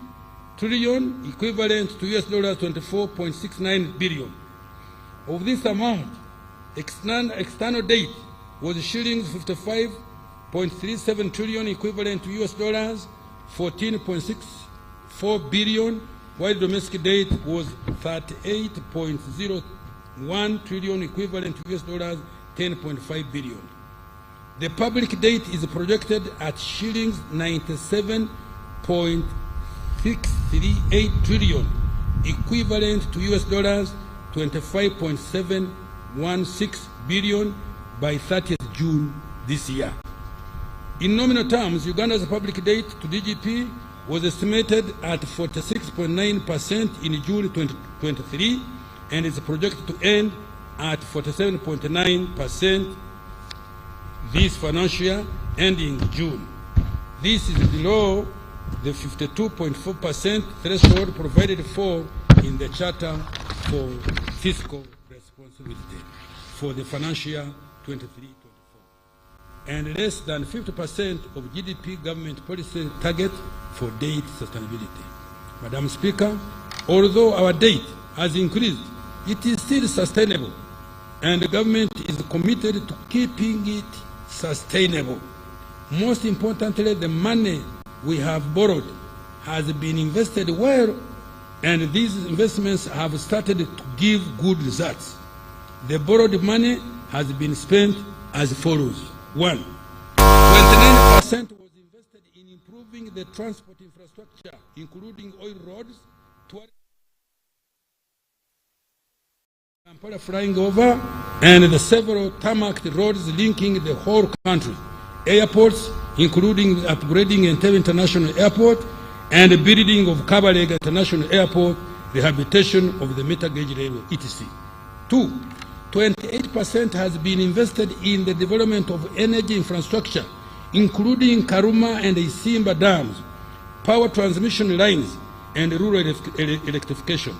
trillion, equivalent to $24.69 billion. Of this amount, external debt was shillings 55.37 trillion, equivalent to $14.64 billion, while domestic debt was 38.01 trillion, equivalent to $10.5 billion. The public debt is projected at shillings 97.638 trillion, equivalent to $25.716 billion by 30th June this year. In nominal terms, Uganda's public debt to GDP was estimated at 46.9% in June 2023 and is projected to end at 47.9% this financial year ending June. This is below the 52.4% threshold provided for in the Charter for Fiscal Responsibility for the financial year 23-24, and less than 50% of GDP government policy target for debt sustainability. Madam Speaker, although our debt has increased, it is still sustainable, and the government is committed to keeping it sustainable. Most importantly, the money we have borrowed has been invested well, and these investments have started to give good results. The borrowed money has been spent as follows. 1, 29% was invested in improving the transport infrastructure, including oil roads, Kampala flying over, and the several tarmac roads linking the whole country, airports, including upgrading Entebbe International Airport, and the building of Kabalega International Airport, rehabilitation of the meter gauge railway, etc. 2, 28% has been invested in the development of energy infrastructure, including Karuma and Isimba dams, power transmission lines, and rural electrification.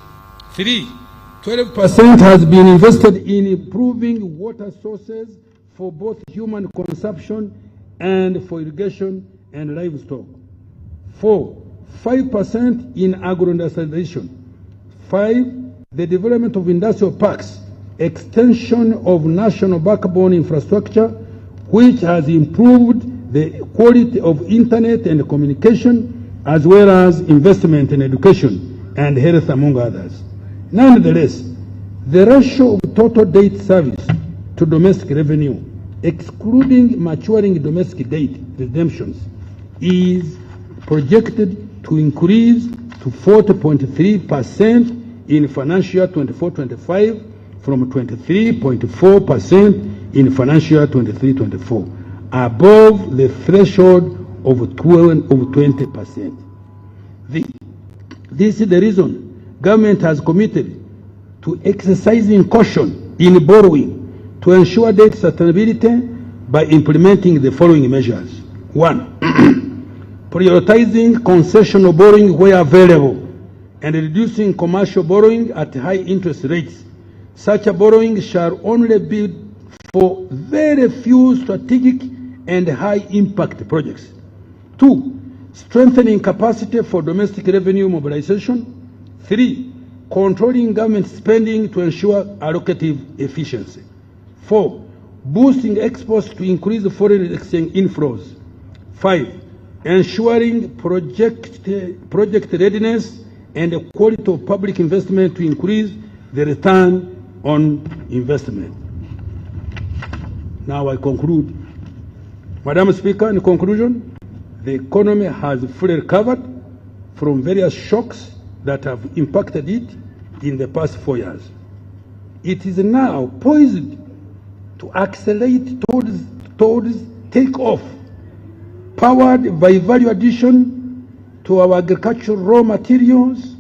3, 12% has been invested in improving water sources for both human consumption and for irrigation and livestock. 4, 5% in agro-industrialization. 5, the development of industrial parks, extension of national backbone infrastructure, which has improved the quality of internet and communication, as well as investment in education and health, among others. Nonetheless, the ratio of total debt service to domestic revenue, excluding maturing domestic debt redemptions, is projected to increase to 40.3% in financial year 24-25 from 23.4% in financial year 23-24, above the threshold of 20%. This is the reason government has committed to exercising caution in borrowing to ensure debt sustainability by implementing the following measures. 1, prioritizing concessional borrowing where available and reducing commercial borrowing at high interest rates. Such a borrowing shall only be for very few strategic and high impact projects. 2, strengthening capacity for domestic revenue mobilization. 3, controlling government spending to ensure allocative efficiency. 4, boosting exports to increase foreign exchange inflows. 5, ensuring project readiness and the quality of public investment to increase the return on investment. Now I conclude. Madam Speaker, in conclusion, the economy has fully recovered from various shocks that have impacted it in the past 4 years. It is now poised to accelerate towards takeoff, powered by value addition to our agricultural raw materials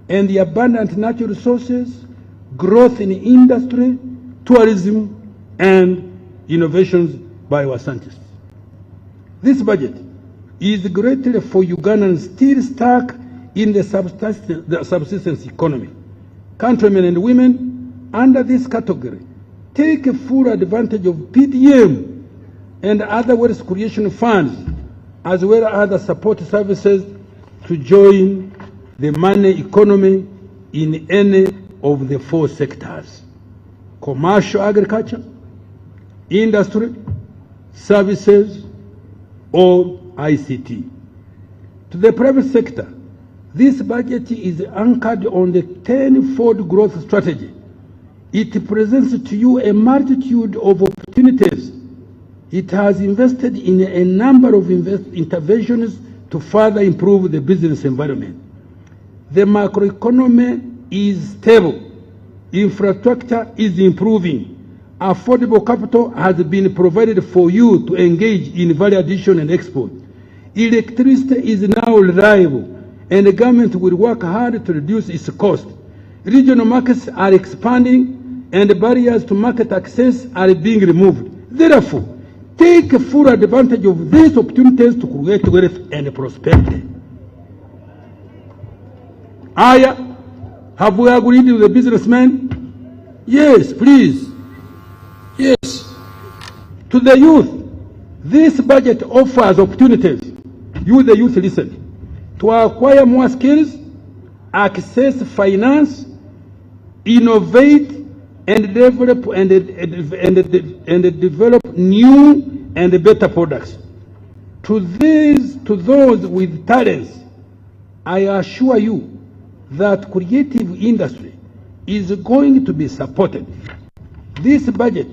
and the abundant natural resources, growth in industry, tourism, and innovations by our scientists. This budget is greatly for Ugandans still stuck in the subsistence economy. Countrymen and women under this category take full advantage of PDM and other wealth creation funds, as well as other support services, to join the money economy in any of the 4 sectors: commercial agriculture, industry, services, or ICT. To the private sector, this budget is anchored on the 10-fold growth strategy. It presents to you a multitude of opportunities. It has invested in a number of interventions to further improve the business environment. The macroeconomy is stable. Infrastructure is improving. Affordable capital has been provided for you to engage in value addition and export. Electricity is now reliable, and the government will work hard to reduce its cost. Regional markets are expanding, and the barriers to market access are being removed. Therefore, take full advantage of these opportunities to create wealth and prosperity. Aya, have we agreed with the businessmen? Yes, please. Yes. To the youth, this budget offers opportunities. You, the youth, listen. To acquire more skills, access finance, innovate, and develop new and better products. To those with talents, I assure you that creative industry is going to be supported. This budget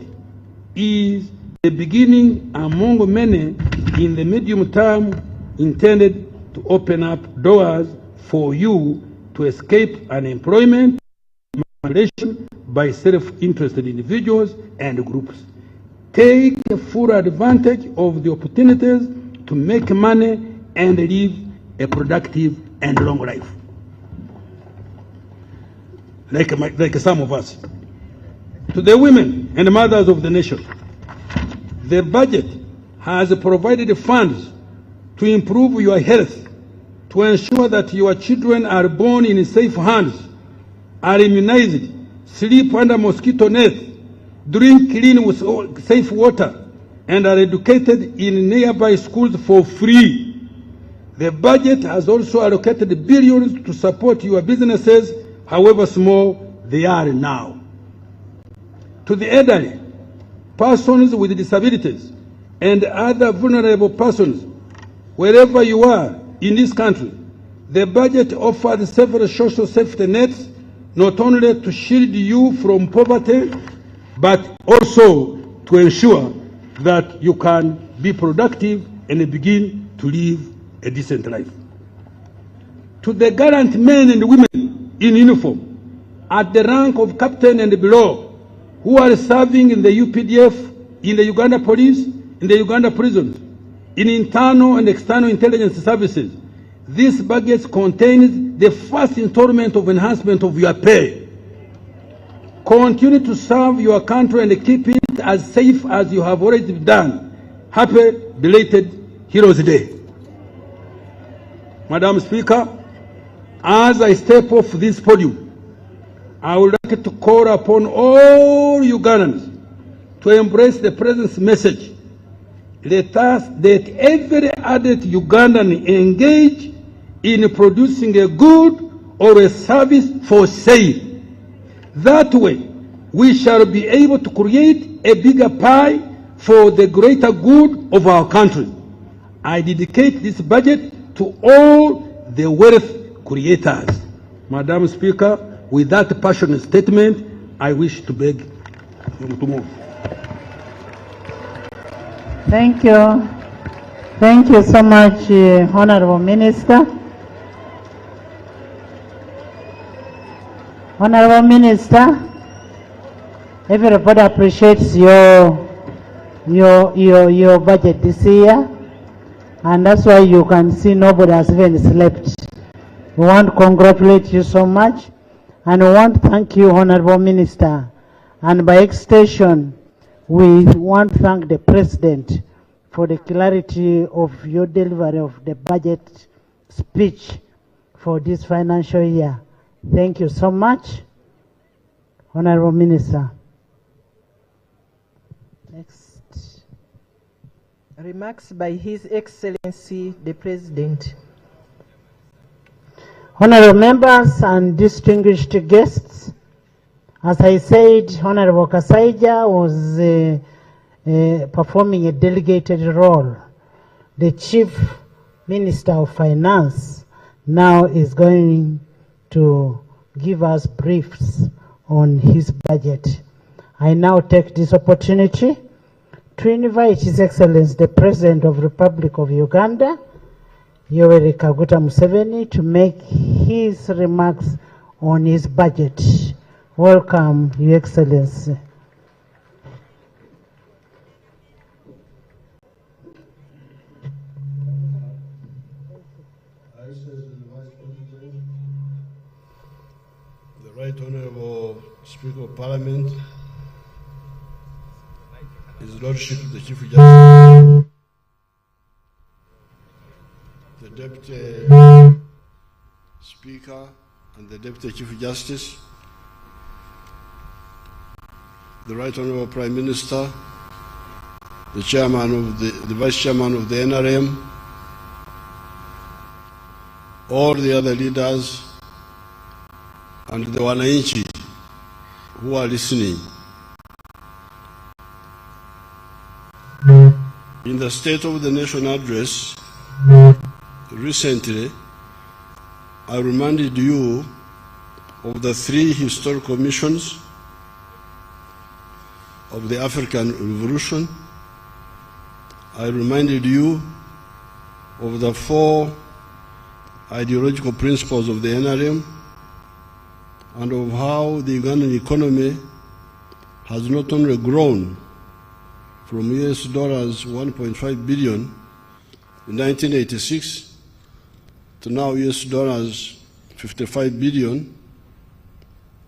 is the beginning among many in the medium term intended to open up doors for you to escape unemployment by self-interested individuals and groups. Take full advantage of the opportunities to make money and live a productive and long life. Like some of us. To the women and mothers of the nation, the budget has provided funds to improve your health to ensure that your children are born in safe hands, are immunized, sleep under mosquito nets, drink clean with safe water, and are educated in nearby schools for free. The budget has also allocated billions to support your businesses, however small they are now. To the elderly, persons with disabilities, and other vulnerable persons, wherever you are in this country, the budget offers several social safety nets, not only to shield you from poverty, but also to ensure that you can be productive and begin to live a decent life. To the gallant men and women in uniform, at the rank of captain and below, who are serving in the UPDF, in the Uganda police, in the Uganda prisons, in internal and external intelligence services, this budget contains the first installment of enhancement of your pay. Continue to serve your country and keep it as safe as you have already done. Happy belated Heroes Day. Madam Speaker, as I step off this podium, I would like to call upon all Ugandans to embrace the President's message. Let every adult Ugandan engage in producing a good or a service for sale. That way, we shall be able to create a bigger pie for the greater good of our country. I dedicate this budget to all the wealth creators. Madam Speaker, with that passionate statement, I wish to beg you to move. Thank you. Thank you so much, Honorable Minister. Honorable Minister, everybody appreciates your budget this year, and that's why you can see nobody has even slept. We want to congratulate you so much, and we want to thank you, Honorable Minister. And by extension, we want to thank the President for the clarity of your delivery of the budget speech for this financial year. Thank you so much, Honorable Minister. Next. Remarks by His Excellency the President. Honorable members and distinguished guests, as I said, Honorable Kasaija was performing a delegated role. The Chief Minister of Finance now is going to give us briefs on his budget. I now take this opportunity to invite His Excellency the President of the Republic of Uganda, Yoweri Kaguta Museveni, to make his remarks on his budget. Welcome, Your Excellency. The Right Honorable Speaker of Parliament, His Lordship the Chief Justice, the Deputy Speaker and the Deputy Chief Justice, the Right Honorable Prime Minister, the Chairman of the Vice Chairman of the NRM, all the other leaders, and the Wananchi who are listening. In the State of the Nation address, recently, I reminded you of the 3 historical missions of the African Revolution. I reminded you of the 4 ideological principles of the NRM, and of how the Ugandan economy has not only grown from US dollars 1.5 billion in 1986 to now US dollars 55 billion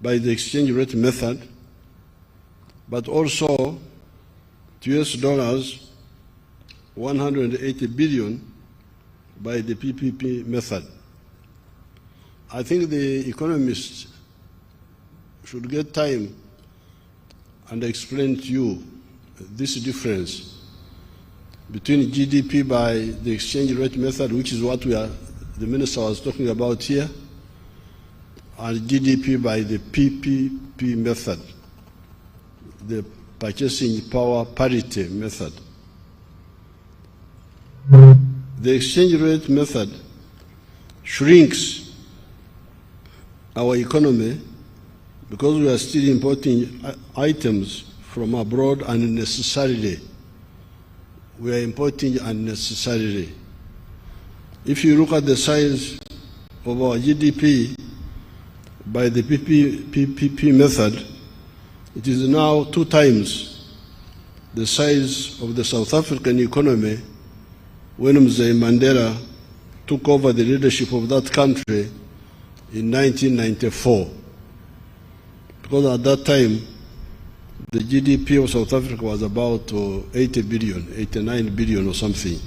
by the exchange rate method, but also to US dollars 180 billion by the PPP method. I think the economists should get time and explain to you this difference between GDP by the exchange rate method, which is what the minister was talking about here, and GDP by the PPP method, the purchasing power parity method. The exchange rate method shrinks our economy because we are still importing items from abroad unnecessarily. We are importing unnecessarily. If you look at the size of our GDP by the PPP method, it is now 2 times the size of the South African economy when Museveni Mandela took over the leadership of that country in 1994. Because at that time, the GDP of South Africa was about 80 billion, 89 billion or something.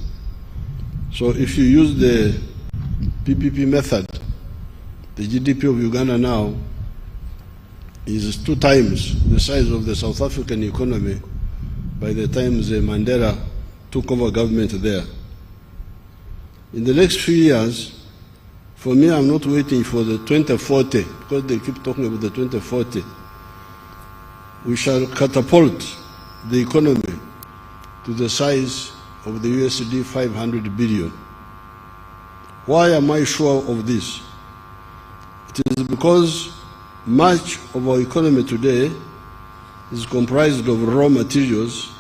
So if you use the PPP method, the GDP of Uganda now is 2 times the size of the South African economy by the time Mandela took over government there. In the next few years, for me, I'm not waiting for the 2040, because they keep talking about the 2040. We shall catapult the economy to the size of the USD 500 billion. Why am I sure of this? It is because much of our economy today is comprised of raw materials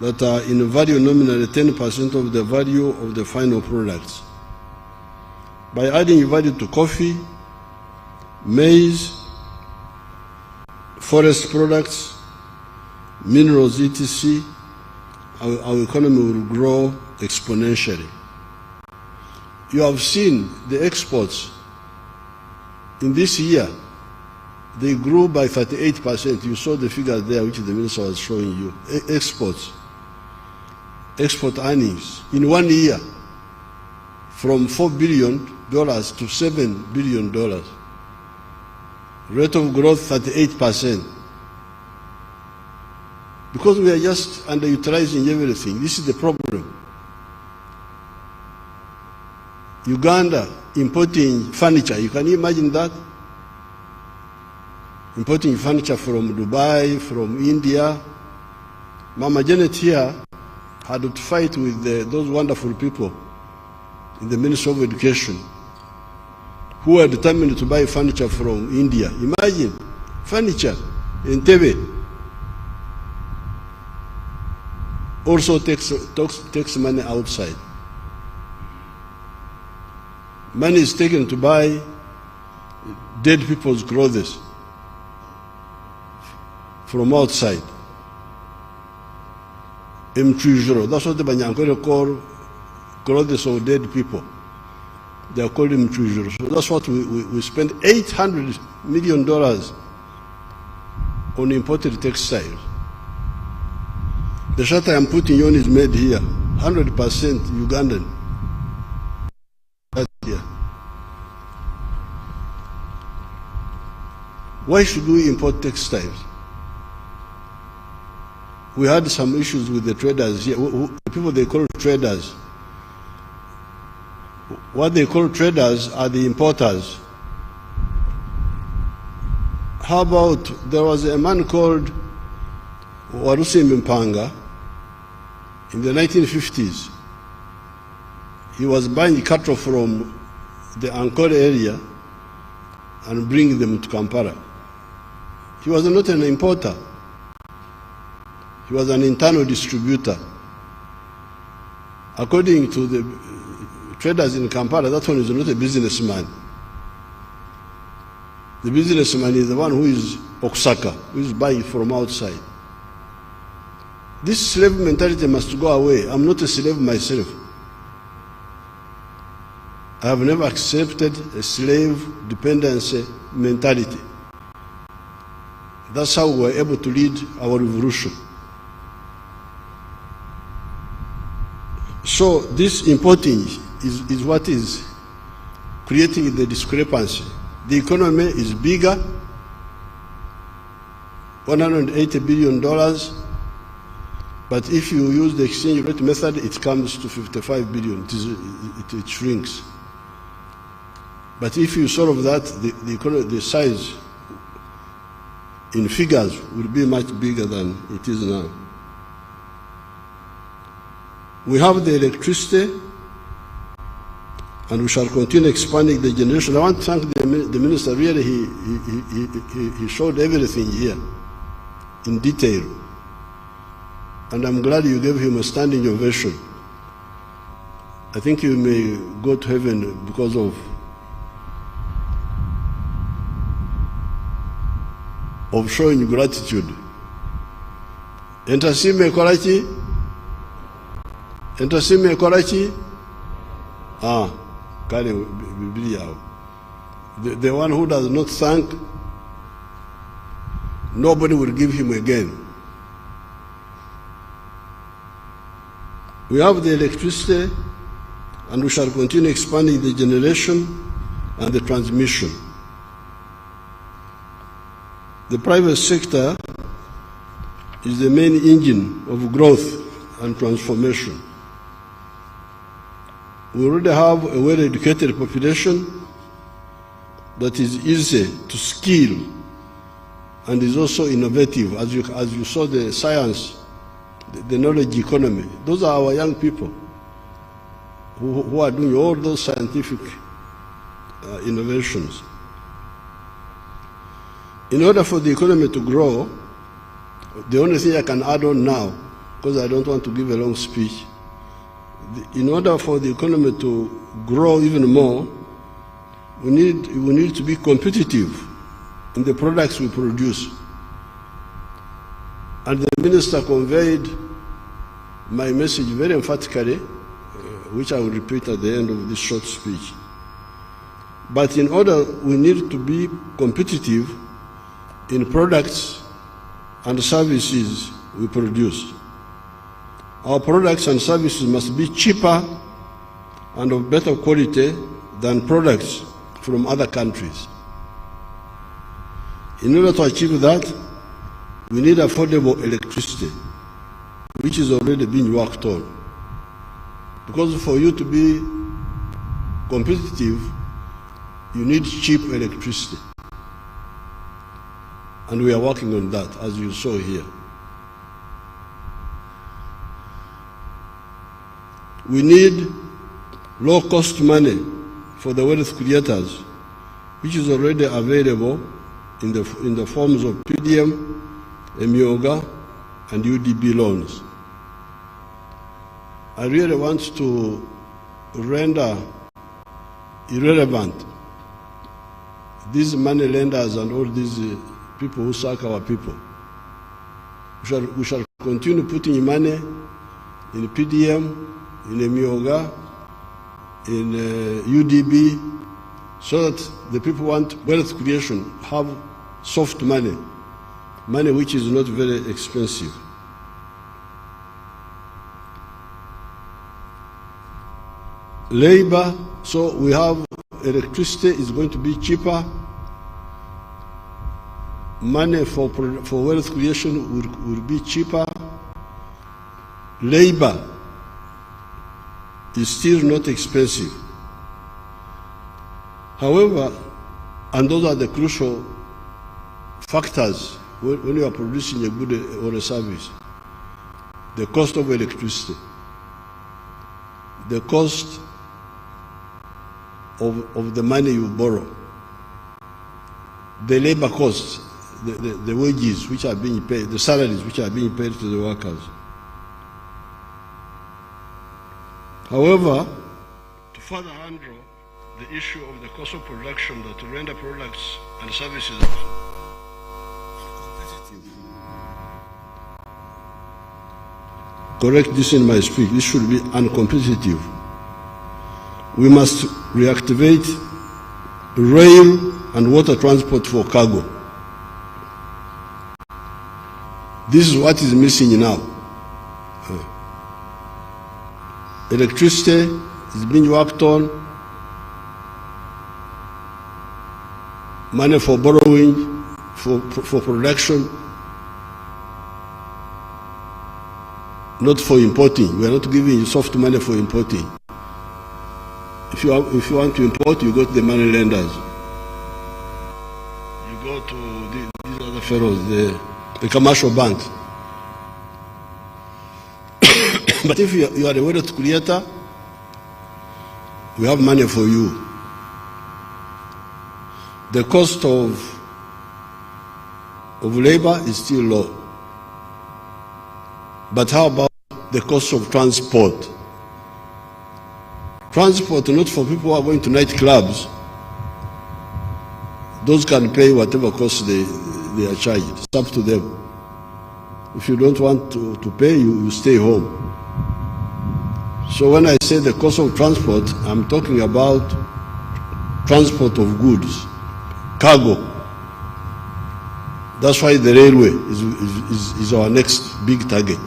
that are in value nominally 10% of the value of the final products. By adding value to coffee, maize, forest products, minerals, etc., our economy will grow exponentially. You have seen the exports in this year. They grew by 38%. You saw the figures there which the minister was showing you. Export earnings in 1 year from $4 billion to $7 billion. Rate of growth 38%. Because we are just underutilizing everything. This is the problem. Uganda importing furniture. You can imagine that? Importing furniture from Dubai, from India. Mama Janet here had to fight with those wonderful people in the Ministry of Education who were determined to buy furniture from India. Imagine, furniture in Tebe also takes money outside. Money is taken to buy dead people's clothes from outside. That's what the Banyankore call clothes of dead people. They are called mtwijuro. So that's what we spend $800 million on imported textiles. The shirt I am putting on is made here, 100% Ugandan. Right here. Why should we import textiles? We had some issues with the traders here, the people they call traders. What they call traders are the importers. How about, there was a man called Warusi Mpanga in the 1950s. He was buying cattle from the Ankole area and bringing them to Kampala. He was not an importer. He was an internal distributor. According to the traders in Kampala, that one is not a businessman. The businessman is the one who is Okusaka, who is buying from outside. This slave mentality must go away. I'm not a slave myself. I have never accepted a slave dependency mentality. That's how we were able to lead our revolution. So this importing is what is creating the discrepancy. The economy is bigger, $180 billion, but if you use the exchange rate method, it comes to 55 billion. It shrinks. But if you solve that, the size in figures will be much bigger than it is now. We have the electricity, and we shall continue expanding the generation. I want to thank the minister. Really, he showed everything here in detail, and I'm glad you gave him a standing ovation. I think you may go to heaven because of showing gratitude. Entasime Karachi? Entasime Karachi? The one who does not thank, nobody will give him again. We have the electricity, and we shall continue expanding the generation and the transmission. The private sector is the main engine of growth and transformation. We already have a well-educated population that is easy to skill and is also innovative. As you saw, the science, the knowledge economy, those are our young people who are doing all those scientific innovations. In order for the economy to grow, the only thing I can add on now, because I don't want to give a long speech, in order for the economy to grow even more, we need to be competitive in the products we produce. And the minister conveyed my message very emphatically, which I will repeat at the end of this short speech. But in order, we need to be competitive in products and services we produce. Our products and services must be cheaper and of better quality than products from other countries. In order to achieve that, we need affordable electricity, which is already being worked on. Because for you to be competitive, you need cheap electricity. And we are working on that, as you saw here. We need low-cost money for the wealth creators, which is already available in the forms of PDM, Emyoga, and UDB loans. I really want to render irrelevant these money lenders and all these people who suck our people. We shall continue putting money in PDM, in Emyoga, in UDB, so that the people who want wealth creation have soft money, money which is not very expensive. Labor, so we have electricity is going to be cheaper. Money for wealth creation will be cheaper. Labor is still not expensive. However, and those are the crucial factors when you are producing a good or a service: the cost of electricity, the cost of the money you borrow, the labor costs, the wages which are being paid, the salaries which are being paid to the workers. However, to further handle the issue of the cost of production that to render products and services competitive. Correct this in my speech. This should be uncompetitive. We must reactivate rail and water transport for cargo. This is what is missing now. Electricity is being worked on. Money for borrowing, for production, not for importing. We are not giving you soft money for importing. If you want to import, you go to the money lenders. You go to these other fellows, the commercial banks. But if you are a wealth creator, we have money for you. The cost of labor is still low. But how about the cost of transport? Transport not for people who are going to nightclubs. Those can pay whatever cost they are charged. It's up to them. If you don't want to pay, you stay home. So when I say the cost of transport, I'm talking about transport of goods, cargo. That's why the railway is our next big target.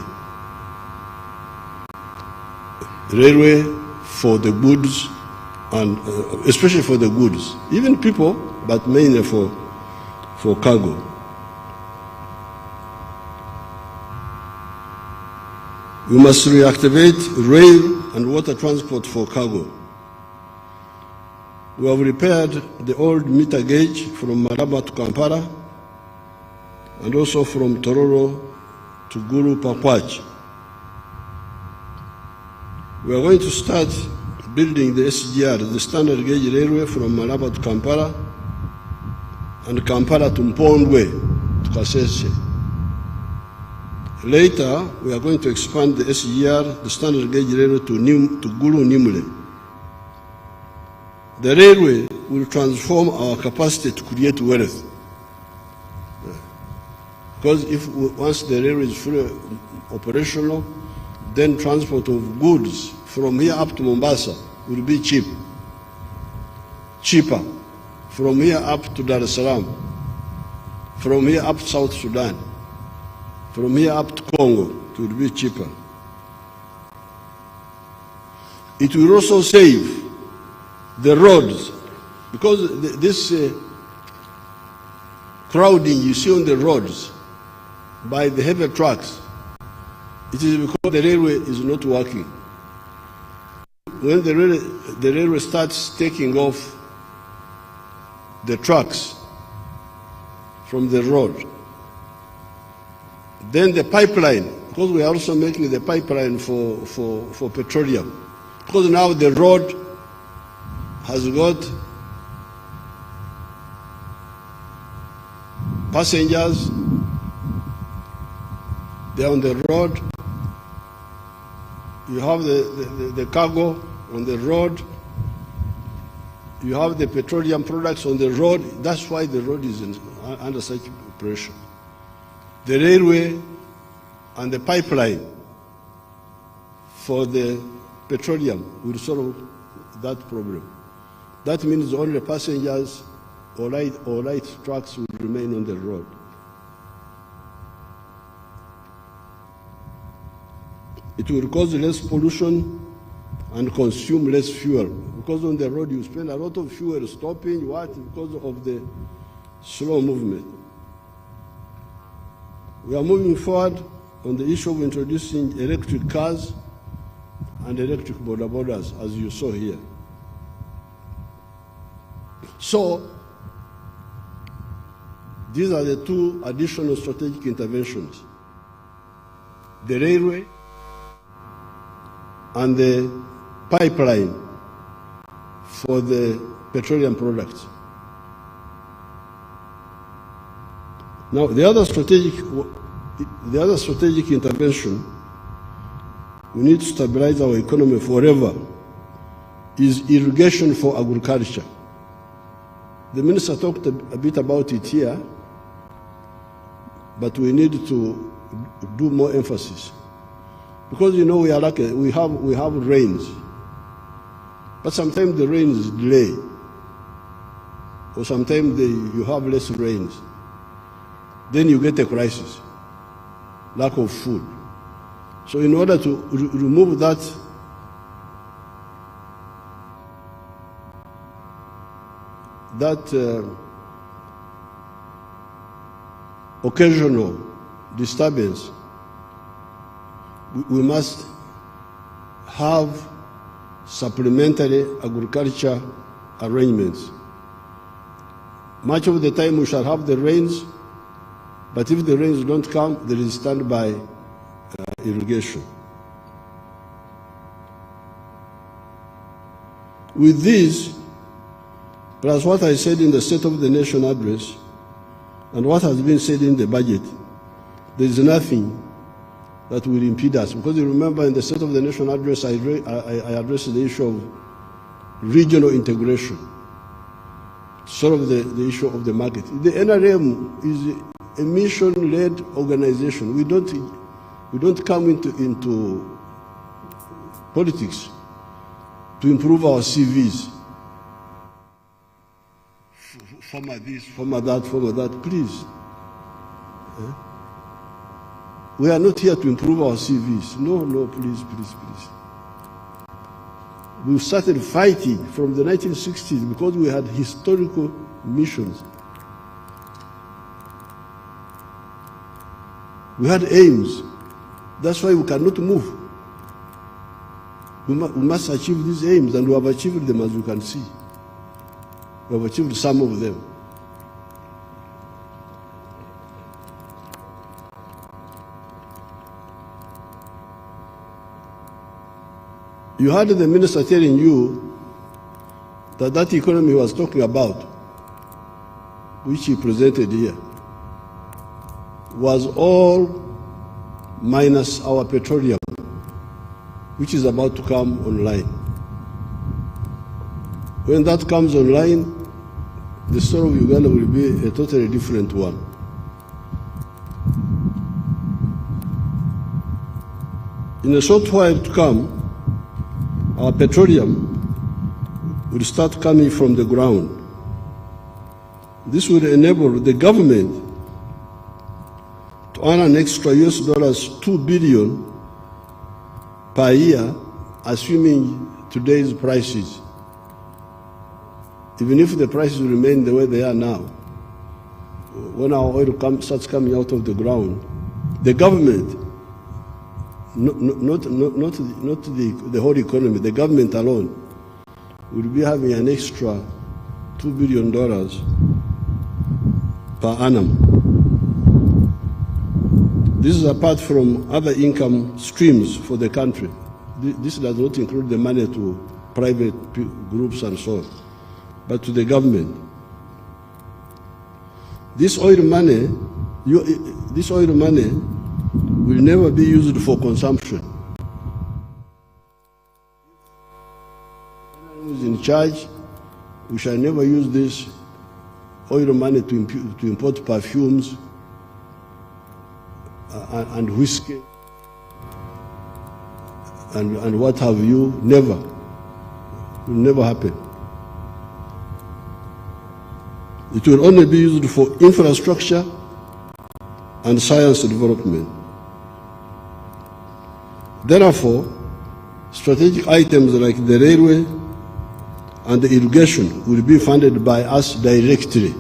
Railway for the goods, and especially for the goods, even people, but mainly for cargo. We must reactivate rail and water transport for cargo. We have repaired the old meter gauge from Maraba to Kampala and also from Kololo to Gulu Pakwach. We are going to start building the SGR, the standard gauge railway from Maraba to Kampala and Kampala to Mpondwe to Kasese. Later, we are going to expand the SGR, the standard gauge railway, to Gulu Nimule. The railway will transform our capacity to create wealth. Because once the railway is fully operational, then transport of goods from here up to Mombasa will be cheaper. From here up to Dar es Salaam, from here up to South Sudan, from here up to Congo, it will be cheaper. It will also save the roads, because this crowding you see on the roads by the heavy trucks, it is because the railway is not working. When the railway starts taking off the trucks from the road, then the pipeline, because we are also making the pipeline for petroleum, because now the road has got passengers, they're on the road, you have the cargo on the road, you have the petroleum products on the road. That's why the road is under such pressure. The railway and the pipeline for the petroleum will solve that problem. That means only passengers or light trucks will remain on the road. It will cause less pollution and consume less fuel, because on the road you spend a lot of fuel stopping, because of the slow movement. We are moving forward on the issue of introducing electric cars and electric border borders, as you saw here. So, these are the two additional strategic interventions: the railway and the pipeline for the petroleum products. Now, the other strategic intervention we need to stabilize our economy forever is irrigation for agriculture. The minister talked a bit about it here, but we need to do more emphasis. Because we are lucky, we have rains, but sometimes the rains delay, or sometimes you have less rains. Then you get a crisis, lack of food. So in order to remove that that occasional disturbance, we must have supplementary agriculture arrangements. Much of the time we shall have the rains, but if the rains don't come, there is standby irrigation. With this, plus what I said in the State of the Nation address, and what has been said in the budget, there is nothing that will impede us. Because you remember in the State of the Nation address, I addressed the issue of regional integration, sort of the issue of the market. The NRM is a mission-led organization. We don't come into politics to improve our CVs. Former this, former that, please. We are not here to improve our CVs. No, please. We started fighting from the 1960s because we had historical missions. We had aims. That's why we cannot move. We must achieve these aims, and we have achieved them, as you can see. We have achieved some of them. You heard the minister telling you that economy he was talking about, which he presented here, was all minus our petroleum, which is about to come online. When that comes online, the story of Uganda will be a totally different one. In a short while to come, our petroleum will start coming from the ground. This will enable the government to earn an extra $2 billion per year, assuming today's prices. Even if the prices remain the way they are now, when our oil starts coming out of the ground, the government, not the whole economy, the government alone, will be having an extra $2 billion per annum. This is apart from other income streams for the country. This does not include the money to private groups and so on, but to the government. This oil money will never be used for consumption. Who is in charge? We shall never use this oil money to import perfumes and whiskey and what have you. Never. It will never happen. It will only be used for infrastructure and science development. Therefore, strategic items like the railway and the irrigation will be funded by us directly.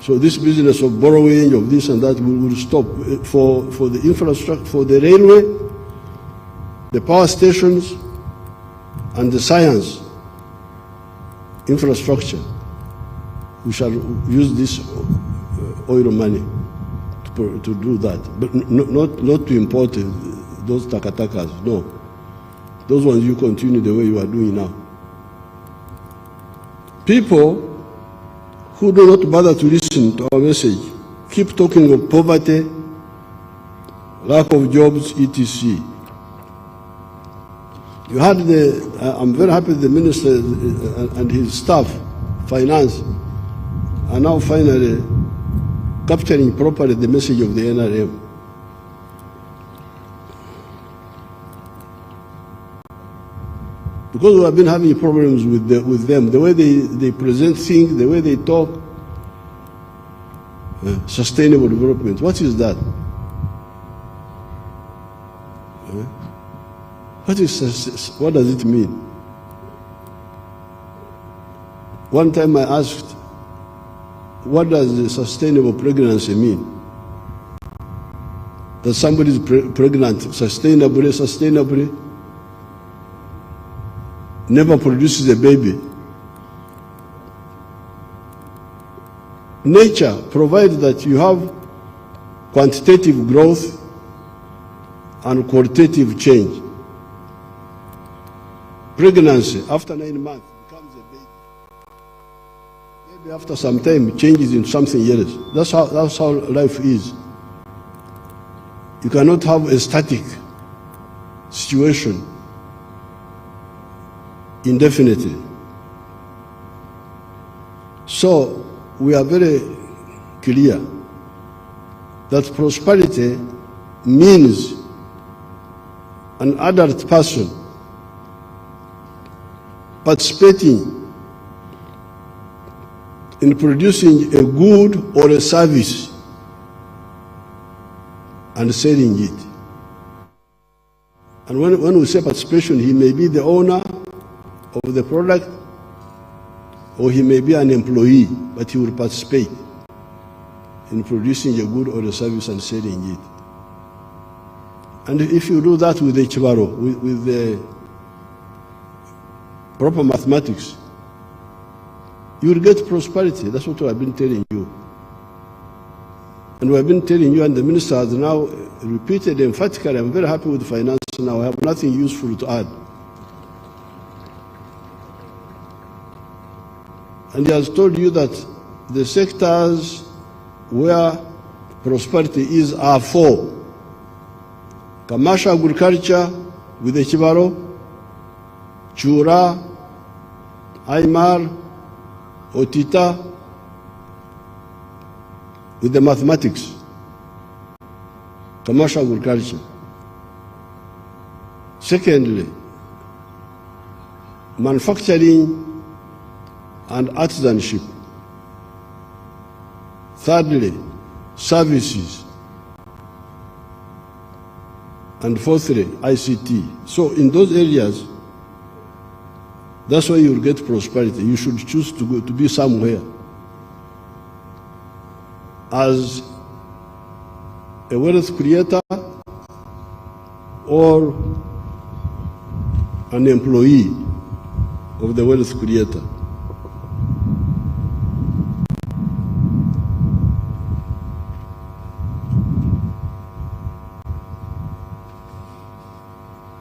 So this business of borrowing of this and that will stop. For the infrastructure, for the railway, the power stations, and the science infrastructure, we shall use this oil money to do that, but not to import those takatakas. No, those ones you continue the way you are doing now. People who do not bother to listen to our message keep talking of poverty, lack of jobs, etc. You had I'm very happy the minister and his staff, finance, are now finally capturing properly the message of the NRM. Because we have been having problems with them, the way they present things, the way they talk. Sustainable development, what is that? What does it mean? One time I asked, what does a sustainable pregnancy mean? That somebody is pregnant sustainably, never produces a baby. Nature provides that you have quantitative growth and qualitative change. Pregnancy, after 9 months, becomes a baby. Maybe after some time, changes into something else. That's how life is. You cannot have a static situation indefinitely. So we are very clear that prosperity means an adult person participating in producing a good or a service and selling it. And when we say participation, he may be the owner of the product, or he may be an employee, but he will participate in producing a good or a service and selling it. And if you do that with the chibaro, with the proper mathematics, you will get prosperity. That's what I've been telling you. And we have been telling you, and the minister has now repeated emphatically, I'm very happy with finance now. I have nothing useful to add. And he has told you that the sectors where prosperity is are 4. Commercial agriculture with the Chibaro, Chura, Aymar, Otita, with the mathematics. Commercial agriculture. Secondly, manufacturing and artisanship. Thirdly, services. And fourthly, ICT. So in those areas, that's why you'll get prosperity. You should choose to be somewhere as a wealth creator or an employee of the wealth creator.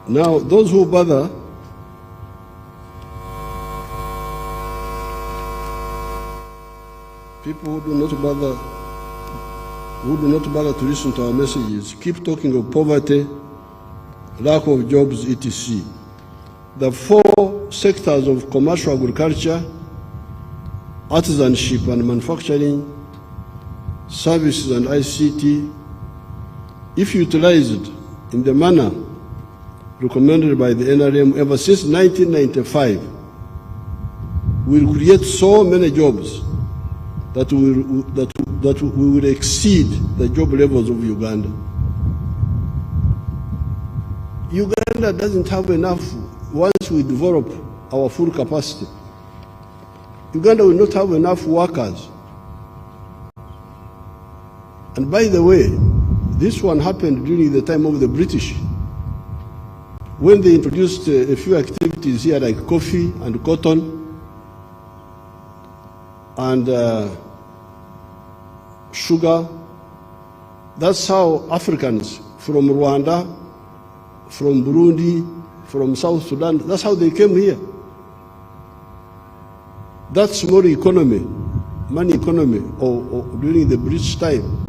Now, those who bother people who do not bother to listen to our messages, keep talking of poverty, lack of jobs, etc. The 4 sectors of commercial agriculture, artisanship and manufacturing, services and ICT, if utilized in the manner recommended by the NRM ever since 1995, will create so many jobs that we will exceed the job levels of Uganda. Uganda doesn't have enough once we develop our full capacity. Uganda will not have enough workers. And by the way, this one happened during the time of the British, when they introduced a few activities here like coffee and cotton and sugar. That's how Africans from Rwanda, from Burundi, from South Sudan, that's how they came here. That small economy, money economy, or during the British time,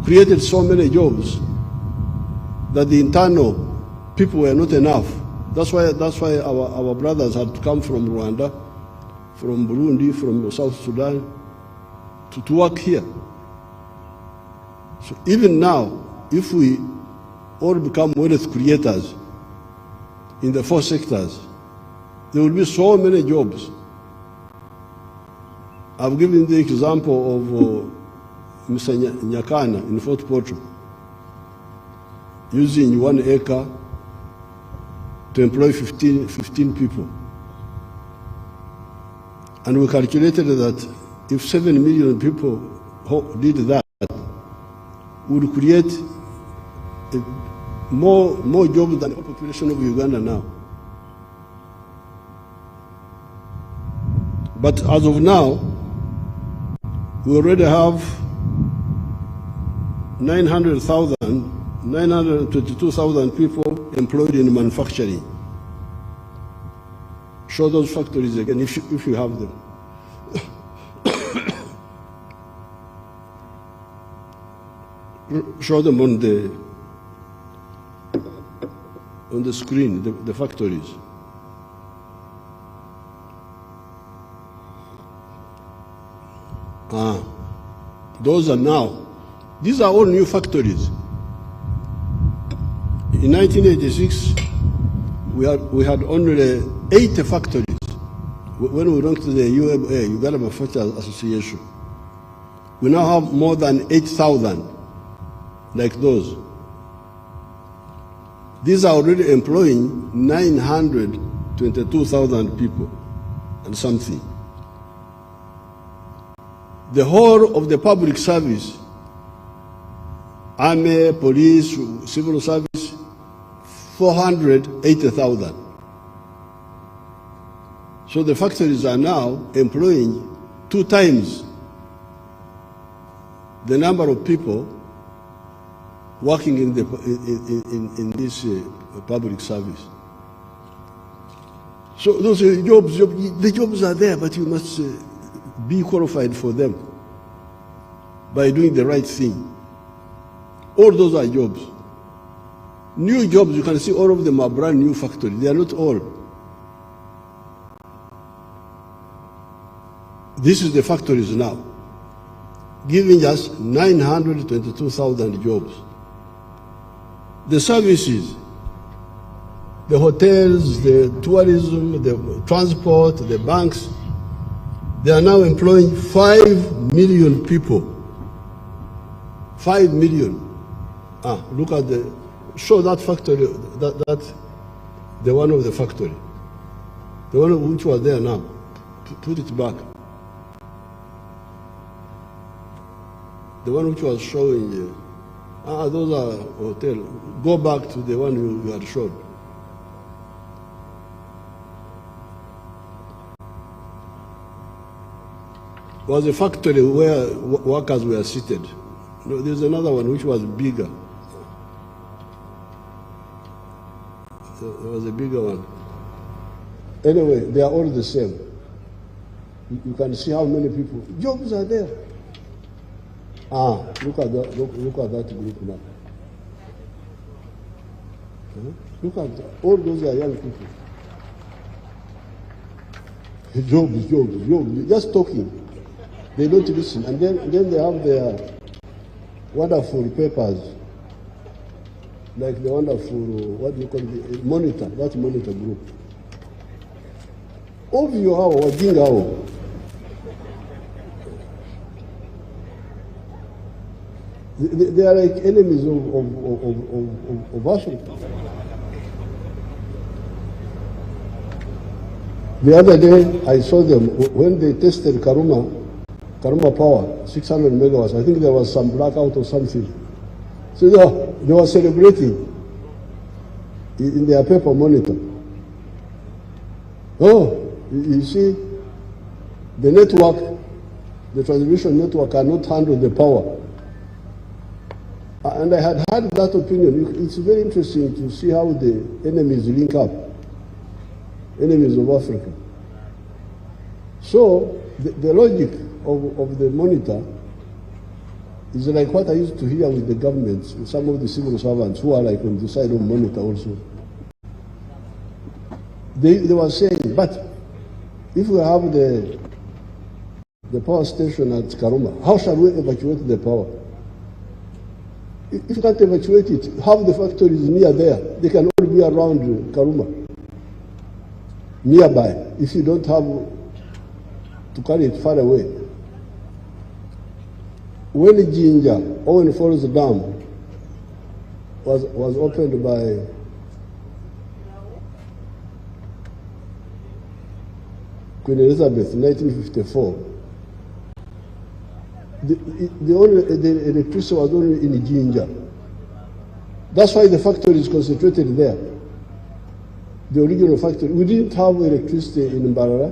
created so many jobs that the internal people were not enough. That's why our brothers had to come from Rwanda, from Burundi, from South Sudan, to work here. So even now, if we all become wealth creators in the 4 sectors, there will be so many jobs. I've given the example of Mr. Nyakana in Fort Portal, using 1 acre to employ 15 people. And we calculated that if 7 million people did that, we would create more jobs than the population of Uganda now. But as of now, we already have 922,000 people employed in manufacturing. Show those factories again if you have them. Show them on the screen, the factories. Those are now. These are all new factories. In 1986, we had only 80 factories. When we went to the UMA, Uganda Manufacturers Association, we now have more than 8,000 like those. These are already employing 922,000 people and something. The whole of the public service, army, police, civil service, 480,000. So the factories are now employing 2 times the number of people working in this public service. So those jobs, the jobs are there, but you must be qualified for them by doing the right thing. All those are jobs. New jobs, you can see all of them are brand new factories. They are not all. This is the factories now, giving us 922,000 jobs. The services, the hotels, the tourism, the transport, the banks, they are now employing 5 million people. 5 million. Look at show that factory, the one of the factory. The one which was there now. Put it back. The one which was showing you. Those are hotels. Go back to the one you had showed. It was a factory where workers were seated. No, there's another one which was bigger. There was a bigger one. Anyway, they are all the same. You can see how many people. Jobs are there. Look at that. Look at that group now. Look at that. All those are young people. Jobs. Just talking. They don't listen. And then they have their wonderful papers, like the wonderful, what do you call it, monitor, that monitor group. Ovyo hao, wajinga hao. They are like enemies of Africa. The other day, I saw them when they tested Karuma Power, 600 megawatts. I think there was some blackout or something. So they were celebrating in their paper monitor. You see, the network, the transmission network cannot handle the power. And I had heard that opinion. It's very interesting to see how the enemies link up, enemies of Africa. So the logic of the monitor is like what I used to hear with the governments, with some of the civil servants who are like on the side of monitor also. They were saying, but if we have the power station at Karuma, how shall we evacuate the power? If you can't evacuate it, have the factories near there. They can all be around Karuma, nearby, if you don't have to carry it far away. When Jinja, Owen Falls Dam, was opened by Queen Elizabeth, 1954, the electricity was only in Jinja. That's why the factory is concentrated there. The original factory. We didn't have electricity in Mbarara.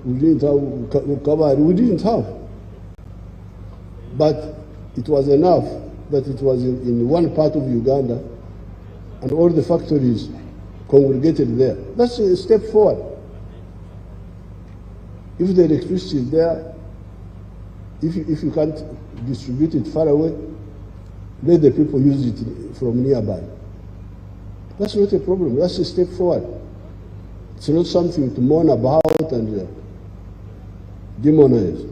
We didn't have Kabari. We didn't have. But it was enough that it was in one part of Uganda and all the factories congregated there. That's a step forward. If the electricity is there, if you can't distribute it far away, let the people use it from nearby. That's not a problem. That's a step forward. It's not something to mourn about and demonize.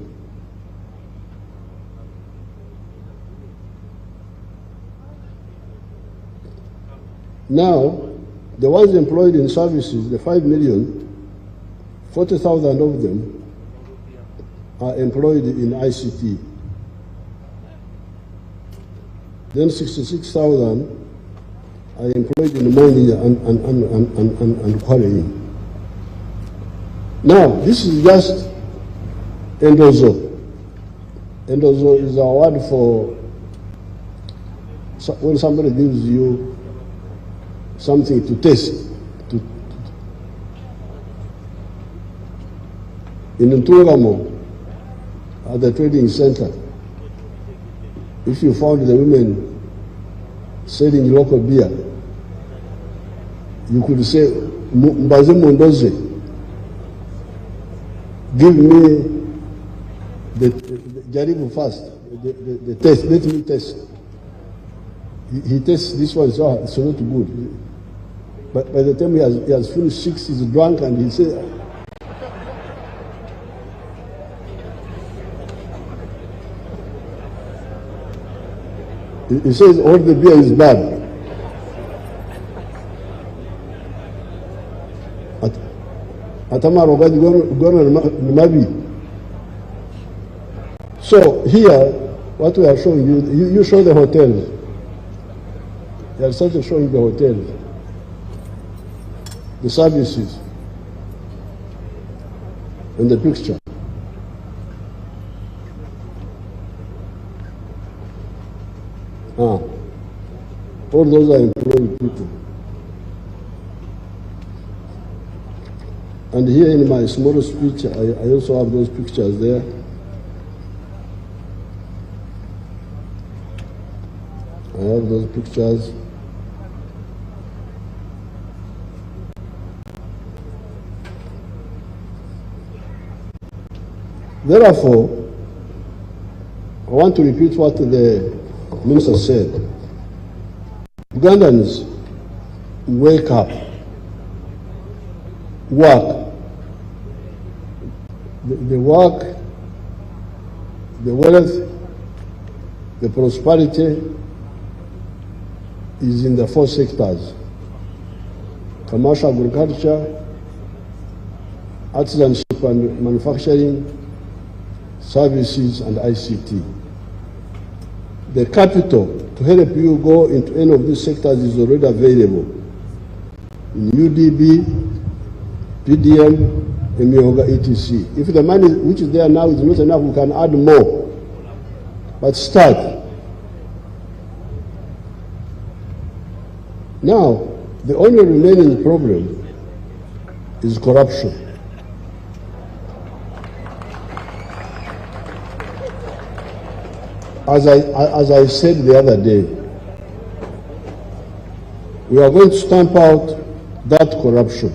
Now, the ones employed in services, the 5 million, 40,000 of them are employed in ICT. Then 66,000 are employed in mining and quarrying. Now, this is just endozo. Endozo is a word for when somebody gives you something to taste. In Ntungamo, at the trading center, if you found the women selling local beer, you could say, Mbaze Mondoze, give me the Jaribu first, the taste, let me taste. He tastes this one, so it's not good. But by the time he has finished 6, he's drunk and he says, he says all the beer is bad. So here, what we are showing you, you show the hotels. They are started showing the hotels, the services, in the picture. All those are employed people. And here in my small speech, I also have those pictures there. I have those pictures. Therefore, I want to repeat what the minister said. Ugandans, wake up, work. The work, the wealth, the prosperity is in the 4 sectors: commercial agriculture, artisanship and manufacturing, services and ICT. The capital to help you go into any of these sectors is already available in UDB, PDM, Emioga, etc. If the money which is there now is not enough, we can add more. But start. Now, the only remaining problem is corruption. As I said the other day, we are going to stamp out that corruption.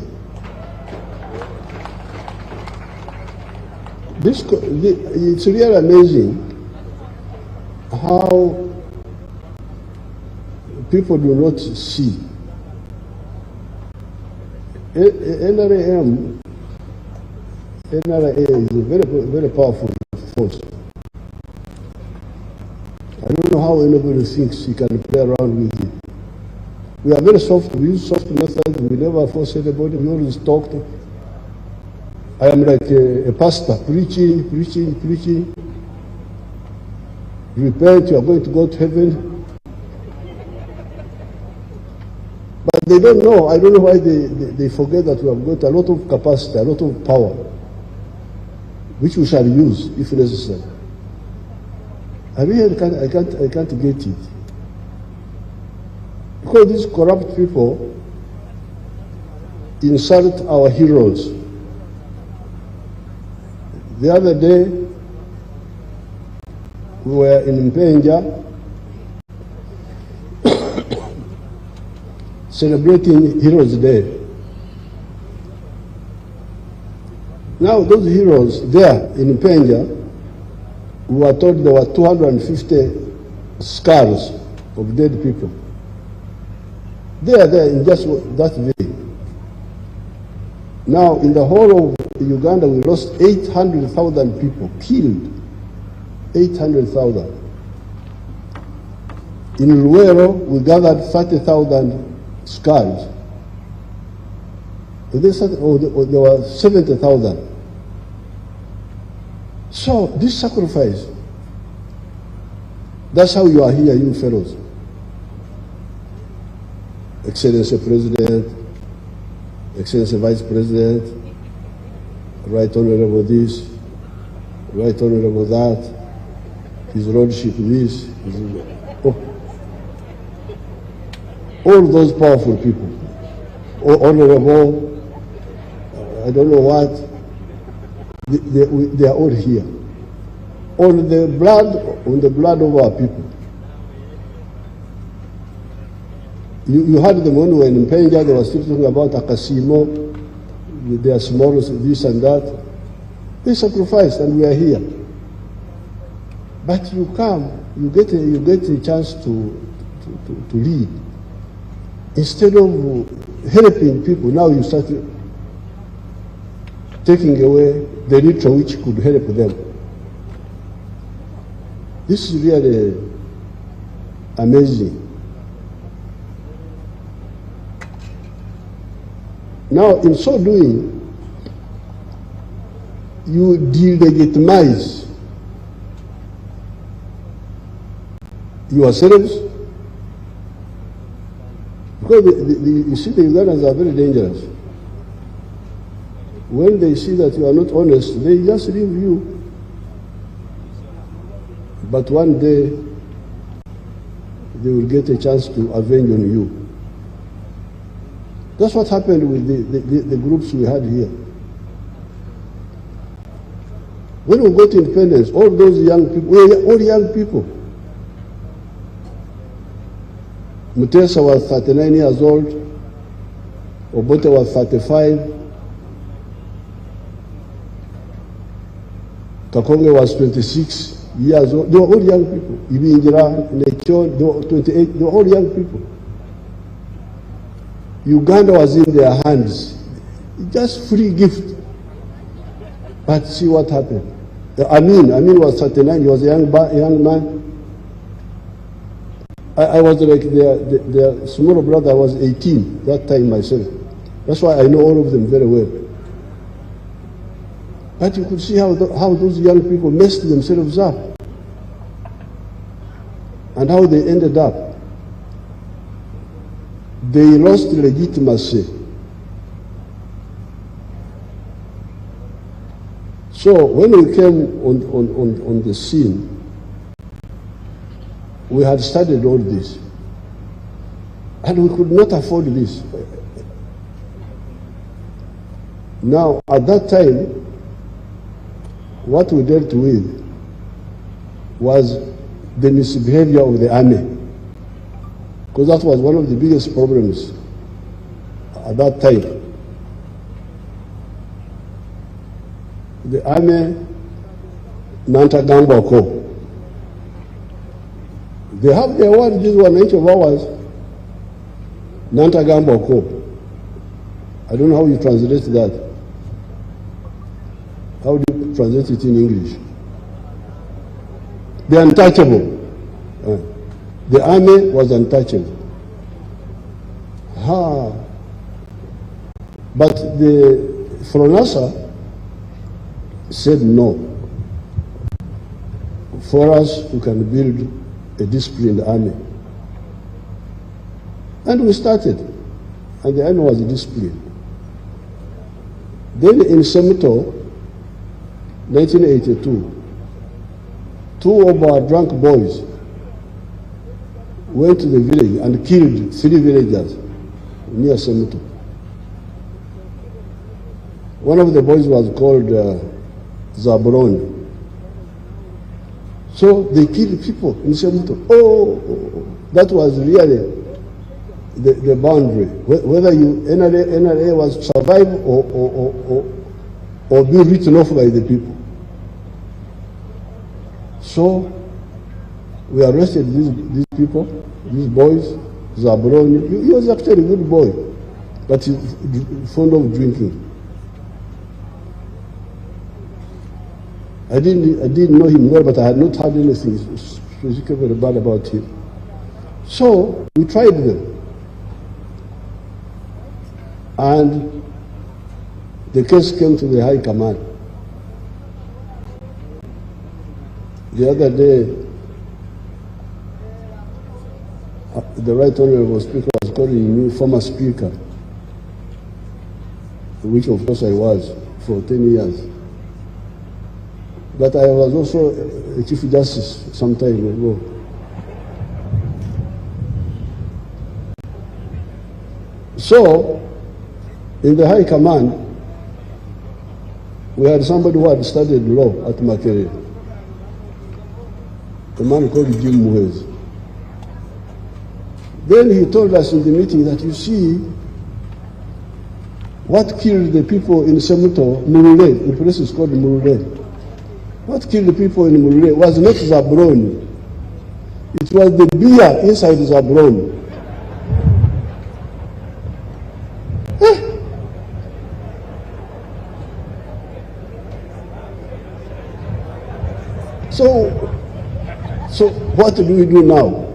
It's really amazing how people do not see. NRA is a very, very powerful force. I don't know how anybody thinks he can play around with it. We are very soft. We use soft methods. We never force anybody. We always talk. I am like a pastor, preaching. Repent, you are going to go to heaven. But they don't know. I don't know why they forget that we have got a lot of capacity, a lot of power. which we shall use if necessary. I mean, I can't get it. Because these corrupt people insult our heroes. The other day, we were in Mpenja celebrating Heroes Day. Now those heroes there in Mpenja, we were told there were 250 skulls of dead people. They are there in just that day. Now in the whole of Uganda, we lost 800,000 people killed. 800,000. In Luero, we gathered 30,000 skulls. There were 70,000. So this sacrifice, that's how you are here, you fellows. Excellency President, Excellency Vice President, Right Honorable this, Right Honorable that, His Lordship this, all those powerful people, Honorable, I don't know what, they are all here. On the blood of our people. You heard them when we were in Mpenja, they were still talking about Akasimo, their small this and that. They sacrificed and we are here. But you come, you get a chance to lead. Instead of helping people, now you start taking away the little which could help them. This is really amazing. Now, in so doing, you delegitimize yourselves, because you see the Ugandans are very dangerous. When they see that you are not honest, they just leave you. But one day, they will get a chance to avenge on you. That's what happened with the groups we had here. When we got independence, all those young people, we were all young people. Mutesa was 39 years old, Obote was 35, Kakonge was 26 years old. They were all young people. Ibinjira, Nechon, they were 28, they were all young people. Uganda was in their hands. Just free gift. But see what happened. Amin was 39, he was a young man. I was like their smaller brother. I was 18 that time myself. That's why I know all of them very well. But you could see how those young people messed themselves up. And how they ended up. They lost legitimacy. So when we came on the scene, we had studied all this. And we could not afford this. Now, at that time, what we dealt with was the misbehavior of the army. Because that was one of the biggest problems at that time. The army, Nantagambako. They have their one, this one, each of ours, Nantagambako. I don't know how you translate that. How do you translate it in English? The untouchable. The army was untouchable. But the Fronasa said no. For us, we can build a disciplined army. And we started. And the army was disciplined. Then in Semito, 1982, two of our drunk boys went to the village and killed 3 villagers near Semuto. One of the boys was called Zabron. So they killed people in Semuto. Oh, that was really the boundary. Whether NRA was to survive or be written off by the people. So we arrested these people, these boys. Zabron, he was actually a good boy, but he's fond of drinking. I didn't know him well, but I had not heard anything specifically bad about him. So we tried them. And the case came to the High Command. The other day, the Right Honorable Speaker was calling me former Speaker, which of course I was for 10 years. But I was also a Chief Justice some time ago. So, in the High Command, we had somebody who had studied law at Makerere, a man called Jim Muhezi. Then he told us in the meeting that, you see, what killed the people in Semuto, Murule, the place is called Murule. What killed the people in Murule was not Zabron. It was the beer inside Zabron. So what do we do now?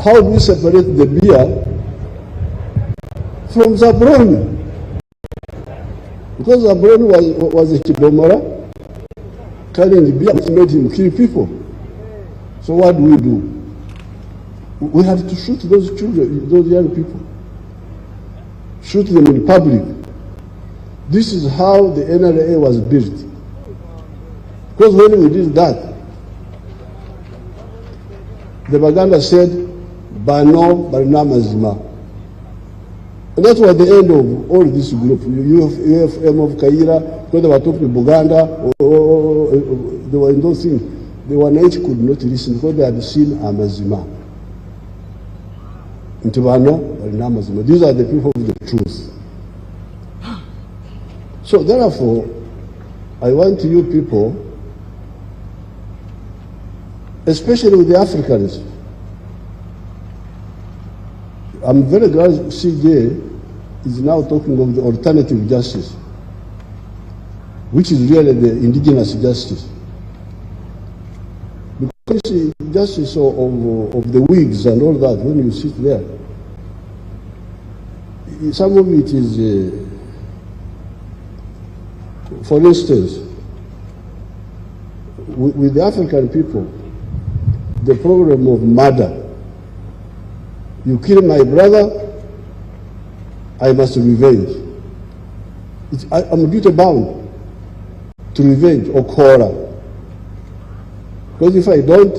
How do we separate the beer from Zabron? Because Zabron was a Chibomara, carrying the beer, which made him kill people. So what do? We have to shoot those children, those young people. Shoot them in public. This is how the NRA was built. Because when we did that, the Baganda said, Bano Barnamazima. And that was the end of all this group. UFM of Kaira, because they were talking Buganda, they were in those things. The Wananchi could not listen because they had seen Amazima. Intubano Barnamazima. These are the people of the truth. So therefore, I want you people, especially with the Africans. I'm very glad CJ is now talking of the alternative justice, which is really the indigenous justice. Because the justice of the wigs and all that, when you sit there, some of it is, for instance, with the African people, the problem of murder. You kill my brother, I must revenge. I'm duty bound to revenge or quarrel. Because if I don't,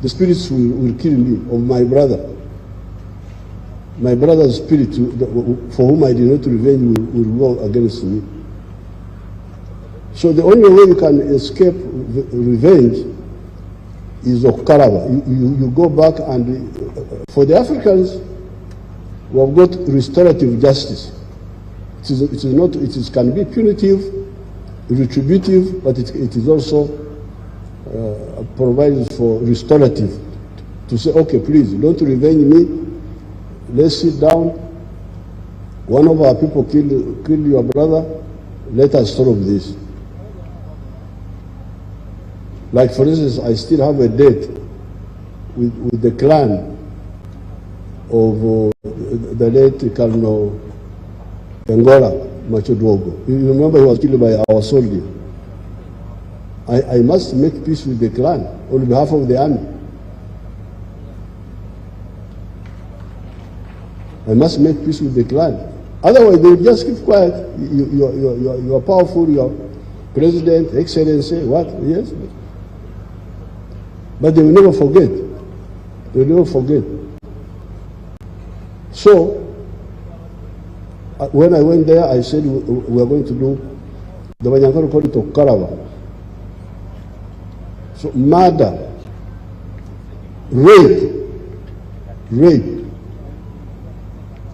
the spirits will kill me, of my brother. My brother's spirit, for whom I did not revenge, will go against me. So the only way you can escape revenge is Okaraba. You go back and, for the Africans, we have got restorative justice. It can be punitive, retributive, but it is also provides for restorative. To say, okay, please, don't revenge me. Let's sit down. One of our people killed your brother. Let us solve this. Like, for instance, I still have a date with the clan of the late Colonel Angola Machodwogo. You remember he was killed by our soldier. I must make peace with the clan on behalf of the army. I must make peace with the clan. Otherwise, they will just keep quiet. You are powerful, you are president, excellency, what? Yes. But they will never forget. They will never forget. So, when I went there, I said we are going to do, the Banyankore call it Okaraba. So, murder, rape,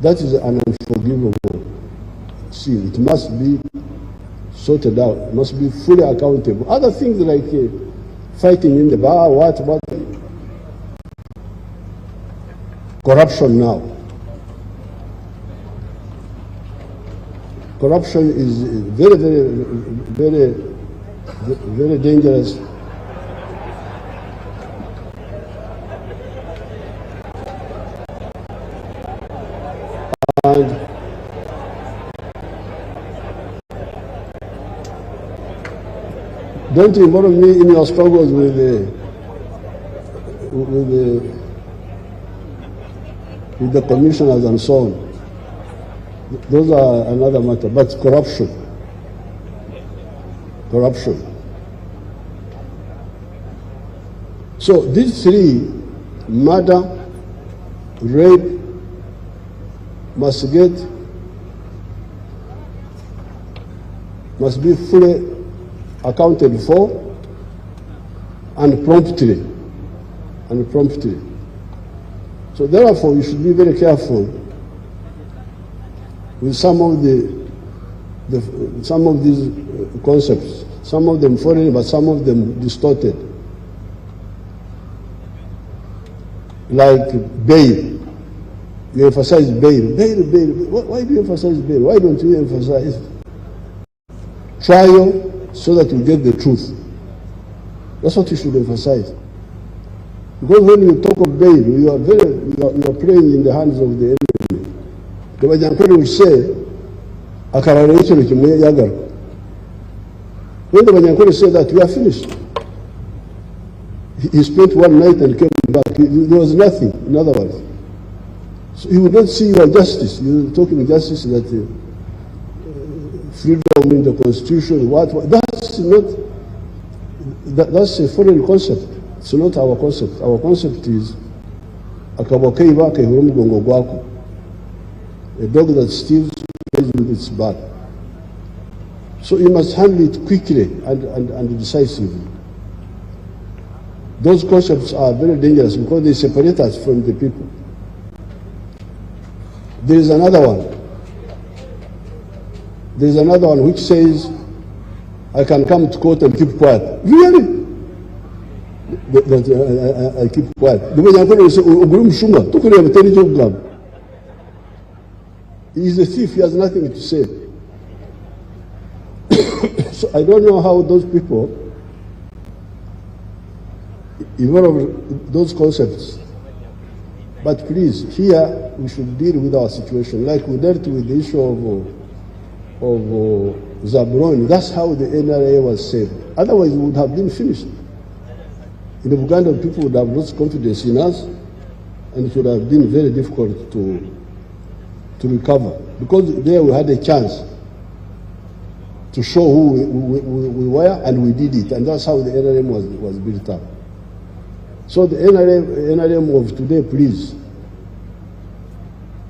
that is an unforgivable sin. It must be sorted out, it must be fully accountable. Other things like fighting in the bar, what, corruption now. Corruption is very dangerous. And don't involve me in your struggles with the commissioners and so on. Those are another matter. But corruption. So these three, murder, rape, must be fully accounted for and promptly. So therefore, you should be very careful with some of these concepts. Some of them foreign, but some of them distorted. Like bail. You emphasize bail. Why do you emphasize bail? Why don't you emphasize trial so that you get the truth? That's what you should emphasize. Because when you talk of bail, you are playing in the hands of the enemy. The Banyankore will say, when the Banyankore said that, we are finished. He spent one night and came back. There was nothing, in other words. So you would not see your justice. You're talking justice that freedom in the constitution, that's a foreign concept. It's not our concept. Our concept is a dog that steals pays with its back. So you must handle it quickly and decisively. Those concepts are very dangerous because they separate us from the people. There is another one. There is another one which says, I can come to court and keep quiet. Really? I keep quiet. He is a thief, he has nothing to say. So I don't know how those people evolve those concepts. But please, here we should deal with our situation like we dealt with the issue of Zabroni. That's how the NRA was saved. Otherwise, we would have been finished. In Uganda, people would have lost confidence in us, and it would have been very difficult to recover. Because there we had a chance to show who we were, and we did it. And that's how the NRM was built up. So the NRM of today, please.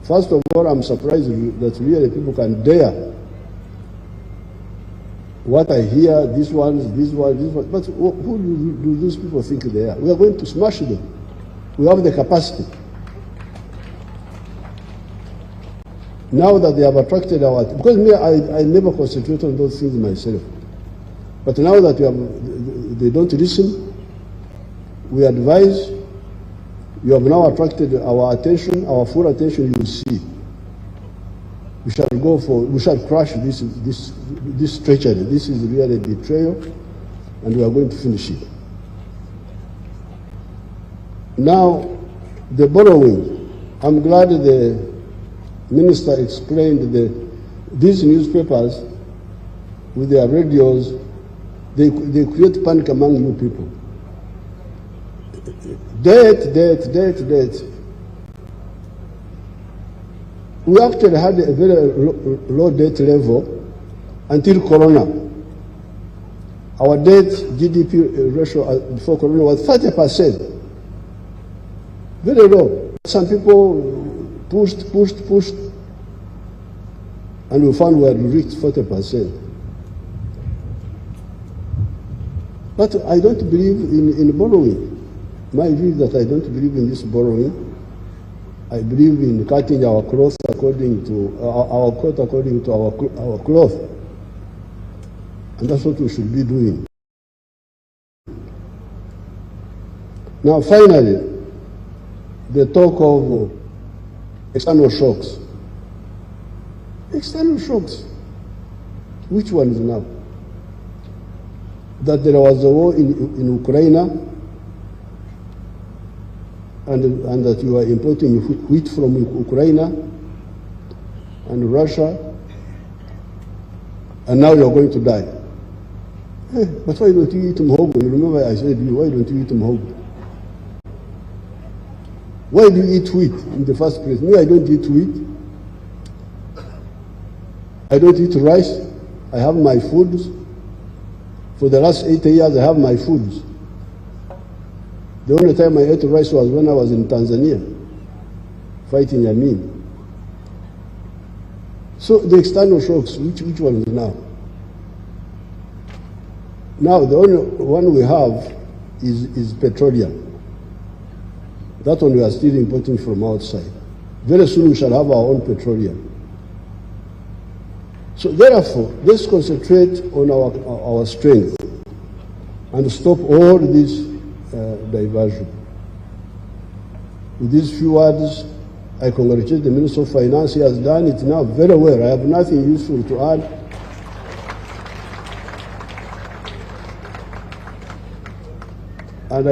First of all, I'm surprised that really people can dare what I hear, these ones. But who do these people think they are? We are going to smash them. We have the capacity. Now that they have attracted because me, I never concentrate on those things myself. But now that they don't listen, we advise, you have now attracted our attention, our full attention, you will see. We shall crush this treachery. This is really a betrayal, and we are going to finish it. Now, the borrowing. I'm glad the minister explained these newspapers with their radios, they create panic among you people. Debt. We actually had a very low debt level until Corona. Our debt GDP ratio before Corona was 30%. Very low. Some people pushed, and we found we had reached 40%. But I don't believe in borrowing. My view is that I don't believe in this borrowing. I believe in cutting our cloth according to our coat according to our cloth, and that's what we should be doing. Now, finally, the talk of external shocks. External shocks. Which one is now? That there was a war in Ukraine, and that you are importing wheat from Ukraine and Russia, and now you are going to die. Hey, but why don't you eat muhogo? You remember I said to you, why don't you eat muhogo? Why do you eat wheat in the first place? Me, I don't eat wheat. I don't eat rice. I have my foods. For the last 80 years, I have my foods. The only time I ate rice was when I was in Tanzania, fighting Amin. So the external shocks, which one is now? Now the only one we have is petroleum. That one we are still importing from outside. Very soon we shall have our own petroleum. So therefore, let's concentrate on our strength and stop all this diversion. With these few words, I congratulate the Minister of Finance. He has done it now very well. I have nothing useful to add. And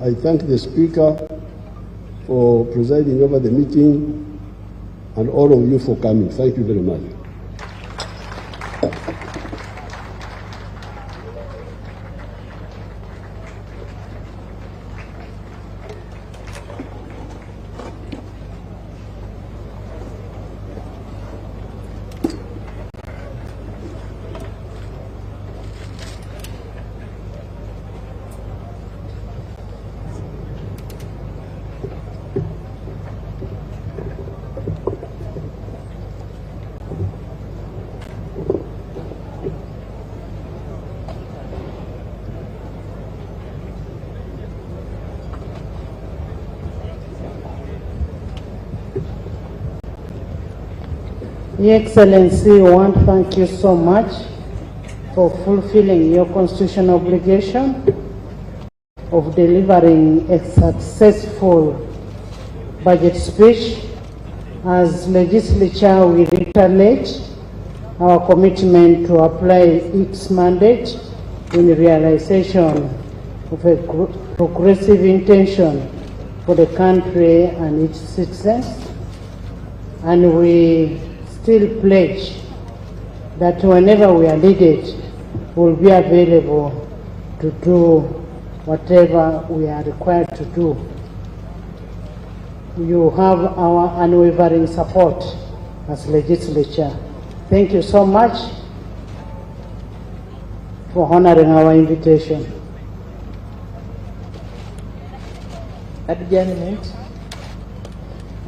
I thank the Speaker for presiding over the meeting and all of you for coming. Thank you very much. Your Excellency, we want to thank you so much for fulfilling your constitutional obligation of delivering a successful budget speech. As legislature, we reiterate our commitment to apply its mandate in realization of a progressive intention for the country and its citizens, and we still pledge that whenever we are needed, we will be available to do whatever we are required to do. You have our unwavering support as legislature. Thank you so much for honoring our invitation. Adjournment.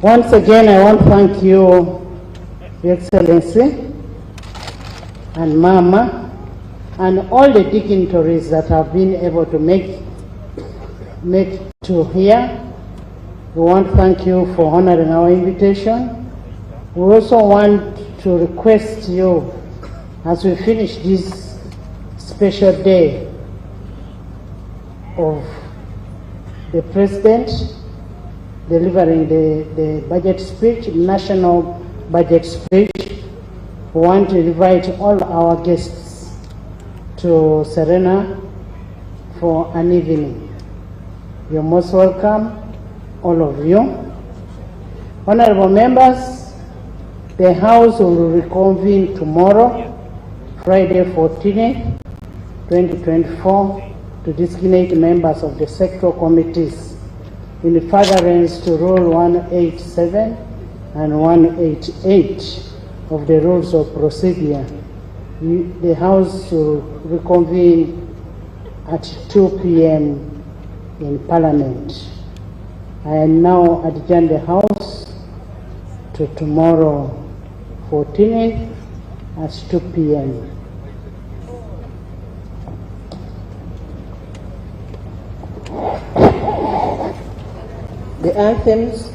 Once again, I want to thank you, Your Excellency, and Mama, and all the dignitaries that have been able to make to here. We want to thank you for honoring our invitation. We also want to request you, as we finish this special day of the President delivering the budget speech, national budget speech, we want to invite all our guests to Serena for an evening. You're most welcome, all of you. Honorable members, the House will reconvene tomorrow, Friday 14th, 2024, to designate members of the sectoral committees in furtherance to Rule 187 and 188 of the Rules of Procedure, the House will reconvene at 2 p.m. in Parliament. I now adjourn the House to tomorrow, 14th at 2 p.m. The anthems.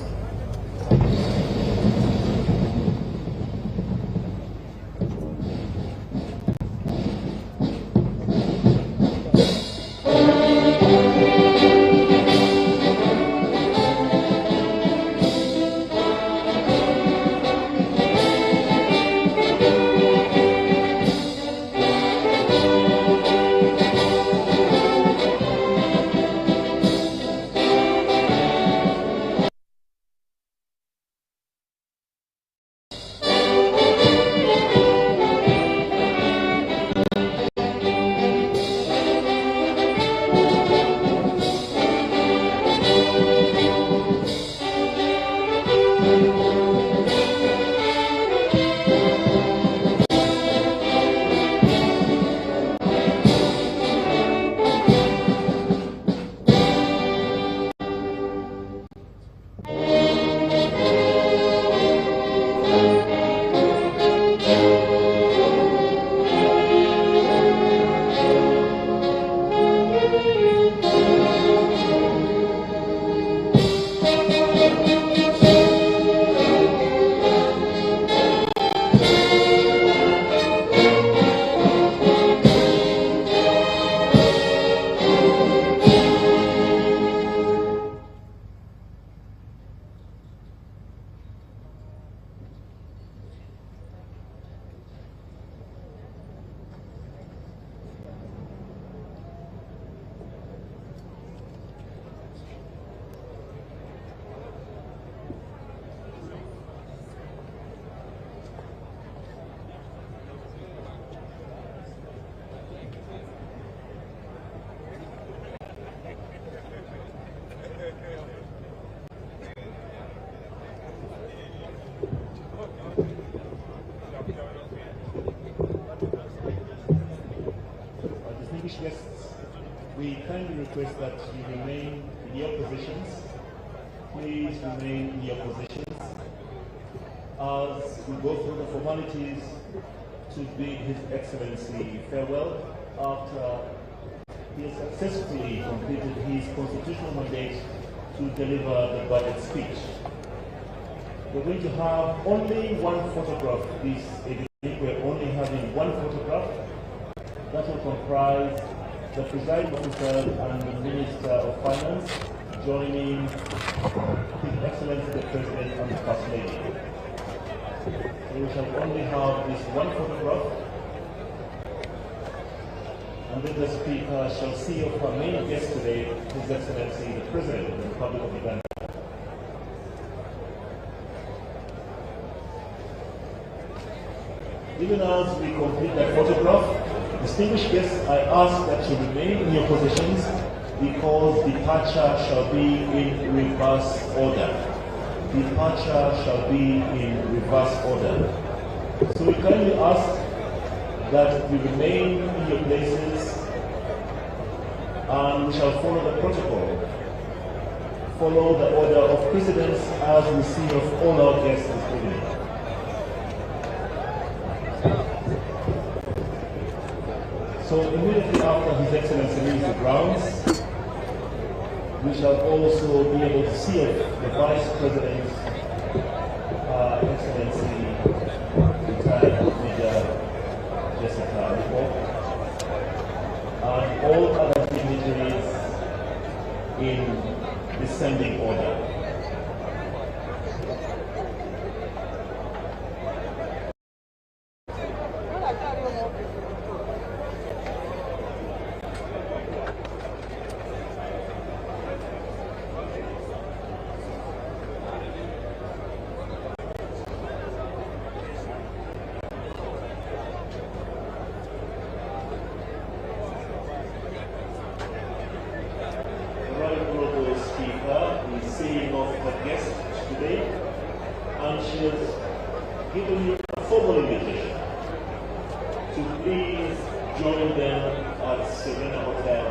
Distinguished guests, we kindly request that you remain in your positions. Please remain in your positions as we go through the formalities to bid His Excellency farewell after he has successfully completed his constitutional mandate to deliver the budget speech. We're going to have only one photograph this evening. We're only having one photograph that will comprise the presiding officer and the Minister of Finance joining His Excellency the President and the First Lady. So we shall only have this one photograph, and then the Speaker shall see of our main guest today, His Excellency the President of the Republic of Uganda. Even as we complete that photograph, distinguished guests, I ask that you remain in your positions because departure shall be in reverse order. Departure shall be in reverse order. So we kindly ask that you remain in your places and we shall follow the protocol. Follow the order of precedence as we see of all our guests this evening. So immediately after His Excellency leaves the grounds, we shall also be able to see the Vice President, Excellency retired Major Jessica Report, and all other dignitaries in descending order. Speaker is seeing and she has given me a formal invitation to please join them at Serena Hotel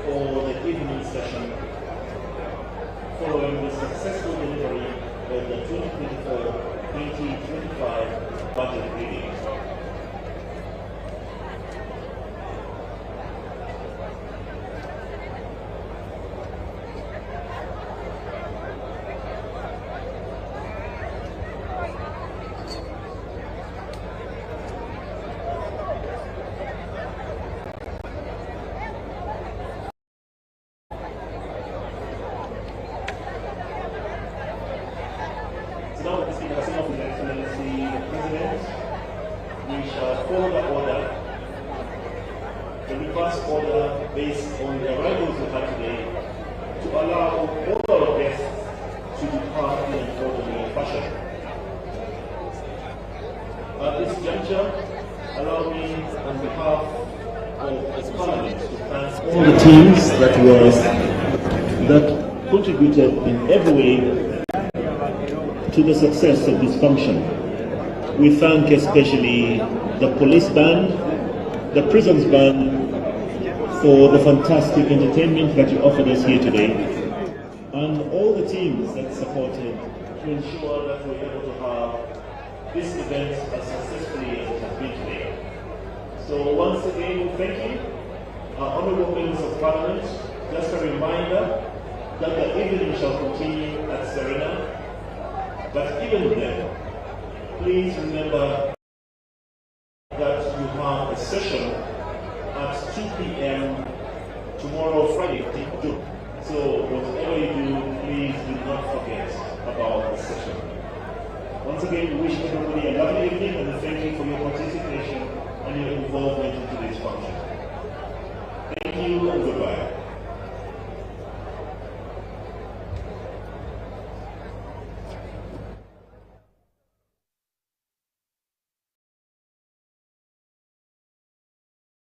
for the evening session following the successful delivery of the 2024-2025 budget reading. Now, the Speaker, His Excellency the President, we shall follow the order, the reverse order based on the arrivals we had today, to allow all our guests to depart in an orderly fashion. At this juncture, allow me, on behalf of the Parliament, to thank all the teams that contributed in every way to the success of this function. We thank especially the police band, the prisons band, for the fantastic entertainment that you offered us here today, and all the teams that supported to ensure that we were able to have this event as successfully as it has been today. So once again, thank you. Our honourable members of Parliament, just a reminder that the evening shall continue at Serena. But even then, please remember that you have a session at 2 p.m. tomorrow, Friday, June. So whatever you do, please do not forget about the session. Once again, we wish everybody a lovely evening and thank you for your participation and your involvement in today's function. Thank you and goodbye.